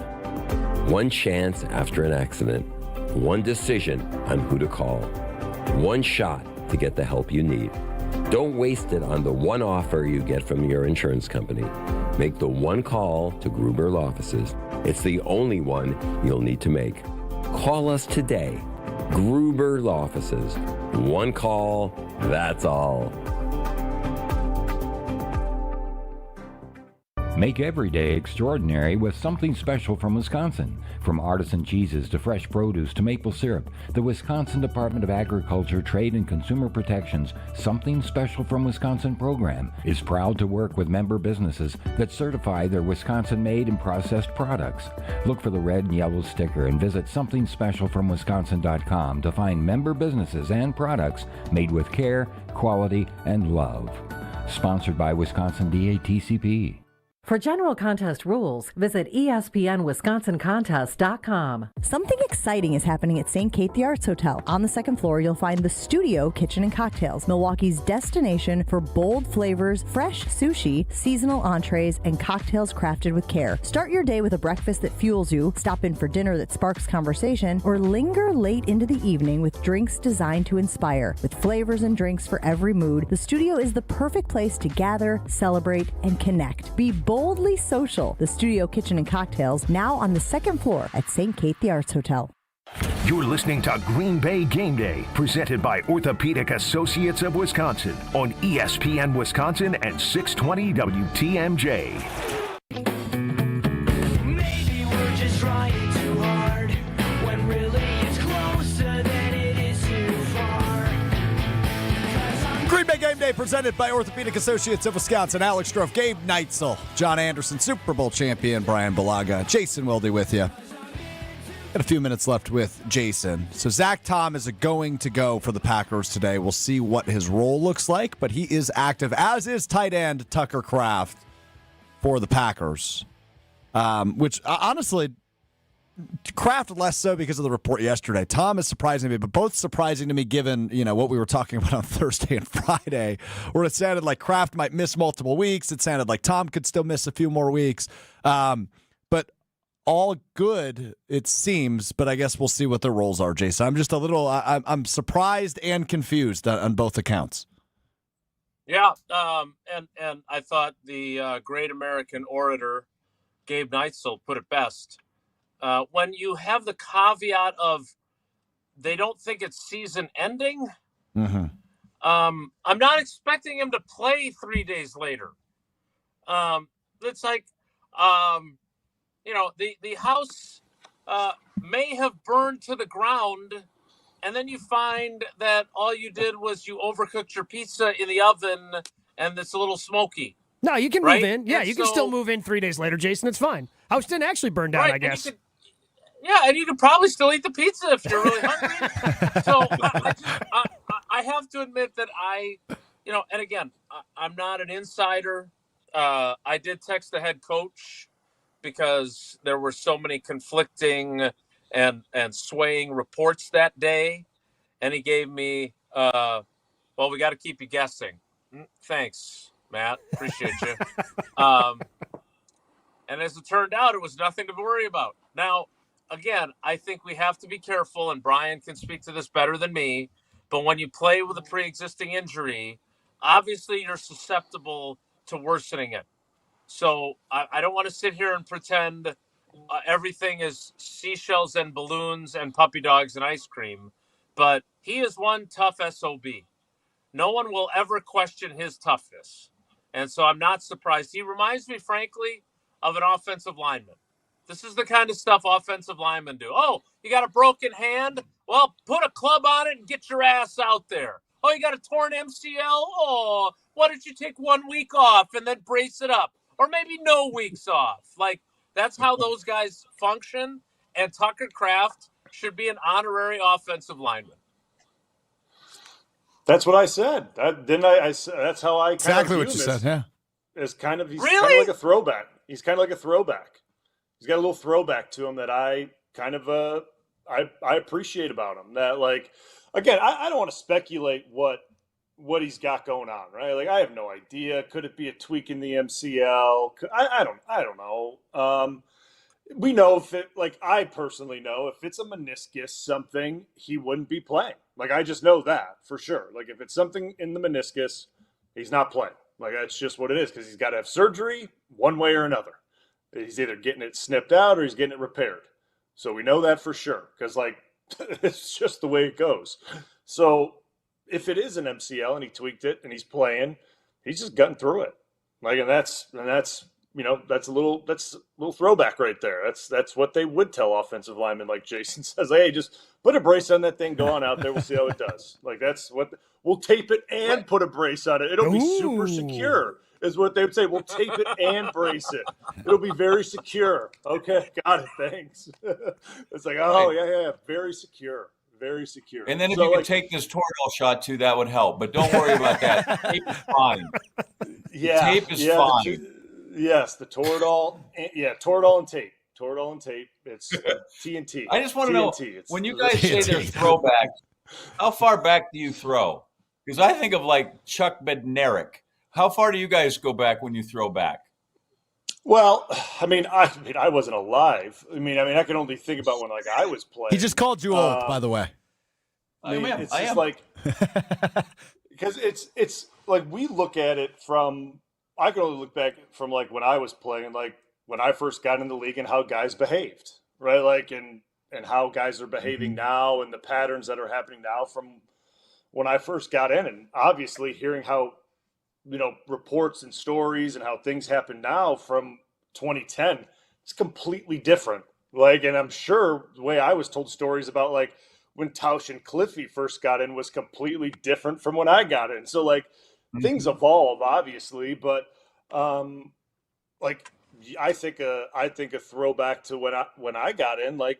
chance after an accident, one decision on who to call, one shot to get the help you need. Don't waste it on the one offer you get from your insurance company. Make the one call to Gruber Law Offices. It's the only one you'll need to make. Call us today. Gruber Law Offices. One call, that's all. Make every day extraordinary with something special from Wisconsin. From artisan cheeses to fresh produce to maple syrup, the Wisconsin Department of Agriculture, Trade and Consumer Protection's Something Special from Wisconsin program is proud to work with member businesses that certify their Wisconsin-made and processed products. Look for the red and yellow sticker and visit somethingspecialfromwisconsin.com to find member businesses and products made with care, quality, and love. Sponsored by Wisconsin DATCP. For general contest rules, visit espnwisconsincontest.com. Something exciting is happening at St. Kate the Arts Hotel. On the second floor, you'll find the Studio Kitchen and Cocktails, Milwaukee's destination for bold flavors, fresh sushi, seasonal entrees, and cocktails crafted with care. Start your day with a breakfast that fuels you, stop in for dinner that sparks conversation, or linger late into the evening with drinks designed to inspire. With flavors and drinks for every mood, the Studio is the perfect place to gather, celebrate, and connect. Be boldly social. The Studio Kitchen and Cocktails, now on the second floor at St. Kate the Arts Hotel. You're listening to Green Bay Game Day, presented by Orthopedic Associates of Wisconsin on ESPN Wisconsin and 620 WTMJ. Maybe we're just trying too hard when really it's closer than it is too far. Green Bay Game Day presented by Orthopedic Associates of Wisconsin. Alex Strofe, Gabe Neitzel, John Anderson, Super Bowl champion Brian Balaga, Jason Wilde with you. Got a few minutes left with Jason. So Zach Tom is going to go for the Packers today. We'll see what his role looks like, but he is active, as is tight end Tucker Kraft for the Packers. Which, honestly, Kraft less so because of the report yesterday. Tom is surprising me, but both surprising to me given, what we were talking about on Thursday and Friday, where it sounded like Kraft might miss multiple weeks. It sounded like Tom could still miss a few more weeks. But all good, it seems, but I guess we'll see what their roles are, Jason. I'm just a little, I'm surprised and confused on both accounts. Yeah, and I thought the great American orator, Gabe Neitzel, put it best. When you have the caveat of they don't think it's season ending, I'm not expecting him to play 3 days later. It's like, the house may have burned to the ground, and then you find that all you did was you overcooked your pizza in the oven, and it's a little smoky. No, you can right? move in. Yeah, and you can still move in 3 days later, Jason. It's fine. House didn't actually burn down, right, I guess. And you could probably still eat the pizza if you're really hungry. So I have to admit that and again, I'm not an insider. I did text the head coach because there were so many conflicting and swaying reports that day. And he gave me, we got to keep you guessing. Thanks, Matt. Appreciate you. And as it turned out, it was nothing to worry about. Now, again, I think we have to be careful, and Brian can speak to this better than me, but when you play with a pre-existing injury, obviously you're susceptible to worsening it. So I don't want to sit here and pretend everything is seashells and balloons and puppy dogs and ice cream, but he is one tough SOB. No one will ever question his toughness. And so I'm not surprised. He reminds me, frankly, of an offensive lineman. This is the kind of stuff offensive linemen do. Oh, you got a broken hand? Well, put a club on it and get your ass out there. Oh, you got a torn MCL? Oh, why don't you take 1 week off and then brace it up? Or maybe no weeks off. Like, that's how those guys function. And Tucker Kraft should be an honorary offensive lineman. That's what I said. That's how I exactly what you said. Yeah, he's kind of really? like a throwback. He's kind of like a throwback. He's got a little throwback to him that I kind of I appreciate about him. That, like, again, I don't want to speculate what he's got going on, right? Like, I have no idea. Could it be a tweak in the MCL? I don't know. We know if it, like, I personally know if it's a meniscus something, he wouldn't be playing. Like, I just know that for sure. Like, if it's something in the meniscus, he's not playing. Like, that's just what it is, because he's got to have surgery one way or another. He's either getting it snipped out or he's getting it repaired. So we know that for sure, because, like, it's just the way it goes. So if it is an MCL and he tweaked it and he's playing, he's just gutting through it. Like, and that's that's a little throwback right there. That's what they would tell offensive linemen, like Jason says. Hey, just put a brace on that thing, go on out there, we'll see how it does. Like that's what we'll tape it and put a brace on it. It'll be super secure, is what they would say. We'll tape it and brace it. It'll be very secure. Okay, got it. Thanks. It's like, oh yeah, very secure. Very secure. And then if you could take this Toradol shot too, that would help. But don't worry about that. Tape is fine. Yeah, tape is fine. Yes, the Toradol. Toradol and tape. Toradol and tape. It's TNT. I just want to know, when you guys say there's throwbacks, how far back do you throw? Because I think of like Chuck Bednarik. How far do you guys go back when you throw back? Well, I wasn't alive. I can only think about when I was playing. He just called you old, by the way. It's just like because it's like we look at it from. I can only look back from like when I was playing, like when I first got in the league and how guys behaved, right? Like and how guys are behaving now and the patterns that are happening now from when I first got in, and obviously hearing how reports and stories and how things happen now from 2010, it's completely different. Like, and I'm sure the way I was told stories about like when Tausch and Cliffy first got in was completely different from when I got in. So like things evolve obviously, but like I think a throwback to when I got in, like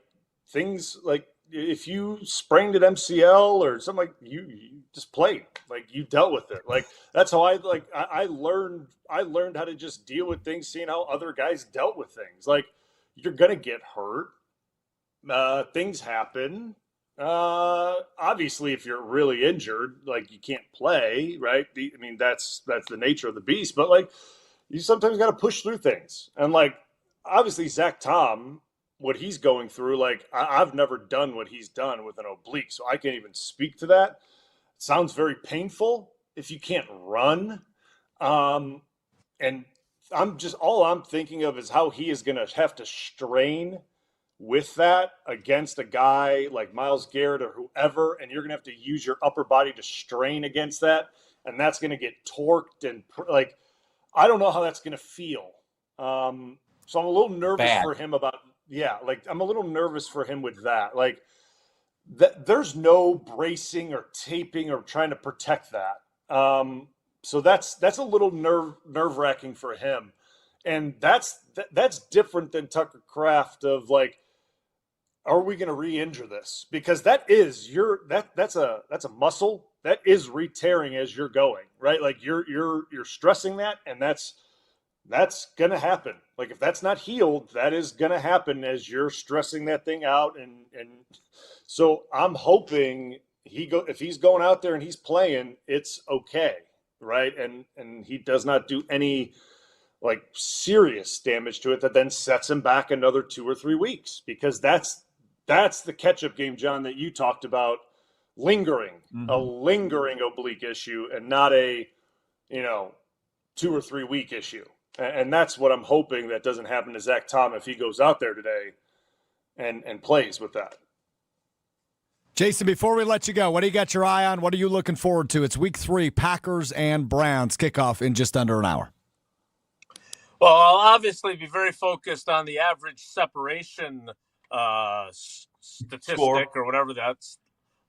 things like if you sprained an MCL or something, like you just played, like you dealt with it. Like that's how I learned how to just deal with things, seeing how other guys dealt with things. Like you're going to get hurt. Things happen. Obviously if you're really injured, like you can't play, right? That's the nature of the beast, but like you sometimes got to push through things. And like, obviously Zach Tom, what he's going through, like I've never done what he's done with an oblique, so I can't even speak to that. It sounds very painful if you can't run. And all I'm thinking of is how he is going to have to strain with that against a guy like Myles Garrett or whoever, and you're going to have to use your upper body to strain against that, and that's going to get torqued and like I don't know how that's going to feel. So I'm a little nervous for him about. Yeah, like I'm a little nervous for him with that. Like there's no bracing or taping or trying to protect that. So that's a little nerve-wracking for him. And that's different than Tucker Kraft of like, are we going to re-injure this? Because that's a muscle that is re-tearing as you're going, right? Like you're stressing that, and that's going to happen. Like if that's not healed, that is going to happen as you're stressing that thing out. And so I'm hoping if he's going out there and he's playing, it's okay. Right. And he does not do any like serious damage to it that then sets him back another 2 or 3 weeks, because that's the catch-up game, John, that you talked about, lingering, a lingering oblique issue and not a, 2 or 3 week issue. And that's what I'm hoping that doesn't happen to Zach Tom if he goes out there today and plays with that. Jason, before we let you go, what do you got your eye on? What are you looking forward to? It's week 3, Packers and Browns, kickoff in just under an hour. Well, I'll obviously be very focused on the average separation statistic Score. or whatever that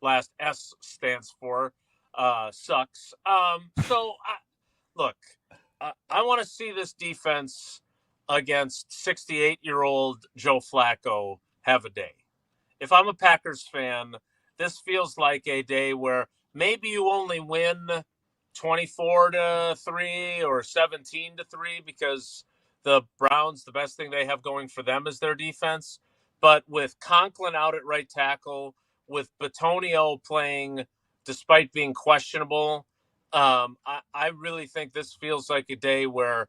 last S stands for. Sucks. Look, I want to see this defense against 68-year-old Joe Flacco have a day. If I'm a Packers fan, this feels like a day where maybe you only win 24-3 or 17-3 because the Browns, the best thing they have going for them is their defense. But with Conklin out at right tackle, with Bitonio playing despite being questionable, I really think this feels like a day where,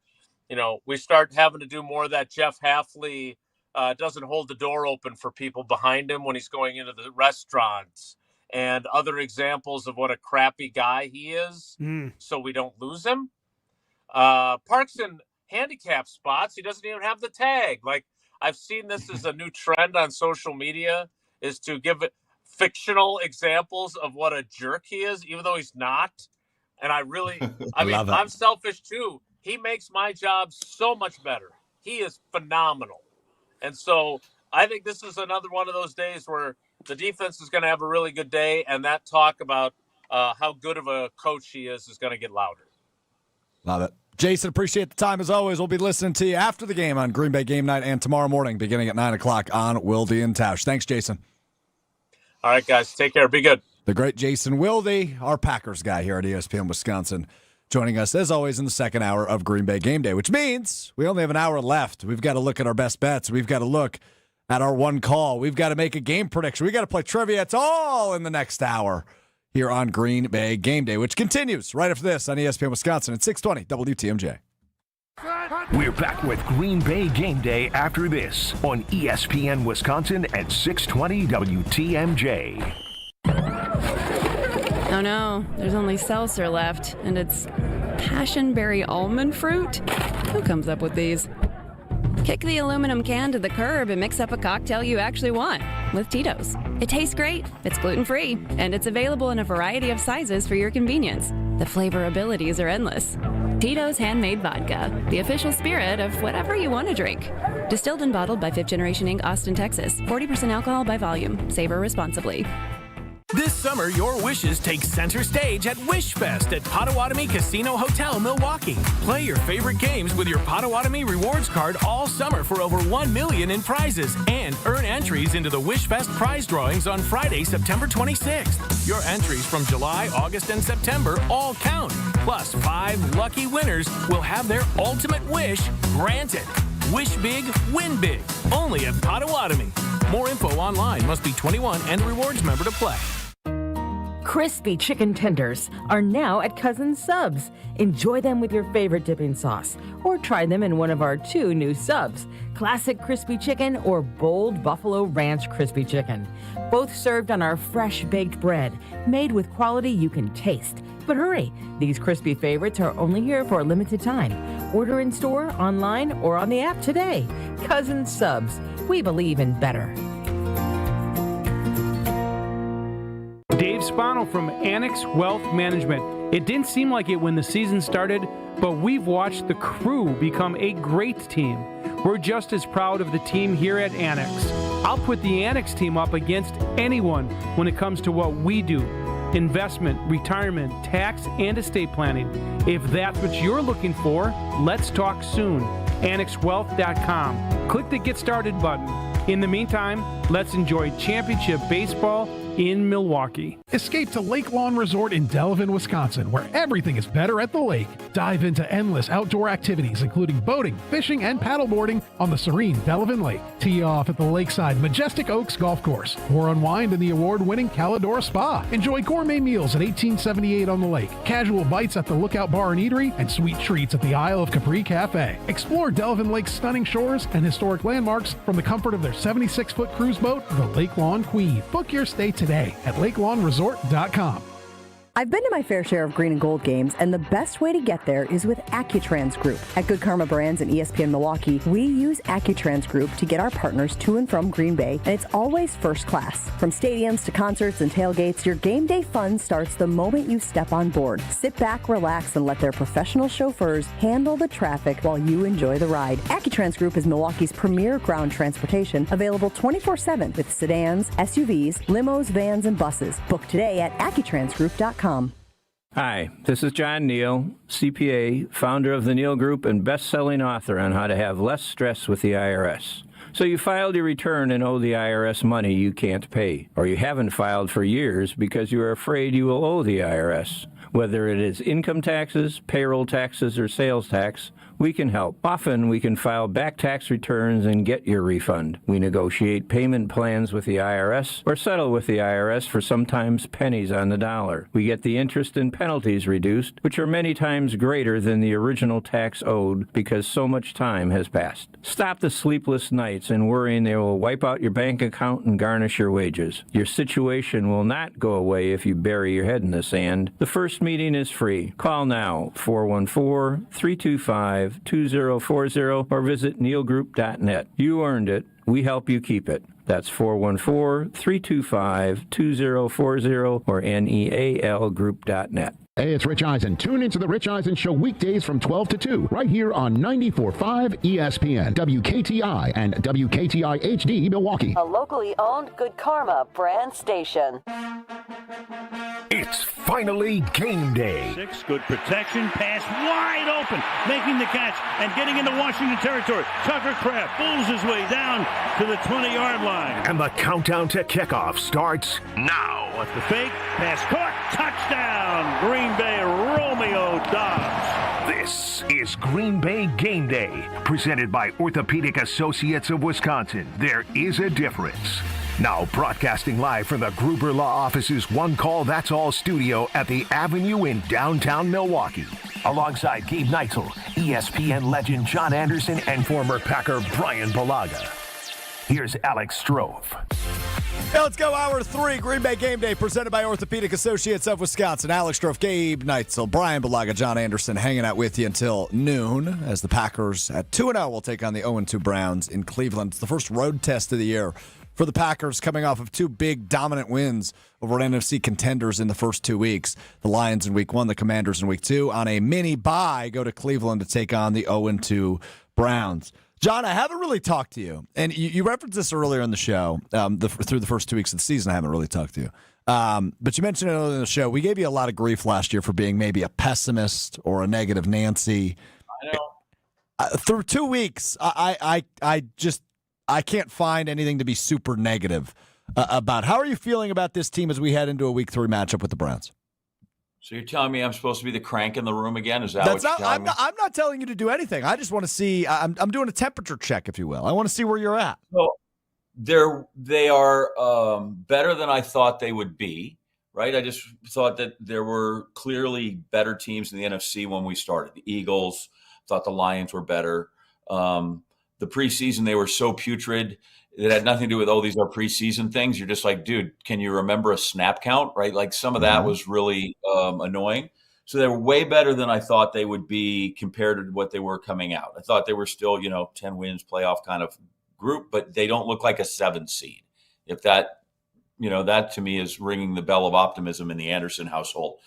we start having to do more of that. Jeff Hafley doesn't hold the door open for people behind him when he's going into the restaurants, and other examples of what a crappy guy he is, so we don't lose him. Parks in handicap spots, he doesn't even have the tag. Like, I've seen this as a new trend on social media, is to give it fictional examples of what a jerk he is, even though he's not. And I'm selfish too. he makes my job so much better. He is phenomenal. And so I think this is another one of those days where the defense is going to have a really good day, and that talk about how good of a coach he is going to get louder. Love it. Jason, appreciate the time as always. We'll be listening to you after the game on Green Bay Game Night and tomorrow morning beginning at 9 o'clock on Wilde and Tausch. Thanks, Jason. All right, guys. Take care. Be good. The great Jason Wilde, our Packers guy here at ESPN Wisconsin, joining us as always in the second hour of Green Bay Game Day, which means we only have an hour left. We've got to look at our best bets. We've got to look at our one call. We've got to make a game prediction. We've got to play trivia. It's all in the next hour here on Green Bay Game Day, which continues right after this on ESPN Wisconsin at 620 WTMJ. We're back with Green Bay Game Day after this on ESPN Wisconsin at 620 WTMJ. Oh no, there's only seltzer left, and it's passionberry almond fruit? Who comes up with these? Kick the aluminum can to the curb and mix up a cocktail you actually want with Tito's. It tastes great, it's gluten-free, and it's available in a variety of sizes for your convenience. The flavor abilities are endless. Tito's Handmade Vodka, the official spirit of whatever you want to drink. Distilled and bottled by 5th Generation Inc., Austin, Texas. 40% alcohol by volume. Savor responsibly. This summer, your wishes take center stage at Wish Fest at Potawatomi Casino Hotel, Milwaukee. Play your favorite games with your Potawatomi Rewards card all summer for over $1 million in prizes and earn entries into the Wish Fest prize drawings on Friday, September 26th. Your entries from July, August, and September all count. Plus, 5 lucky winners will have their ultimate wish granted. Wish big, win big. Only at Potawatomi. More info online. Must be 21 and a rewards member to play. Crispy chicken tenders are now at Cousins Subs. Enjoy them with your favorite dipping sauce, or try them in one of our 2 new subs, Classic Crispy Chicken or Bold Buffalo Ranch Crispy Chicken. Both served on our fresh baked bread, made with quality you can taste. But hurry, these crispy favorites are only here for a limited time. Order in store, online, or on the app today. Cousins Subs. We believe in better. Dave Spano from Annex Wealth Management. It didn't seem like it when the season started, but we've watched the crew become a great team. We're just as proud of the team here at Annex. I'll put the Annex team up against anyone when it comes to what we do. Investment, retirement, tax, and estate planning. If that's what you're looking for, let's talk soon. AnnexWealth.com. Click the Get Started button. In the meantime, let's enjoy championship baseball in Milwaukee. Escape to Lake Lawn Resort in Delavan, Wisconsin, where everything is better at the lake. Dive into endless outdoor activities, including boating, fishing, and paddleboarding on the serene Delavan Lake. Tee off at the lakeside Majestic Oaks Golf Course, or unwind in the award-winning Calidora Spa. Enjoy gourmet meals at 1878 on the lake, casual bites at the Lookout Bar and Eatery, and sweet treats at the Isle of Capri Cafe. Explore Delavan Lake's stunning shores and historic landmarks from the comfort of their 76-foot cruise boat, the Lake Lawn Queen. Book your stay today at LakeLawnResort.com. I've been to my fair share of green and gold games, and the best way to get there is with Accutrans Group. At Good Karma Brands and ESPN Milwaukee, we use Accutrans Group to get our partners to and from Green Bay, and it's always first class. From stadiums to concerts and tailgates, your game day fun starts the moment you step on board. Sit back, relax, and let their professional chauffeurs handle the traffic while you enjoy the ride. Accutrans Group is Milwaukee's premier ground transportation, available 24/7 with sedans, SUVs, limos, vans, and buses. Book today at AccuTransGroup.com. Hi, this is John Neal, CPA, founder of the Neal Group and best-selling author on how to have less stress with the IRS. So you filed your return and owe the IRS money you can't pay, or you haven't filed for years because you are afraid you will owe the IRS. Whether it is income taxes, payroll taxes, or sales tax, we can help. Often we can file back tax returns and get your refund. We negotiate payment plans with the IRS or settle with the IRS for sometimes pennies on the dollar. We get the interest and penalties reduced, which are many times greater than the original tax owed because so much time has passed. Stop the sleepless nights and worrying they will wipe out your bank account and garnish your wages. Your situation will not go away if you bury your head in the sand. The first meeting is free. Call now, 414-325-2040, or visit neilgroup.net. You earned it. We help you keep it. That's 414-325-2040 or nealgroup.net. Hey, it's Rich Eisen. Tune into the Rich Eisen Show weekdays from 12 to 2, right here on 94.5 ESPN, WKTI, and WKTI HD Milwaukee. A locally owned Good Karma brand station. It's finally game day. 6, good protection, pass wide open, making the catch and getting into Washington territory. Tucker Kraft pulls his way down to the 20-yard line. And the countdown to kickoff starts now. What's the fake? Pass caught, touchdown, Green Bay, Romeo Dobbs. This is Green Bay Game Day, presented by Orthopedic Associates of Wisconsin. There is a difference. Now broadcasting live from the Gruber Law Office's One Call That's All studio at the Avenue in downtown Milwaukee. Alongside Gabe Neitzel, ESPN legend John Anderson, and former Packer Brian Balaga. Here's Alex Strove. Now let's go hour 3, Green Bay Game Day, presented by Orthopedic Associates of Wisconsin. Alex Strove, Gabe Neitzel, Brian Balaga, John Anderson hanging out with you until noon as the Packers at 2-0 will take on the 0-2 Browns in Cleveland. It's the first road test of the year for the Packers, coming off of 2 big dominant wins over NFC contenders in the first 2 weeks. The Lions in week 1, the Commanders in week 2. On a mini bye, go to Cleveland to take on the 0-2 Browns. John, I haven't really talked to you, and you referenced this earlier in the show. Through the first 2 weeks of the season, I haven't really talked to you. But you mentioned it earlier in the show. We gave you a lot of grief last year for being maybe a pessimist or a negative Nancy. I know. Through 2 weeks, I can't find anything to be super negative about. How are you feeling about this team as we head into a week 3 matchup with the Browns? So you're telling me I'm supposed to be the crank in the room again? Is that what you're telling me? I'm not telling you to do anything. I just want to see. I'm doing a temperature check, if you will. I want to see where you're at. So they are better than I thought they would be. Right? I just thought that there were clearly better teams in the NFC when we started. The Eagles, thought the Lions were better. The preseason, they were so putrid. It had nothing to do with, these are preseason things. You're just like, dude, can you remember a snap count, right? Like some of that was really annoying. So they were way better than I thought they would be compared to what they were coming out. I thought they were still, 10 wins playoff kind of group, but they don't look like a 7 seed. If that, that to me is ringing the bell of optimism in the Anderson household.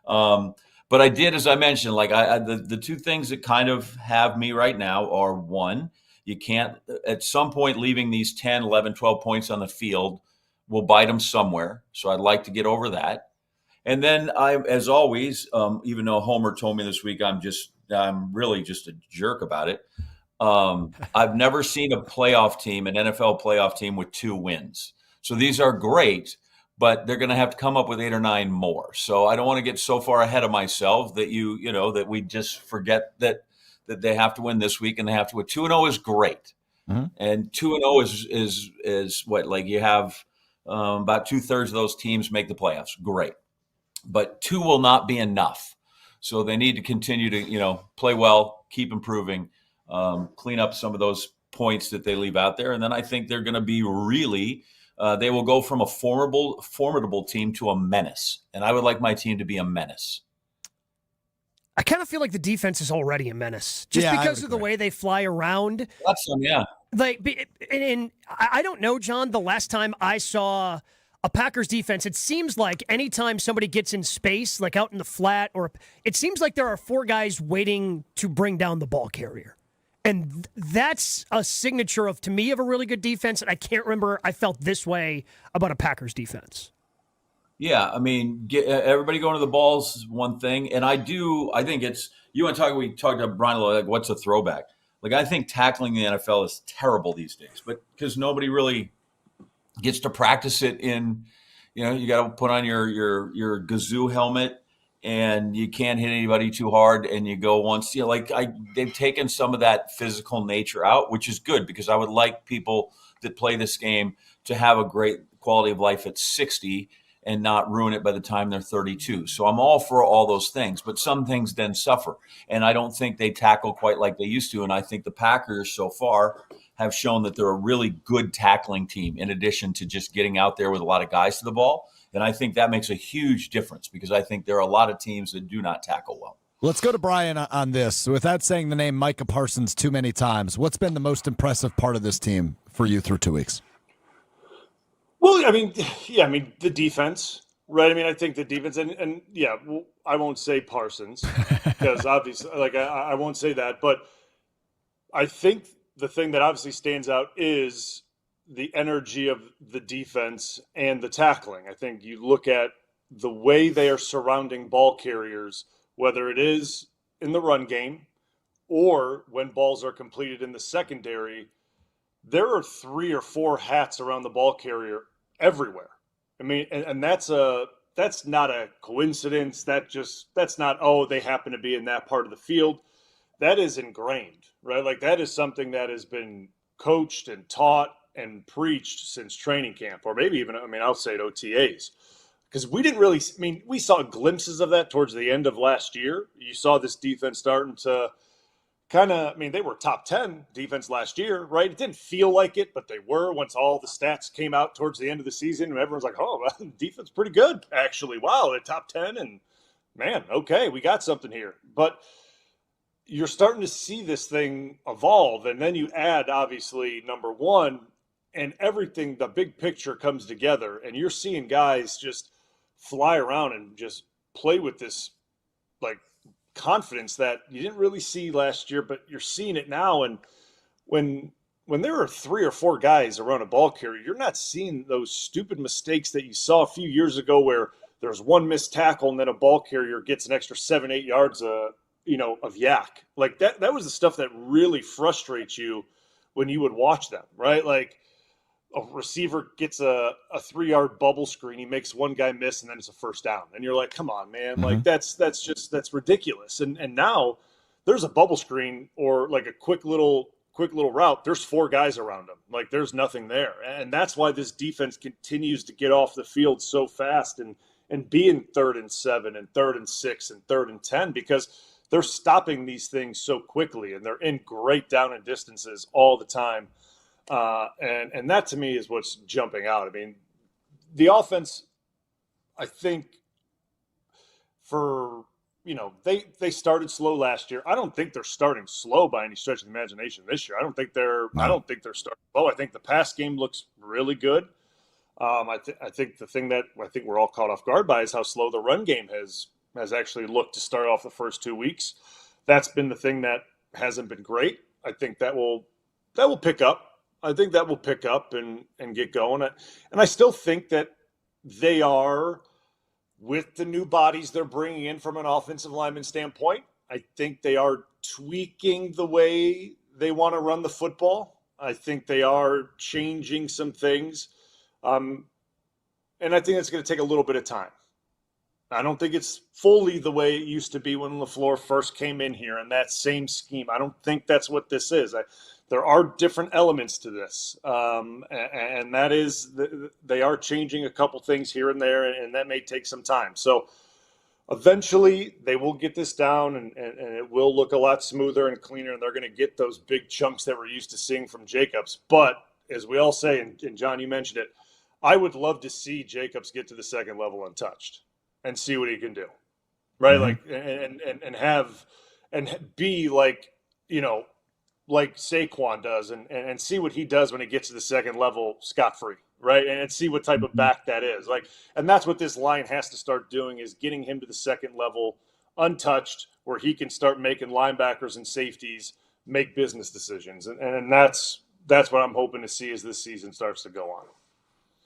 But I did, as I mentioned, like the 2 things that kind of have me right now are, one, you can't, at some point, leaving these 10, 11, 12 points on the field will bite them somewhere. So I'd like to get over that. And then as always, even though Homer told me this week, I'm really just a jerk about it. I've never seen a playoff team, an NFL playoff team, with 2 wins. So these are great, but they're going to have to come up with 8 or 9 more. So I don't want to get so far ahead of myself that that we just forget that they have to win this week and they have to win. 2-0 is great. Mm-hmm. And 2-0 is what, like, you have about 2/3 of those teams make the playoffs. Great. But 2 will not be enough. So they need to continue to, play well, keep improving, clean up some of those points that they leave out there. And then I think they're going to be really, they will go from a formidable team to a menace. And I would like my team to be a menace. I kind of feel like the defense is already a menace, just because of the way they fly around. That's them, yeah. Like, and I don't know, John. The last time I saw a Packers defense, it seems like anytime somebody gets in space, like out in the flat, it seems like there are 4 guys waiting to bring down the ball carrier, and that's a signature to me, of a really good defense. And I can't remember I felt this way about a Packers defense. Yeah, I mean, everybody going to the balls is one thing. And I think it's, we talked to Brian, like, what's a throwback? Like, I think tackling the NFL is terrible these days, but because nobody really gets to practice it in, you got to put on your Gazoo helmet and you can't hit anybody too hard. And you go once, they've taken some of that physical nature out, which is good, because I would like people that play this game to have a great quality of life at 60 and not ruin it by the time they're 32. So I'm all for all those things, but some things then suffer. And I don't think they tackle quite like they used to. And I think the Packers so far have shown that they're a really good tackling team, in addition to just getting out there with a lot of guys to the ball. And I think that makes a huge difference, because I think there are a lot of teams that do not tackle well. Let's go to Brian on this. Without saying the name Micah Parsons too many times, what's been the most impressive part of this team for you through 2 weeks? Well, I mean, yeah, I mean the defense, right? I mean, I think the defense, and yeah, well, I won't say Parsons because obviously, like I won't say that, but I think the thing that obviously stands out is the energy of the defense and the tackling. I think you look at the way they are surrounding ball carriers, whether it is in the run game or when balls are completed in the secondary, there are 3 or 4 hats around the ball carrier everywhere. I mean, and that's not a coincidence. That's not, oh, they happen to be in that part of the field. That is ingrained, right? Like that is something that has been coached and taught and preached since training camp, or maybe even, I mean, I'll say at OTAs. Because we didn't really, I mean, we saw glimpses of that towards the end of last year. You saw this defense starting to kind of, I mean, they were top 10 defense last year, right? It didn't feel like it, but they were once all the stats came out towards the end of the season. And everyone's like, oh, well, defense pretty good, actually. Wow, they're top 10. And man, okay, we got something here. But you're starting to see this thing evolve. And then you add, obviously, number one, and everything, the big picture comes together. And you're seeing guys just fly around and just play with this, like, confidence that you didn't really see last year, but you're seeing it now. And when there are 3 or 4 guys around a ball carrier, you're not seeing those stupid mistakes that you saw a few years ago where there's one missed tackle and then a ball carrier gets an extra 7-8 yards of yak. Like that was the stuff that really frustrates you when you would watch them, right? Like a receiver gets a 3-yard bubble screen, he makes one guy miss, and then it's a first down. And you're like, come on, man. Mm-hmm. Like that's ridiculous. And now there's a bubble screen or like a quick little route. There's 4 guys around him. Like there's nothing there. And that's why this defense continues to get off the field so fast and be in 3rd and 7 and 3rd and 6 and 3rd and 10, because they're stopping these things so quickly and they're in great down and distances all the time. And that to me is what's jumping out. I mean, the offense, I think they started slow last year. I don't think they're starting slow by any stretch of the imagination this year. I don't think they're starting slow. I think the pass game looks really good. I think the thing that I think we're all caught off guard by is how slow the run game has actually looked to start off the first 2 weeks. That's been the thing that hasn't been great. I think that will pick up. I think that will pick up and get going. And I still think that they are, with the new bodies they're bringing in from an offensive lineman standpoint, I think they are tweaking the way they want to run the football. I think they are changing some things. And I think it's going to take a little bit of time. I don't think it's fully the way it used to be when LaFleur first came in here and that same scheme. I don't think that's what this is. There are different elements to this, and that is they are changing a couple things here and there, and that may take some time. So eventually they will get this down, and it will look a lot smoother and cleaner, and they're going to get those big chunks that we're used to seeing from Jacobs. But as we all say, and John, you mentioned it, I would love to see Jacobs get to the second level untouched and see what he can do, right? Mm-hmm. Like and be like, like Saquon does, and see what he does when he gets to the second level scot-free, right? And see what type of back that is. Like, and that's what this line has to start doing, is getting him to the second level untouched, where he can start making linebackers and safeties make business decisions. And that's what I'm hoping to see as this season starts to go on.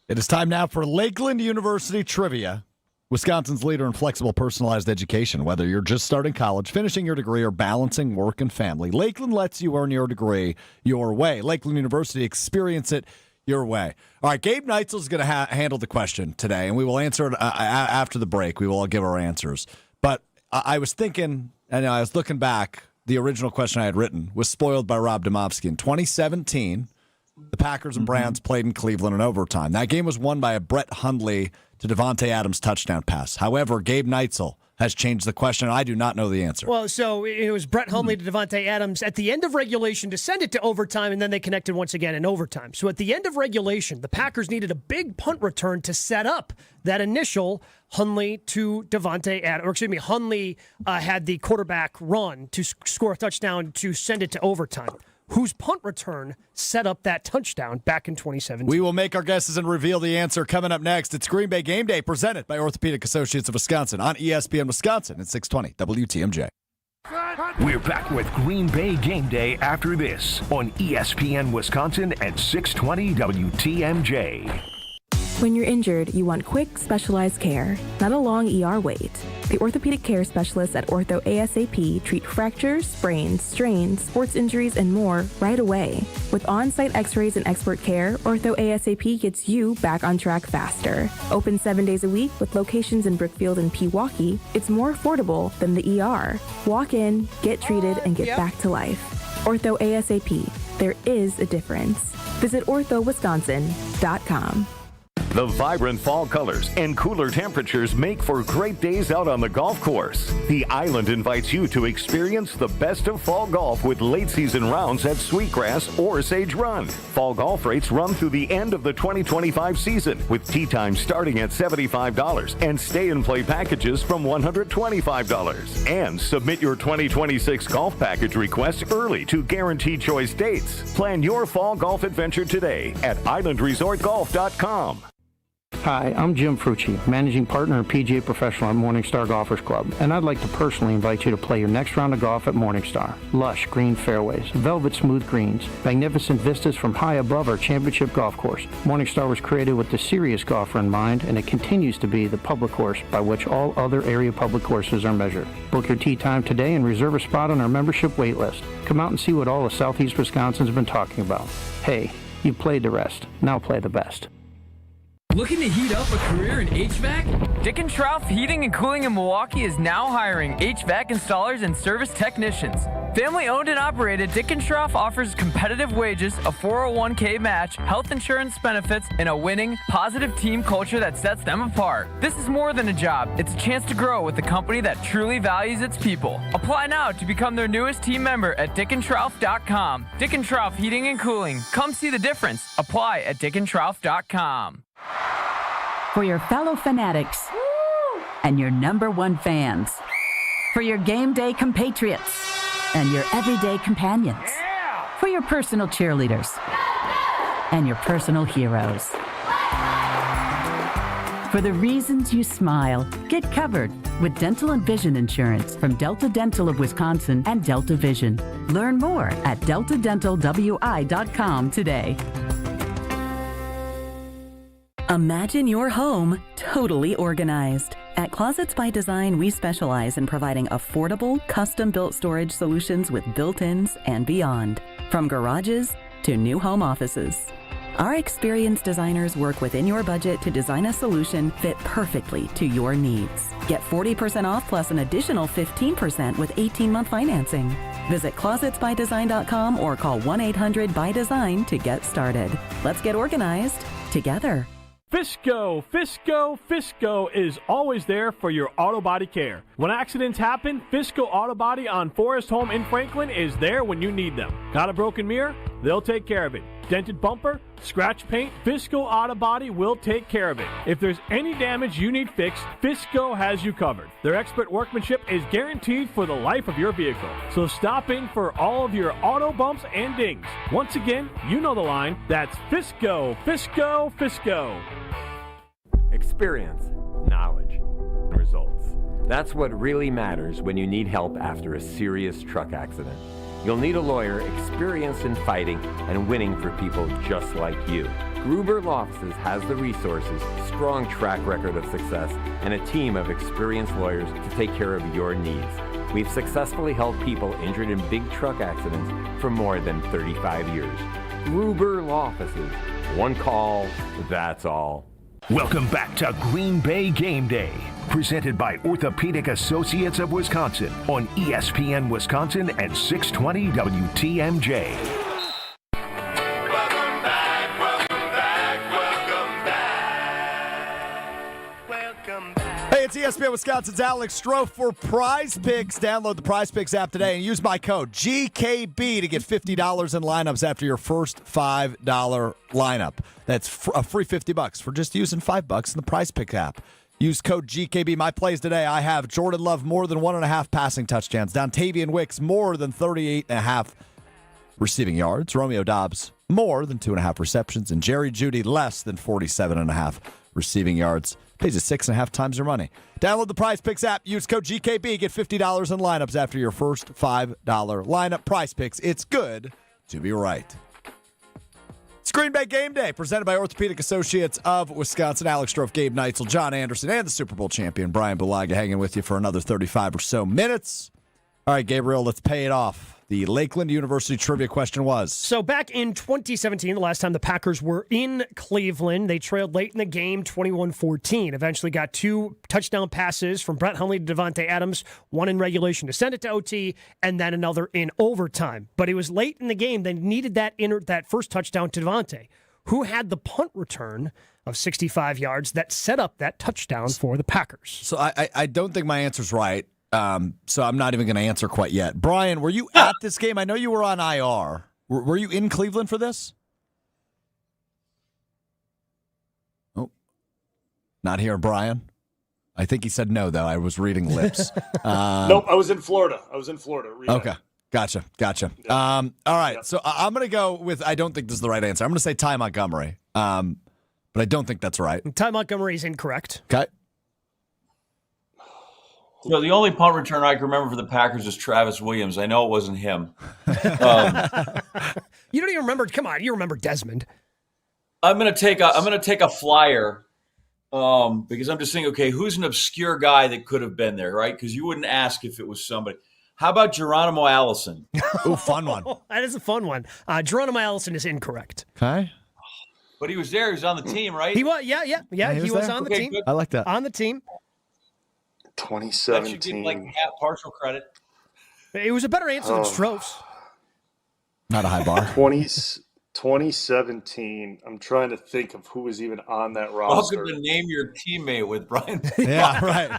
It is time now for Lakeland University Trivia. Wisconsin's leader in flexible personalized education. Whether you're just starting college, finishing your degree, or balancing work and family, Lakeland lets you earn your degree your way. Lakeland University, experience it your way. All right, Gabe Neitzel is going to handle the question today, and we will answer it after the break. We will all give our answers. But I was thinking, and I was looking back, the original question I had written was spoiled by Rob Domofsky. In 2017, the Packers and Browns played in Cleveland in overtime. That game was won by a Brett Hundley to Devontae Adams touchdown pass. However, Gabe Neitzel has changed the question. I do not know the answer. Well, so it was Brett Hundley to Devontae Adams at the end of regulation to send it to overtime, and then they connected once again in overtime. So at the end of regulation, the Packers needed a big punt return to set up that initial Hundley to Devontae Adams. Or excuse me, Hundley had the quarterback run to score a touchdown to send it to overtime. whose punt return set up that touchdown back in 2017. We will make our guesses and reveal the answer coming up next. It's Green Bay Game Day presented by Orthopedic Associates of Wisconsin on ESPN Wisconsin at 620 WTMJ. We're back with Green Bay Game Day after this on ESPN Wisconsin at 620 WTMJ. When you're injured, you want quick, specialized care, not a long ER wait. The orthopedic care specialists at Ortho ASAP treat fractures, sprains, strains, sports injuries, and more right away. With on-site x-rays and expert care, Ortho ASAP gets you back on track faster. Open 7 days a week with locations in Brookfield and Pewaukee, it's more affordable than the ER. Walk in, get treated, and get back to life. Ortho ASAP. There is a difference. Visit orthowisconsin.com. The vibrant fall colors and cooler temperatures make for great days out on the golf course. The Island invites you to experience the best of fall golf with late season rounds at Sweetgrass or Sage Run. Fall golf rates run through the end of the 2025 season, with tee time starting at $75 and stay and play packages from $125. And submit your 2026 golf package request early to guaranteed choice dates. Plan your fall golf adventure today at islandresortgolf.com. Hi, I'm Jim Frucci, Managing Partner and PGA Professional at Morningstar Golfers Club, and I'd like to personally invite you to play your next round of golf at Morningstar. Lush green fairways, velvet smooth greens, magnificent vistas from high above our championship golf course. Morningstar was created with the serious golfer in mind, and it continues to be the public course by which all other area public courses are measured. Book your tee time today and reserve a spot on our membership wait list. Come out and see what all of Southeast Wisconsin's been talking about. Hey, you've played the rest. Now play the best. Looking to heat up a career in HVAC? Dick & Trough Heating and Cooling in Milwaukee is now hiring HVAC installers and service technicians. Family owned and operated, Dick & Trough offers competitive wages, a 401k match, health insurance benefits, and a winning, positive team culture that sets them apart. This is more than a job. It's a chance to grow with a company that truly values its people. Apply now to become their newest team member at dickandtrough.com. Dick & Trough Heating and Cooling. Come see the difference. Apply at dickandtrough.com. For your fellow fanatics and your number one fans. For your game day compatriots and your everyday companions. For your personal cheerleaders and your personal heroes. For the reasons you smile, get covered with dental and vision insurance from Delta Dental of Wisconsin and Delta Vision. Learn more at deltadentalwi.com today. Imagine your home totally organized. At Closets by Design, we specialize in providing affordable, custom-built storage solutions with built-ins and beyond, from garages to new home offices. Our experienced designers work within your budget to design a solution fit perfectly to your needs. Get 40% off plus an additional 15% with 18-month financing. Visit closetsbydesign.com or call 1-800-BY-DESIGN to get started. Let's get organized together. Fisco is always there for your auto body care. When accidents happen, Fisco Auto Body on Forest Home in Franklin is there when you need them. Got a broken mirror? They'll take care of it. Dented bumper? Scratch paint? Fisco Auto Body will take care of it. If there's any damage you need fixed, Fisco has you covered. Their expert workmanship is guaranteed for the life of your vehicle. So stop in for all of your auto bumps and dings. Once again, you know the line. That's Fisco. Experience, knowledge, results. That's what really matters when you need help after a serious truck accident. You'll need a lawyer experienced in fighting and winning for people just like you. Gruber Law Offices has the resources, strong track record of success, and a team of experienced lawyers to take care of your needs. We've successfully helped people injured in big truck accidents for more than 35 years. Gruber Law Offices. One call, that's all. Welcome back to Green Bay Game Day, presented by Orthopedic Associates of Wisconsin on ESPN Wisconsin at 620 WTMJ. Hey, it's ESPN Wisconsin's Alex Stroh for Prize Picks. Download the Prize Picks app today and use my code GKB to get $50 in lineups after your first $5 lineup. That's a free $50 for just using $5 in the Prize Pick app. Use code GKB. My plays today, I have Jordan Love more than 1.5 passing touchdowns. Dontavian Wicks more than 38.5 receiving yards. Romeo Dobbs, more than 2.5 receptions. And Jerry Jeudy, less than 47.5 receiving yards. Pays you 6.5 times your money. Download the Prize Picks app. Use code GKB. Get $50 in lineups after your first $5 lineup. Prize Picks. It's good to be right. It's Green Bay Game Day, presented by Orthopedic Associates of Wisconsin. Alex Strofe, Gabe Neitzel, John Anderson, and the Super Bowl champion, Brian Bulaga, hanging with you for another 35 or so minutes. All right, Gabriel, let's pay it off. The Lakeland University trivia question was. So back in 2017, the last time the Packers were in Cleveland, they trailed late in the game 21-14. Eventually got 2 touchdown passes from Brett Hundley to Devontae Adams, one in regulation to send it to OT, and then another in overtime. But it was late in the game. They needed that first touchdown to Devontae, who had the punt return of 65 yards that set up that touchdown for the Packers. So I don't think my answer's right. So I'm not even going to answer quite yet. Brian, were you at this game? I know you were on IR. Were you in Cleveland for this? Oh, not here, Brian. I think he said no, though. I was reading lips. Nope, I was in Florida. Okay, gotcha. Yeah. All right, so I'm going to go with, I don't think this is the right answer. I'm going to say Ty Montgomery, but I don't think that's right. Ty Montgomery is incorrect. Okay. So the only punt return I can remember for the Packers is Travis Williams. I know it wasn't him. You don't even remember. Come on, you remember Desmond. I'm gonna take a flyer because I'm just thinking, okay, who's an obscure guy that could have been there, right? Because you wouldn't ask if it was somebody. How about Geronimo Allison? Ooh, fun one. That is a fun one. Geronimo Allison is incorrect. Okay. But he was there. He was on the team, right? He was. Yeah. He was on the team. Good. I like that. On the team. 2017. That should give like partial credit. It was a better answer than Strofe's. Not a high bar. 2017. I'm trying to think of who was even on that roster. Welcome to name your teammate with Brian. Yeah, right.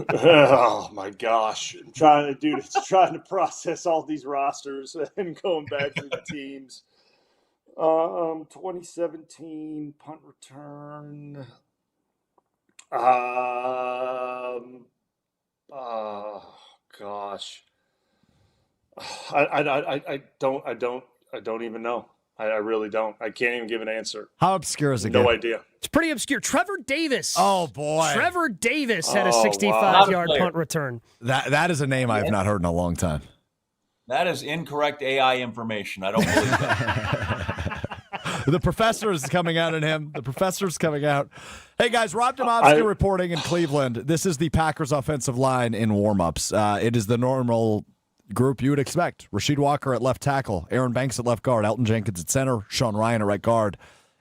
Oh my gosh! I'm trying to process all these rosters and going back through the teams. 2017 punt return. Oh gosh. I don't even know. I really don't. I can't even give an answer. How obscure is it? No idea. It's pretty obscure. Trevor Davis. Oh boy. Trevor Davis had a 65-yard punt return. That is a name I have not heard in a long time. That is incorrect AI information. I don't believe that. The professor is coming out in him. The professor's coming out. Hey, guys, Rob Domofsky reporting in Cleveland. This is the Packers offensive line in warm-ups. It is the normal group you would expect. Rasheed Walker at left tackle, Aaron Banks at left guard, Elton Jenkins at center, Sean Ryan at right guard,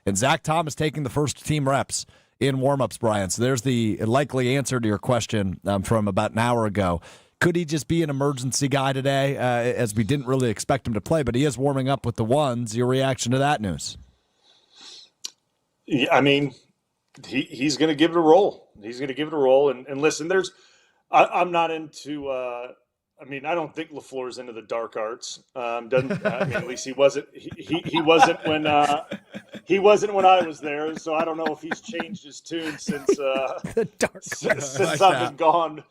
and Zach Thomas taking the first team reps in warm-ups, Brian. So there's the likely answer to your question from about an hour ago. Could he just be an emergency guy today, as we didn't really expect him to play, but he is warming up with the ones. Your reaction to that news? Yeah, I mean, he's going to give it a roll. He's going to give it a roll. And listen, I'm not into. I don't think LaFleur's into the dark arts. At least he wasn't. He wasn't when I was there. So I don't know if he's changed his tune since the dark since I've been gone.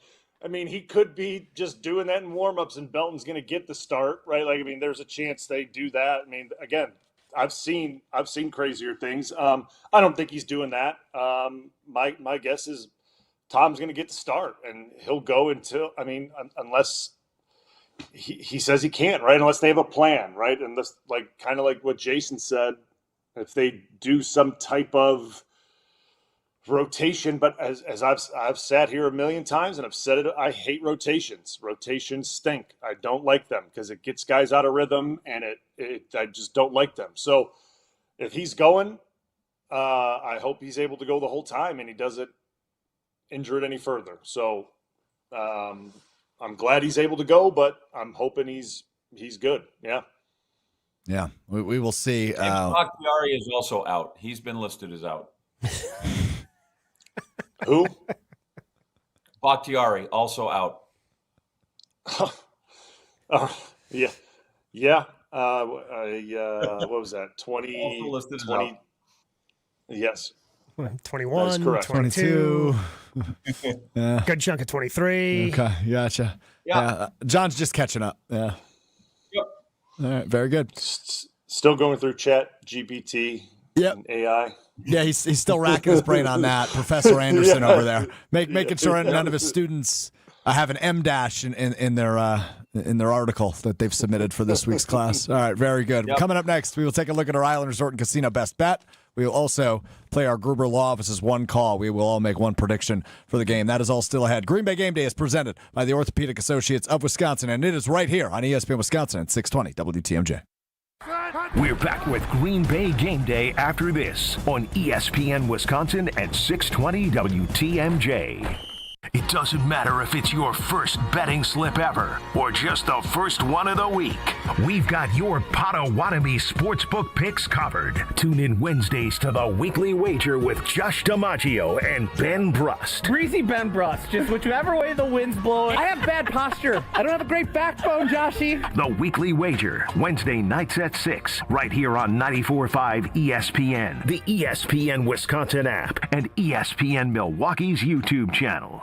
I mean, he could be just doing that in warmups, and Belton's going to get the start, right? There's a chance they do that. Again. I've seen crazier things. I don't think he's doing that. My guess is Tom's going to get the start, and he'll go until unless he says he can't, right? Unless they have a plan, right? And this, kind of like what Jason said, if they do some type of rotation. But as I've sat here a million times and I've said it, I hate rotations. Rotations stink. I don't like them because it gets guys out of rhythm, and I just don't like them. So if he's going, I hope he's able to go the whole time and he doesn't injure it any further. So I'm glad he's able to go, but I'm hoping he's good. Yeah. Yeah, we will see. Bakhtiari is also out. He's been listed as out. Who? Bakhtiari, also out. Yeah. What was that? 20. Also listed 20. out. Yes. 21, That's correct. 22. Yeah. Good chunk of 23. Okay, gotcha. Yeah. John's just catching up. Yeah. Yep. All right, very good. Still going through Chat GPT and AI. Yeah, he's still racking his brain on that. Professor Anderson over there, making sure none of his students have an M dash in their article that they've submitted for this week's class. All right, very good. Yep. Coming up next, we will take a look at our Island Resort and Casino best bet. We will also play our Gruber Law Office's one call. We will all make one prediction for the game. That is all still ahead. Green Bay Game Day is presented by the Orthopedic Associates of Wisconsin, and it is right here on ESPN Wisconsin at 620 WTMJ. We're back with Green Bay Game Day after this on ESPN Wisconsin at 620 WTMJ. It doesn't matter if it's your first betting slip ever or just the first one of the week. We've got your Potawatomi Sportsbook picks covered. Tune in Wednesdays to the Weekly Wager with Josh DiMaggio and Ben Brust. Greasy Ben Brust, just whichever way the wind's blowing. I have bad posture. I don't have a great backbone, Joshy. The Weekly Wager, Wednesday nights at 6, right here on 94.5 ESPN, the ESPN Wisconsin app, and ESPN Milwaukee's YouTube channel.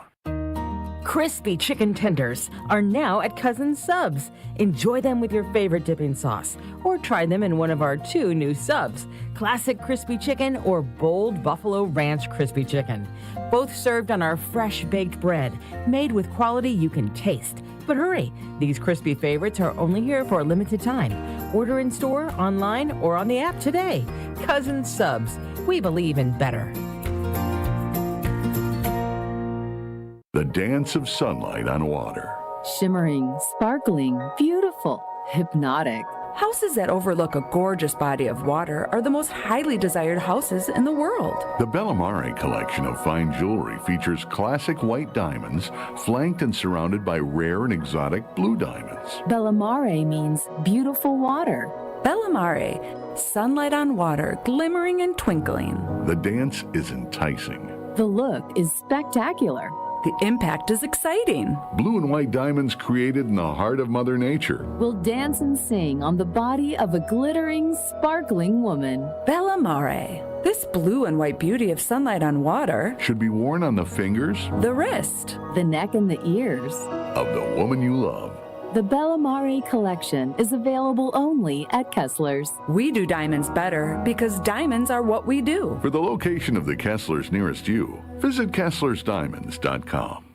Crispy chicken tenders are now at Cousins Subs. Enjoy them with your favorite dipping sauce, or try them in one of our 2 new subs, Classic Crispy Chicken or Bold Buffalo Ranch Crispy Chicken. Both served on our fresh baked bread, made with quality you can taste. But hurry, these crispy favorites are only here for a limited time. Order in store, online, or on the app today. Cousins Subs. We believe in better. The dance of sunlight on water. Shimmering, sparkling, beautiful, hypnotic. Houses that overlook a gorgeous body of water are the most highly desired houses in the world. The Bellamare collection of fine jewelry features classic white diamonds, flanked and surrounded by rare and exotic blue diamonds. Bellamare means beautiful water. Bellamare, sunlight on water, glimmering and twinkling. The dance is enticing. The look is spectacular. The impact is exciting. Blue and white diamonds created in the heart of Mother Nature will dance and sing on the body of a glittering, sparkling woman. Bellamare. This blue and white beauty of sunlight on water should be worn on the fingers, the wrist, the neck, and the ears of the woman you love. The Bellamare collection is available only at Kessler's. We do diamonds better because diamonds are what we do. For the location of the Kesslers nearest you, visit KesslersDiamonds.com.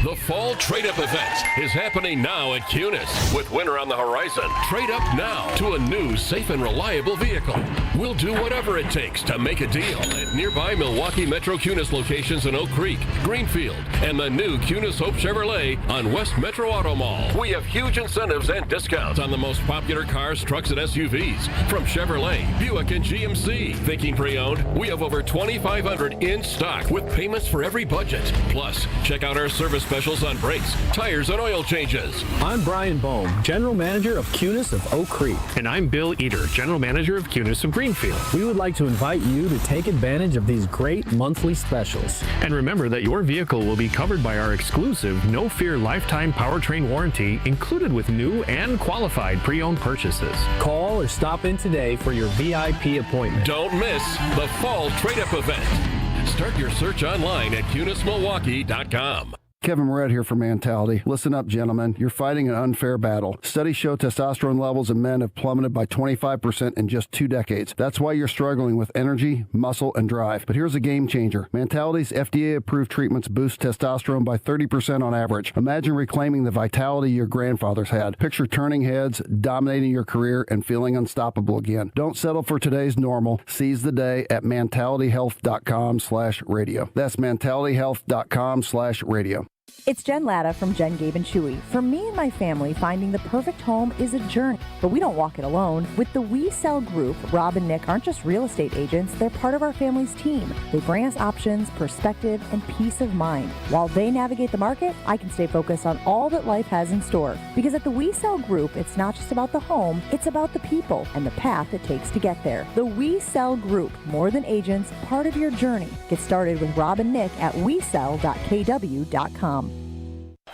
The Fall Trade-Up event is happening now at Cunis. With winter on the horizon, trade up now to a new, safe, and reliable vehicle. We'll do whatever it takes to make a deal at nearby Milwaukee Metro Cunis locations in Oak Creek, Greenfield, and the new Cunis Hope Chevrolet on West Metro Auto Mall. We have huge incentives and discounts on the most popular cars, trucks, and SUVs from Chevrolet, Buick, and GMC. Thinking pre-owned? We have over 2,500 in stock with payments for every budget. Plus, check out our service specials on brakes, tires, and oil changes. I'm Brian Bohm, General Manager of Cunis of Oak Creek. And I'm Bill Eater, General Manager of Cunis of Greenfield. We would like to invite you to take advantage of these great monthly specials. And remember that your vehicle will be covered by our exclusive No Fear lifetime powertrain warranty included with new and qualified pre-owned purchases. Call or stop in today for your VIP appointment. Don't miss the Fall Trade-Up event. Start your search online at CunisMilwaukee.com. Kevin Moret here for Mentality. Listen up, gentlemen. You're fighting an unfair battle. Studies show testosterone levels in men have plummeted by 25% in just 2 decades. That's why you're struggling with energy, muscle, and drive. But here's a game changer. Mentality's FDA-approved treatments boost testosterone by 30% on average. Imagine reclaiming the vitality your grandfathers had. Picture turning heads, dominating your career, and feeling unstoppable again. Don't settle for today's normal. Seize the day at mentalityhealth.com/radio. That's mentalityhealth.com/radio. It's Jen Latta from Jen, Gabe, and Chewy. For me and my family, finding the perfect home is a journey, but we don't walk it alone. With the We Sell Group, Rob and Nick aren't just real estate agents, they're part of our family's team. They bring us options, perspective, and peace of mind. While they navigate the market, I can stay focused on all that life has in store. Because at the We Sell Group, it's not just about the home, it's about the people and the path it takes to get there. The We Sell Group, more than agents, part of your journey. Get started with Rob and Nick at wesell.kw.com.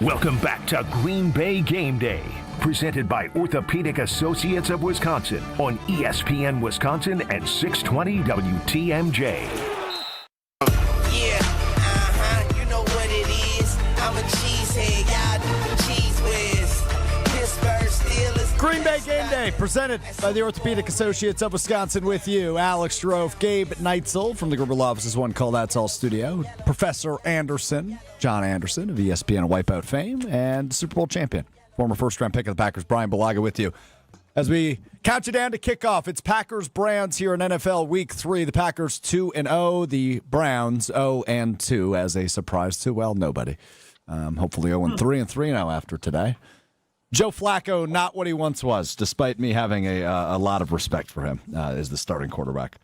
Welcome back to Green Bay Game Day, presented by Orthopedic Associates of Wisconsin on ESPN Wisconsin at 620 WTMJ. Yeah, you know what it is. I'm a cheesehead, y'all cheese whiz. Pittsburgh Steelers. Green Bay Bay Game Day, presented by the Orthopedic Associates of Wisconsin with you. Alex Strofe, Gabe Neitzel from the Gruber Law Office's One Call That's All studio. Professor Anderson, John Anderson of ESPN Wipeout fame and Super Bowl champion. Former first-round pick of the Packers, Brian Balaga with you. As we count you down to kickoff, it's Packers Browns here in NFL Week 3. The Packers 2-0, the Browns 0-2 as a surprise to, well, nobody. Hopefully 0-3 and 3-0 after today. Joe Flacco, not what he once was, despite me having a lot of respect for him as the starting quarterback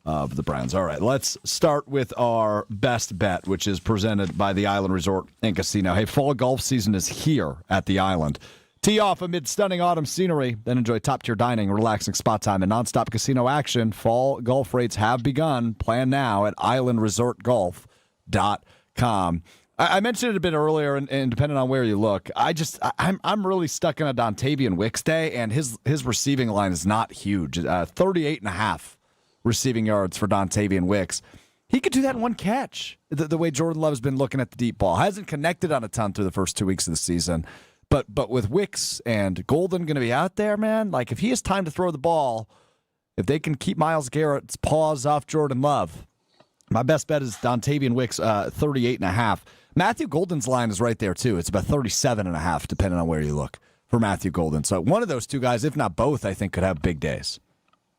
of the Browns. All right, let's start with our best bet, which is presented by the Island Resort and Casino. Hey, fall golf season is here at the Island. Tee off amid stunning autumn scenery, then enjoy top-tier dining, relaxing spot time, and nonstop casino action. Fall golf rates have begun. Plan now at islandresortgolf.com. I mentioned it a bit earlier, and depending on where you look, I'm really stuck in a Dontavian Wicks day, and his receiving line is not huge. 38.5 receiving yards for Dontavian Wicks. He could do that in one catch, the way Jordan Love's been looking at the deep ball. Hasn't connected on a ton through the first 2 weeks of the season. But with Wicks and Golden going to be out there, man, like if he has time to throw the ball, if they can keep Myles Garrett's paws off Jordan Love, my best bet is Dontavian Wicks 38.5. Matthew Golden's line is right there, too. It's about 37.5, depending on where you look for Matthew Golden. So one of those two guys, if not both, I think could have big days.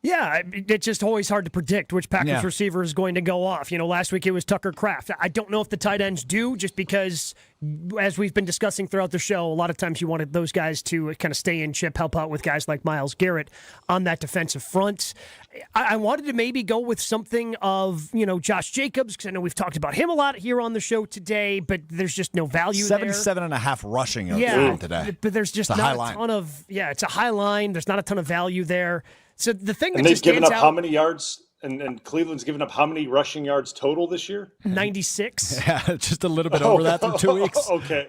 Yeah, it's just always hard to predict which Packers receiver is going to go off. Last week it was Tucker Kraft. I don't know if the tight ends do, just because, as we've been discussing throughout the show, a lot of times you wanted those guys to kind of stay in chip, help out with guys like Myles Garrett on that defensive front. I wanted to maybe go with something of, Josh Jacobs, because I know we've talked about him a lot here on the show today, but there's just no value 77.5 rushing yards today. But there's just not a ton of, it's a high line. There's not a ton of value there. So the thing and that they've given up how many yards, and Cleveland's given up how many rushing yards total this year? 96. Yeah, just a little bit over that through 2 weeks. Okay.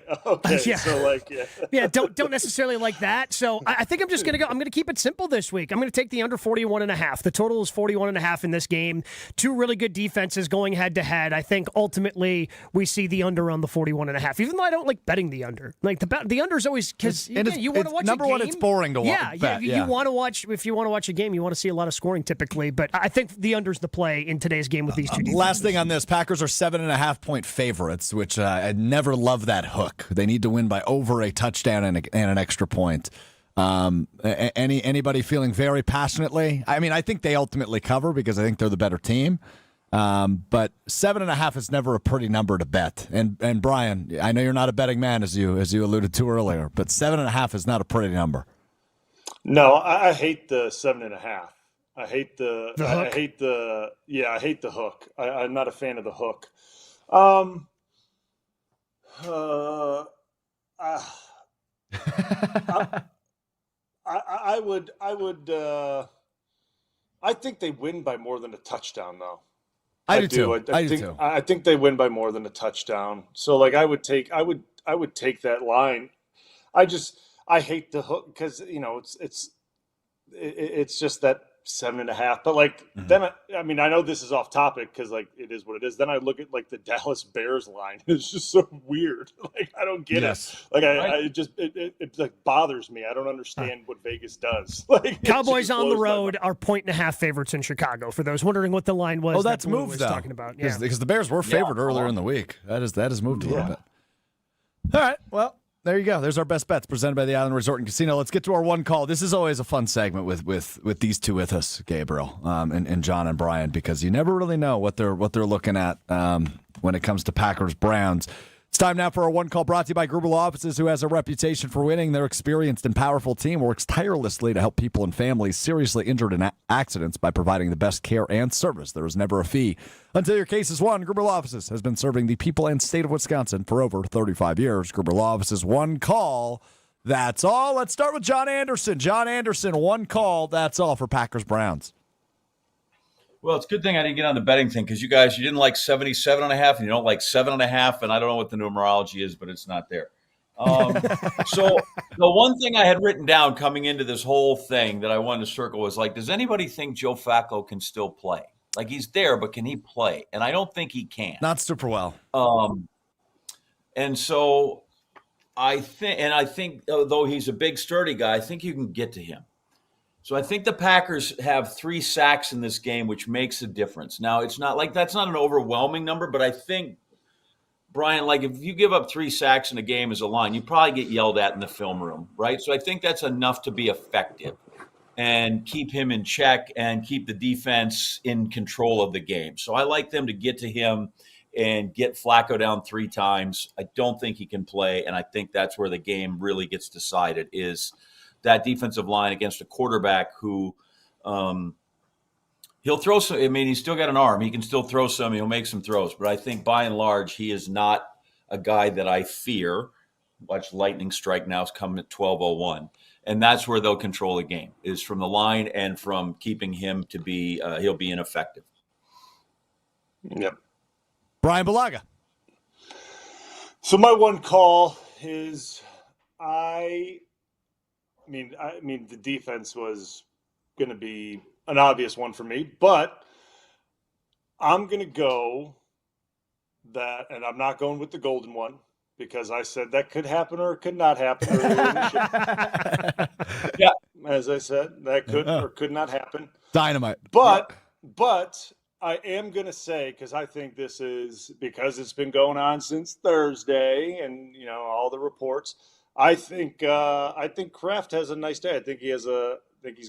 Yeah. So don't necessarily like that. So I think I'm just going to go. I'm going to keep it simple this week. I'm going to take the under 41.5. The total is 41.5 in this game. Two really good defenses going head to head. I think ultimately we see the under on the 41.5. Even though I don't like betting the under. Like the under is always because you want to watch number a game. one. It's boring to watch. You want to watch if you want to watch a game. You want to see a lot of scoring typically, but I think the under's the play in today's game with these two defenses. Last thing on this, Packers are 7.5-point favorites, which I never love that hook. They need to win by over a touchdown and an extra point. Anybody feeling very passionately? I mean, I think they ultimately cover because I think they're the better team. But 7.5 is never a pretty number to bet. And Brian, I know you're not a betting man as you alluded to earlier, but 7.5 is not a pretty number. No, I hate the 7.5. I hate the hook. I hate the hook. I'm not a fan of the hook. I think they win by more than a touchdown, though. I do too. I think they win by more than a touchdown. So, I would take that line. I hate the hook because it's just that 7.5. But then I know this is off topic because it is what it is. Then I look at the Dallas Bears line. It's just so weird. I don't get it. It bothers me. I don't understand what Vegas does. Cowboys on the road are 1.5 favorites in Chicago. For those wondering what the line was, that's moved though. Talking about because the Bears were favored earlier in the week. That has moved a little bit. All right. Well. There you go. There's our best bets presented by the Island Resort and Casino. Let's get to our one call. This is always a fun segment with these two with us, Gabriel, and John and Brian, because you never really know what they're looking at when it comes to Packers Browns. It's time now for our one call brought to you by Gruber Law Offices, who has a reputation for winning. Their experienced and powerful team works tirelessly to help people and families seriously injured in accidents by providing the best care and service. There is never a fee until your case is won. Gruber Law Offices has been serving the people and state of Wisconsin for over 35 years. Gruber Law Offices, one call. That's all. Let's start with John Anderson. John Anderson, one call. That's all for Packers Browns. Well, it's a good thing I didn't get on the betting thing because you didn't like 77.5 and you don't like 7.5, and I don't know what the numerology is, but it's not there. So the one thing I had written down coming into this whole thing that I wanted to circle was does anybody think Joe Flacco can still play? He's there, but can he play? And I don't think he can. Not super well. And so I think though he's a big, sturdy guy, I think you can get to him. So I think the Packers have 3 sacks in this game, which makes a difference. Now, it's not like that's not an overwhelming number, but I think, Brian, like if you give up 3 sacks in a game as a line, you probably get yelled at in the film room, right? So I think that's enough to be effective and keep him in check and keep the defense in control of the game. So I like them to get to him and get Flacco down 3 times. I don't think he can play, and I think that's where the game really gets decided is that defensive line against a quarterback who he'll throw some. I mean, he's still got an arm. He can still throw some. He'll make some throws. But I think by and large, he is not a guy that I fear. Watch lightning strike now is coming at 12:01. And that's where they'll control the game, is from the line and from keeping him to be he'll be ineffective. Yep. Brian Balaga. So my one call is I mean the defense was going to be an obvious one for me, but I'm going to go that, and I'm not going with the golden one because I said that could happen or it could not happen. Yeah, as I said, that could or could not happen. Dynamite. But I am going to say, because I think this is because it's been going on since Thursday, and all the reports. I think Kraft has a nice day. I think he's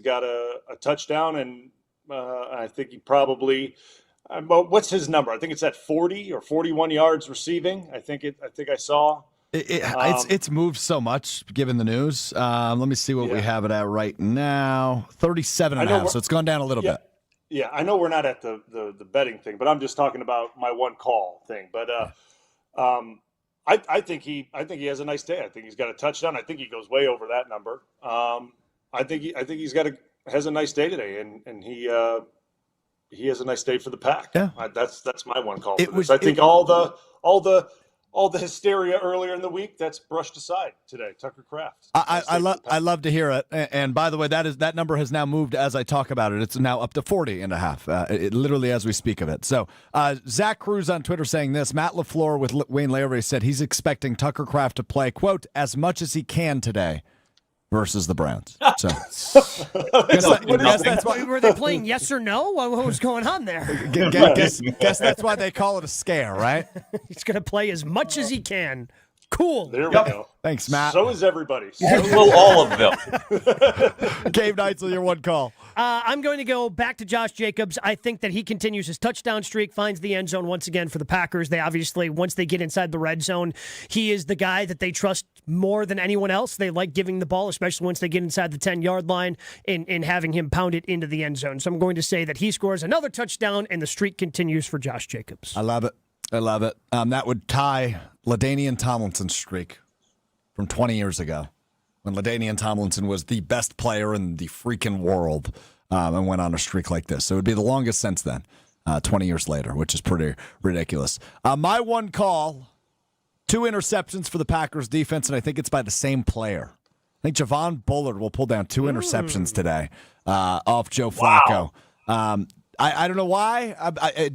got a touchdown, and I think he probably. What's his number? I think it's at 40 or 41 yards receiving. I think I saw. It's moved so much given the news. Let me see what we have it at right now. 37.5. So it's gone down a little bit. Yeah, I know we're not at the betting thing, but I'm just talking about my one call thing. But I think he has a nice day. I think he's got a touchdown. I think he goes way over that number. I think he's has a nice day today, and he has a nice day for the Pack. Yeah, that's my one call. I think all the hysteria earlier in the week that's brushed aside today. Tucker Kraft. I love to hear it. And by the way, that number has now moved as I talk about it. It's now up to 40.5. Literally as we speak of it. So Zach Cruz on Twitter saying this: Matt LaFleur with Wayne Larry said he's expecting Tucker Kraft to play, quote, as much as he can today versus the Browns. So that's why, were they playing yes or no? What was going on there? Guess that's why they call it a scare, right? He's going to play as much as he can. Cool. There we go. Thanks, Matt. So is everybody. Will all of them. Gabe Neitzel, your one call. I'm going to go back to Josh Jacobs. I think that he continues his touchdown streak, finds the end zone once again for the Packers. They obviously, once they get inside the red zone, he is the guy that they trust more than anyone else. They like giving the ball, especially once they get inside the 10-yard line, and having him pound it into the end zone. So I'm going to say that he scores another touchdown, and the streak continues for Josh Jacobs. I love it. That would tie LaDainian Tomlinson's streak from 20 years ago, when LaDainian Tomlinson was the best player in the freaking world and went on a streak like this. So it would be the longest since then, 20 years later, which is pretty ridiculous. My one call, 2 interceptions for the Packers defense, and I think it's by the same player. I think Javon Bullard will pull down 2 interceptions today off Joe Flacco. Wow. I don't know why.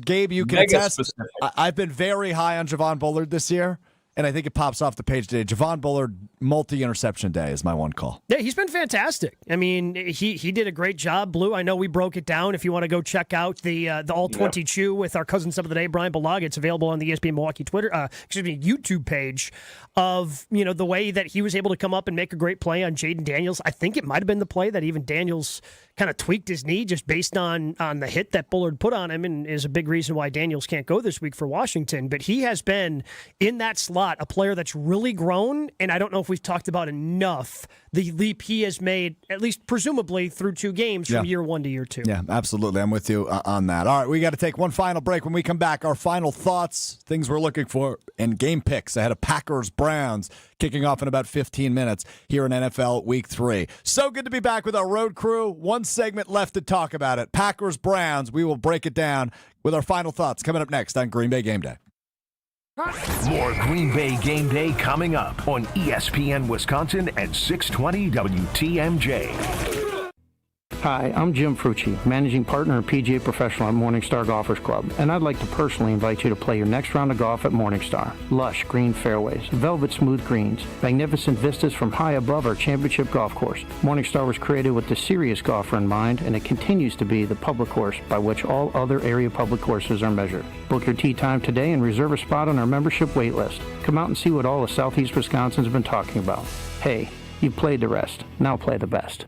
Gabe, you can attest. I've been very high on Javon Bullard this year, and I think it pops off the page today. Javon Bullard, multi-interception day is my one call. Yeah, he's been fantastic. I mean, he did a great job, Blue. I know we broke it down. If you want to go check out the All-20 Chew with our cousin sub of the day, Brian Balaga, it's available on the ESPN Milwaukee YouTube page of, the way that he was able to come up and make a great play on Jaden Daniels. I think it might have been the play that even Daniels kind of tweaked his knee just based on the hit that Bullard put on him, and is a big reason why Daniels can't go this week for Washington. But he has been, in that slot, a player that's really grown, and I don't know if we've talked about enough the leap he has made, at least presumably through 2 games from year 1 to year 2. Yeah, absolutely. I'm with you on that. All right, we got to take one final break. When we come back, our final thoughts, things we're looking for, and game picks ahead of Packers-Browns kicking off in about 15 minutes here in NFL Week 3. So good to be back with our road crew. One segment left to talk about it. Packers-Browns. We will break it down with our final thoughts coming up next on Green Bay Game Day. More Green Bay Game Day coming up on ESPN Wisconsin at 620 WTMJ. Hi, I'm Jim Frucci, Managing Partner and PGA Professional at Morningstar Golfers Club, and I'd like to personally invite you to play your next round of golf at Morningstar. Lush green fairways, velvet smooth greens, magnificent vistas from high above our championship golf course. Morningstar was created with the serious golfer in mind, and it continues to be the public course by which all other area public courses are measured. Book your tee time today and reserve a spot on our membership wait list. Come out and see what all of Southeast Wisconsin's been talking about. Hey, you've played the rest. Now play the best.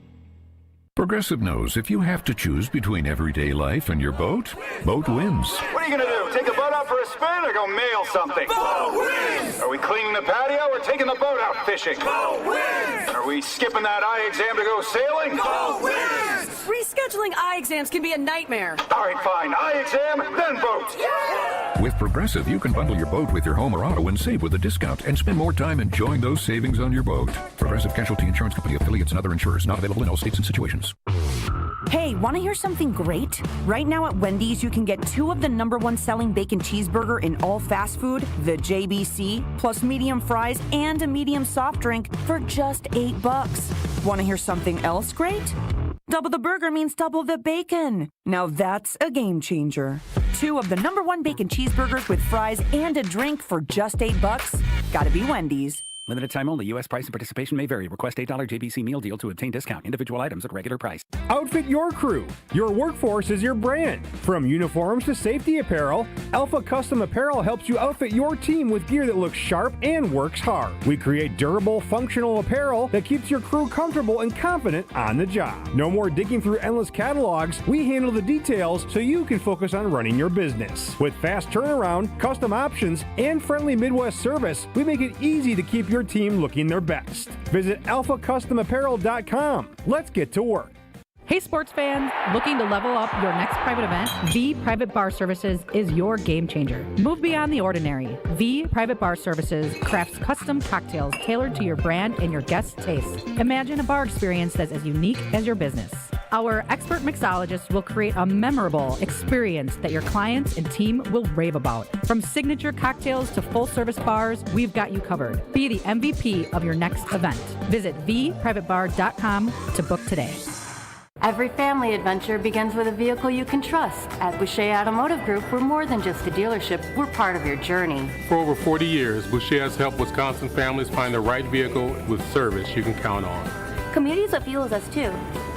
Progressive knows if you have to choose between everyday life and your boat, boat wins. What are you going to do? Take the boat out for a spin or go mail something? Boat wins! Are we cleaning the patio or taking the boat out fishing? Boat wins! Are we skipping that eye exam to go sailing? Boat wins! Rescheduling eye exams can be a nightmare. All right, fine. Eye exam, then boat. Yeah! With Progressive, you can bundle your boat with your home or auto and save with a discount and spend more time enjoying those savings on your boat. Progressive Casualty Insurance Company, affiliates, and other insurers not available in all states and situations. Hey, want to hear something great? Right now at Wendy's, you can get 2 of the #1 selling bacon cheeseburger in all fast food, the JBC, plus medium fries and a medium soft drink for just $8. Want to hear something else great? Double the burger means double the bacon. Now that's a game changer. 2 of the #1 bacon cheeseburgers with fries and a drink for just $8. Gotta be Wendy's. Limited time only. U.S. price and participation may vary. Request $8 JBC meal deal to obtain discount. Individual items at regular price. Outfit your crew. Your workforce is your brand. From uniforms to safety apparel, Alpha Custom Apparel helps you outfit your team with gear that looks sharp and works hard. We create durable, functional apparel that keeps your crew comfortable and confident on the job. No more digging through endless catalogs. We handle the details so you can focus on running your business. With fast turnaround, custom options, and friendly Midwest service, we make it easy to keep your team looking their best. Visit alphacustomapparel.com. Let's get to work. Hey sports fans, looking to level up your next private event? V Private Bar Services is your game changer. Move beyond the ordinary. V Private Bar Services crafts custom cocktails tailored to your brand and your guests' taste. Imagine a bar experience that's as unique as your business. Our expert mixologists will create a memorable experience that your clients and team will rave about. From signature cocktails to full-service bars, we've got you covered. Be the MVP of your next event. Visit vprivatebar.com to book today. Every family adventure begins with a vehicle you can trust. At Boucher Automotive Group, we're more than just a dealership, we're part of your journey. For over 40 years, Boucher has helped Wisconsin families find the right vehicle with service you can count on. Community's what fuels us too.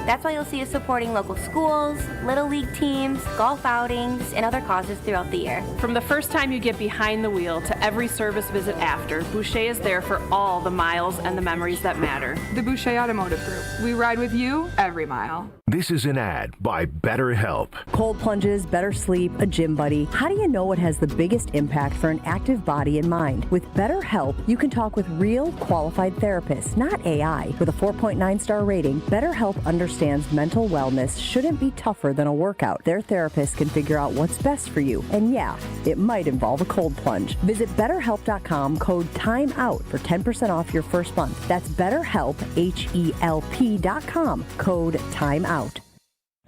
That's why you'll see us supporting local schools, Little League teams, golf outings, and other causes throughout the year. From the first time you get behind the wheel to every service visit after, Boucher is there for all the miles and the memories that matter. The Boucher Automotive Group. We ride with you every mile. This is an ad by BetterHelp. Cold plunges, better sleep, a gym buddy. How do you know what has the biggest impact for an active body and mind? With BetterHelp, you can talk with real, qualified therapists, not AI. With a 4.9-star rating, BetterHelp understands mental wellness shouldn't be tougher than a workout. Their therapists can figure out what's best for you. And yeah, it might involve a cold plunge. Visit BetterHelp.com, code TIMEOUT for 10% off your first month. That's BetterHelp, HELP.com, code TIMEOUT.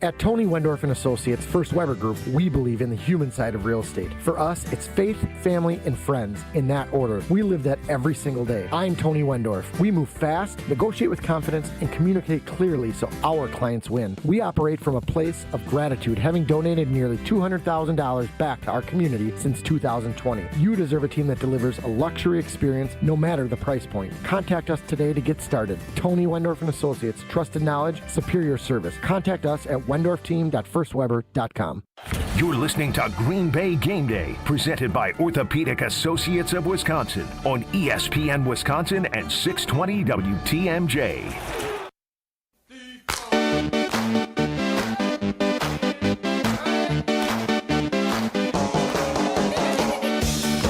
At Tony Wendorf and Associates First Weber Group, we believe in the human side of real estate. For us, it's faith, family, and friends in that order. We live that every single day. I'm Tony Wendorf. We move fast, negotiate with confidence, and communicate clearly so our clients win. We operate from a place of gratitude, having donated nearly $200,000 back to our community since 2020. You deserve a team that delivers a luxury experience no matter the price point. Contact us today to get started. Tony Wendorf and Associates, trusted knowledge, superior service. Contact us at wendorfteam.firstweber.com. You're listening to Green Bay Game Day, presented by Orthopedic Associates of Wisconsin on ESPN Wisconsin and 620 WTMJ.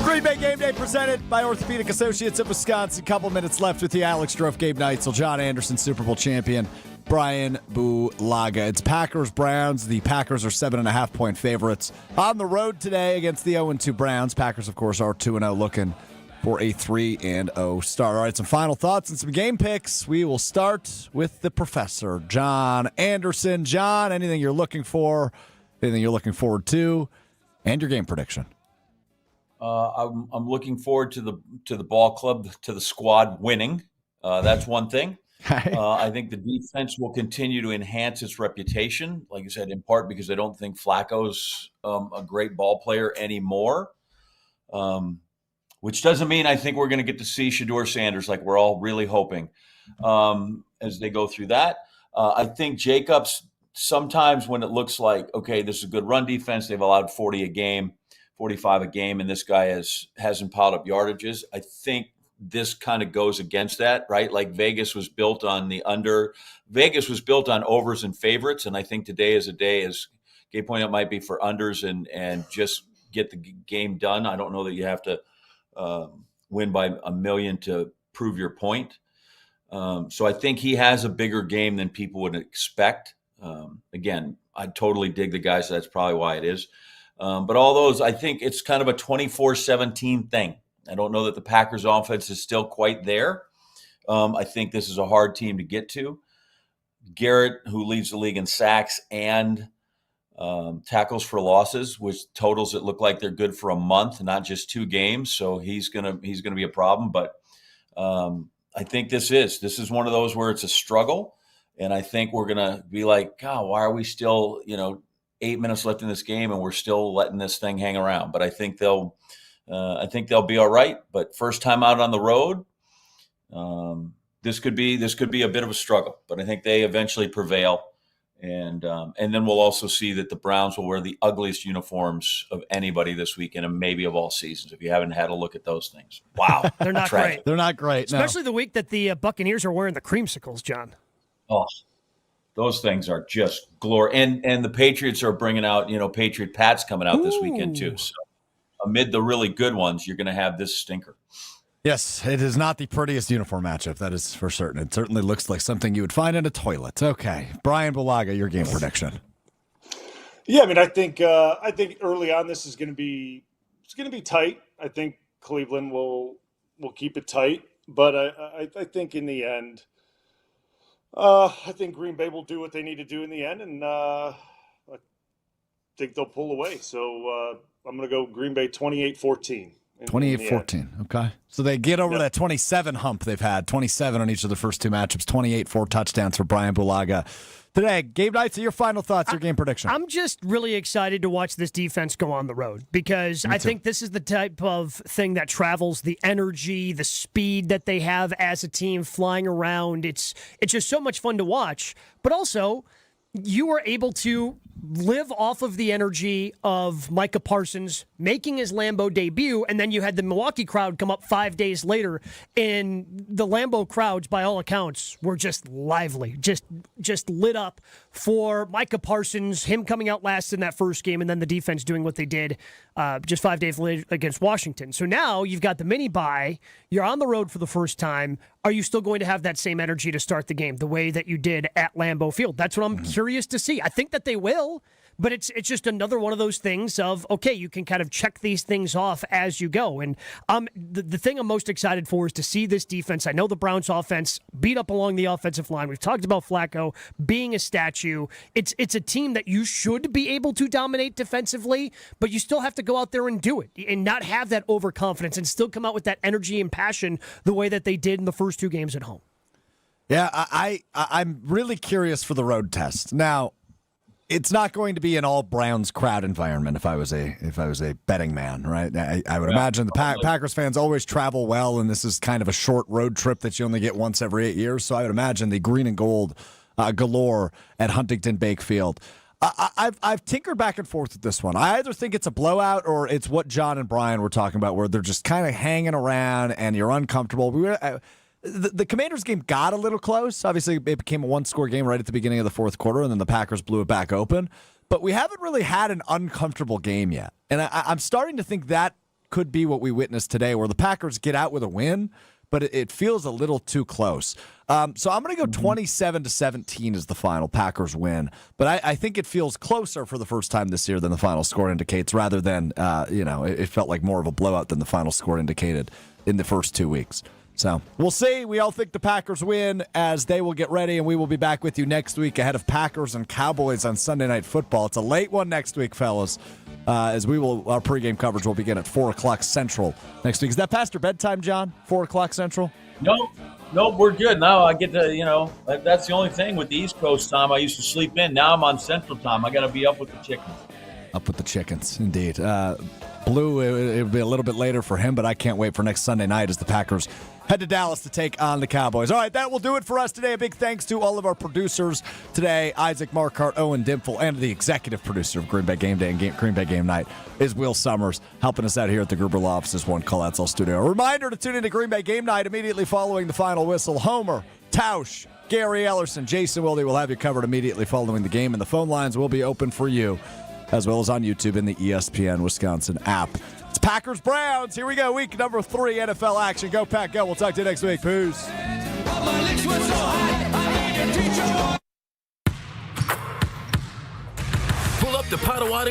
Green Bay Game Day presented by Orthopedic Associates of Wisconsin. Couple minutes left with the Alex Strofe Gabe Neitzel, John Anderson, Super Bowl champion Brian Bulaga. It's Packers-Browns. The Packers are 7.5-point favorites on the road today against the 0-2 Browns. Packers, of course, are 2-0, looking for a 3-0 start. All right, some final thoughts and some game picks. We will start with the professor, John Anderson. John, anything you're looking for, anything you're looking forward to, and your game prediction? I'm looking forward to the ball club, to the squad winning. That's one thing. I think the defense will continue to enhance its reputation, like you said, in part because I don't think Flacco's a great ball player anymore, which doesn't mean I think we're going to get to see Shedeur Sanders like we're all really hoping as they go through that. I think Jacobs, sometimes when it looks like, okay, this is a good run defense, they've allowed 40 a game, 45 a game, and this guy hasn't piled up yardages. I think this kind of goes against that, right? Like Vegas was built on the under. Vegas was built on overs and favorites, and I think today is a day, as Gabe pointed out, might be for unders and just get the game done. I don't know that you have to win by a million to prove your point. So I think he has a bigger game than people would expect. Again, I totally dig the guy, so that's probably why it is. But all those, I think it's kind of a 24-17 thing. I don't know that the Packers offense is still quite there. I think this is a hard team to get to. Garrett, who leads the league in sacks and tackles for losses, which totals that look like they're good for a month, not just 2 games. So he's gonna be a problem. But I think this is one of those where it's a struggle, and I think we're gonna be like, God, why are we still 8 minutes left in this game and we're still letting this thing hang around? But I think they'll be all right. But first time out on the road, this could be a bit of a struggle. But I think they eventually prevail, and then we'll also see that the Browns will wear the ugliest uniforms of anybody this weekend, and maybe of all seasons. If you haven't had a look at those things, wow, They're not great. They're not great, especially the week that the Buccaneers are wearing the creamsicles, John. Oh, those things are just glory. And the Patriots are bringing out, Patriot Pats coming out this weekend too. So amid the really good ones, you're going to have this stinker. Yes, it is not the prettiest uniform matchup. That is for certain. It certainly looks like something you would find in a toilet. Okay, Brian Bulaga, your game prediction. Yeah, I mean, I think early on this is going to be tight. I think Cleveland will keep it tight, but I think in the end, I think Green Bay will do what they need to do in the end, and I think they'll pull away. So I'm going to go Green Bay 28-14. 28-14, okay. So they get over that 27 hump they've had, 27 on each of the first 2 matchups, 28 4 touchdowns for Brian Bulaga. Today, Gabe Knights, your final thoughts, your game prediction. I'm just really excited to watch this defense go on the road because I think this is the type of thing that travels the energy, the speed that they have as a team flying around. It's just so much fun to watch, but also you were able to live off of the energy of Micah Parsons making his Lambeau debut, and then you had the Milwaukee crowd come up 5 days later, and the Lambeau crowds, by all accounts, were just lively, just lit up for Micah Parsons, him coming out last in that first game, and then the defense doing what they did just 5 days later against Washington. So now you've got the mini bye, you're on the road for the first time. Are you still going to have that same energy to start the game the way that you did at Lambeau Field? That's what I'm curious to see. I think that they will, but it's just another one of those things of, okay, you can kind of check these things off as you go. And the thing I'm most excited for is to see this defense. I know the Browns offense beat up along the offensive line. We've talked about Flacco being a statue. It's a team that you should be able to dominate defensively, but you still have to go out there and do it and not have that overconfidence and still come out with that energy and passion the way that they did in the first 2 games at home. Yeah, I'm really curious for the road test. Now, it's not going to be an all Browns crowd environment if I was a betting man, right? I would imagine the Packers fans always travel well, and this is kind of a short road trip that you only get once every 8 years. So I would imagine the green and gold galore at Huntington Bank Field. I've tinkered back and forth with this one. I either think it's a blowout or it's what John and Brian were talking about, where they're just kind of hanging around and you're uncomfortable. The Commanders game got a little close. Obviously, it became a 1-score game right at the beginning of the fourth quarter, and then the Packers blew it back open. But we haven't really had an uncomfortable game yet. And I'm starting to think that could be what we witnessed today, where the Packers get out with a win, but it feels a little too close. So I'm going to go 27-17 as the final Packers win. But I think it feels closer for the first time this year than the final score indicates, rather than, it felt like more of a blowout than the final score indicated in the first 2 weeks. So we'll see. We all think the Packers win as they will get ready, and we will be back with you next week ahead of Packers and Cowboys on Sunday Night Football. It's a late one next week, fellas, as our pregame coverage will begin at 4 o'clock Central next week. Is that past your bedtime, John? 4 o'clock Central? No, Nope, we're good. Now I get to, that's the only thing with the East Coast time. I used to sleep in. Now I'm on Central time. I got to be up with the chickens. Up with the chickens, indeed. Blue, it'll be a little bit later for him, but I can't wait for next Sunday night as the Packers head to Dallas to take on the Cowboys. All right, that will do it for us today. A big thanks to all of our producers today, Isaac Marquardt, Owen Dimple, and the executive producer of Green Bay Game Day and Green Bay Game Night is Will Summers, helping us out here at the Gruber Law Offices One Call That's All Studio. A reminder to tune into Green Bay Game Night immediately following the final whistle. Homer, Tausch, Gary Ellerson, Jason Wilde will have you covered immediately following the game, and the phone lines will be open for you, as well as on YouTube in the ESPN Wisconsin app. It's Packers-Browns. Here we go. Week number 3 NFL action. Go, Pack, go. We'll talk to you next week. Peace. Pull up the Potawatomi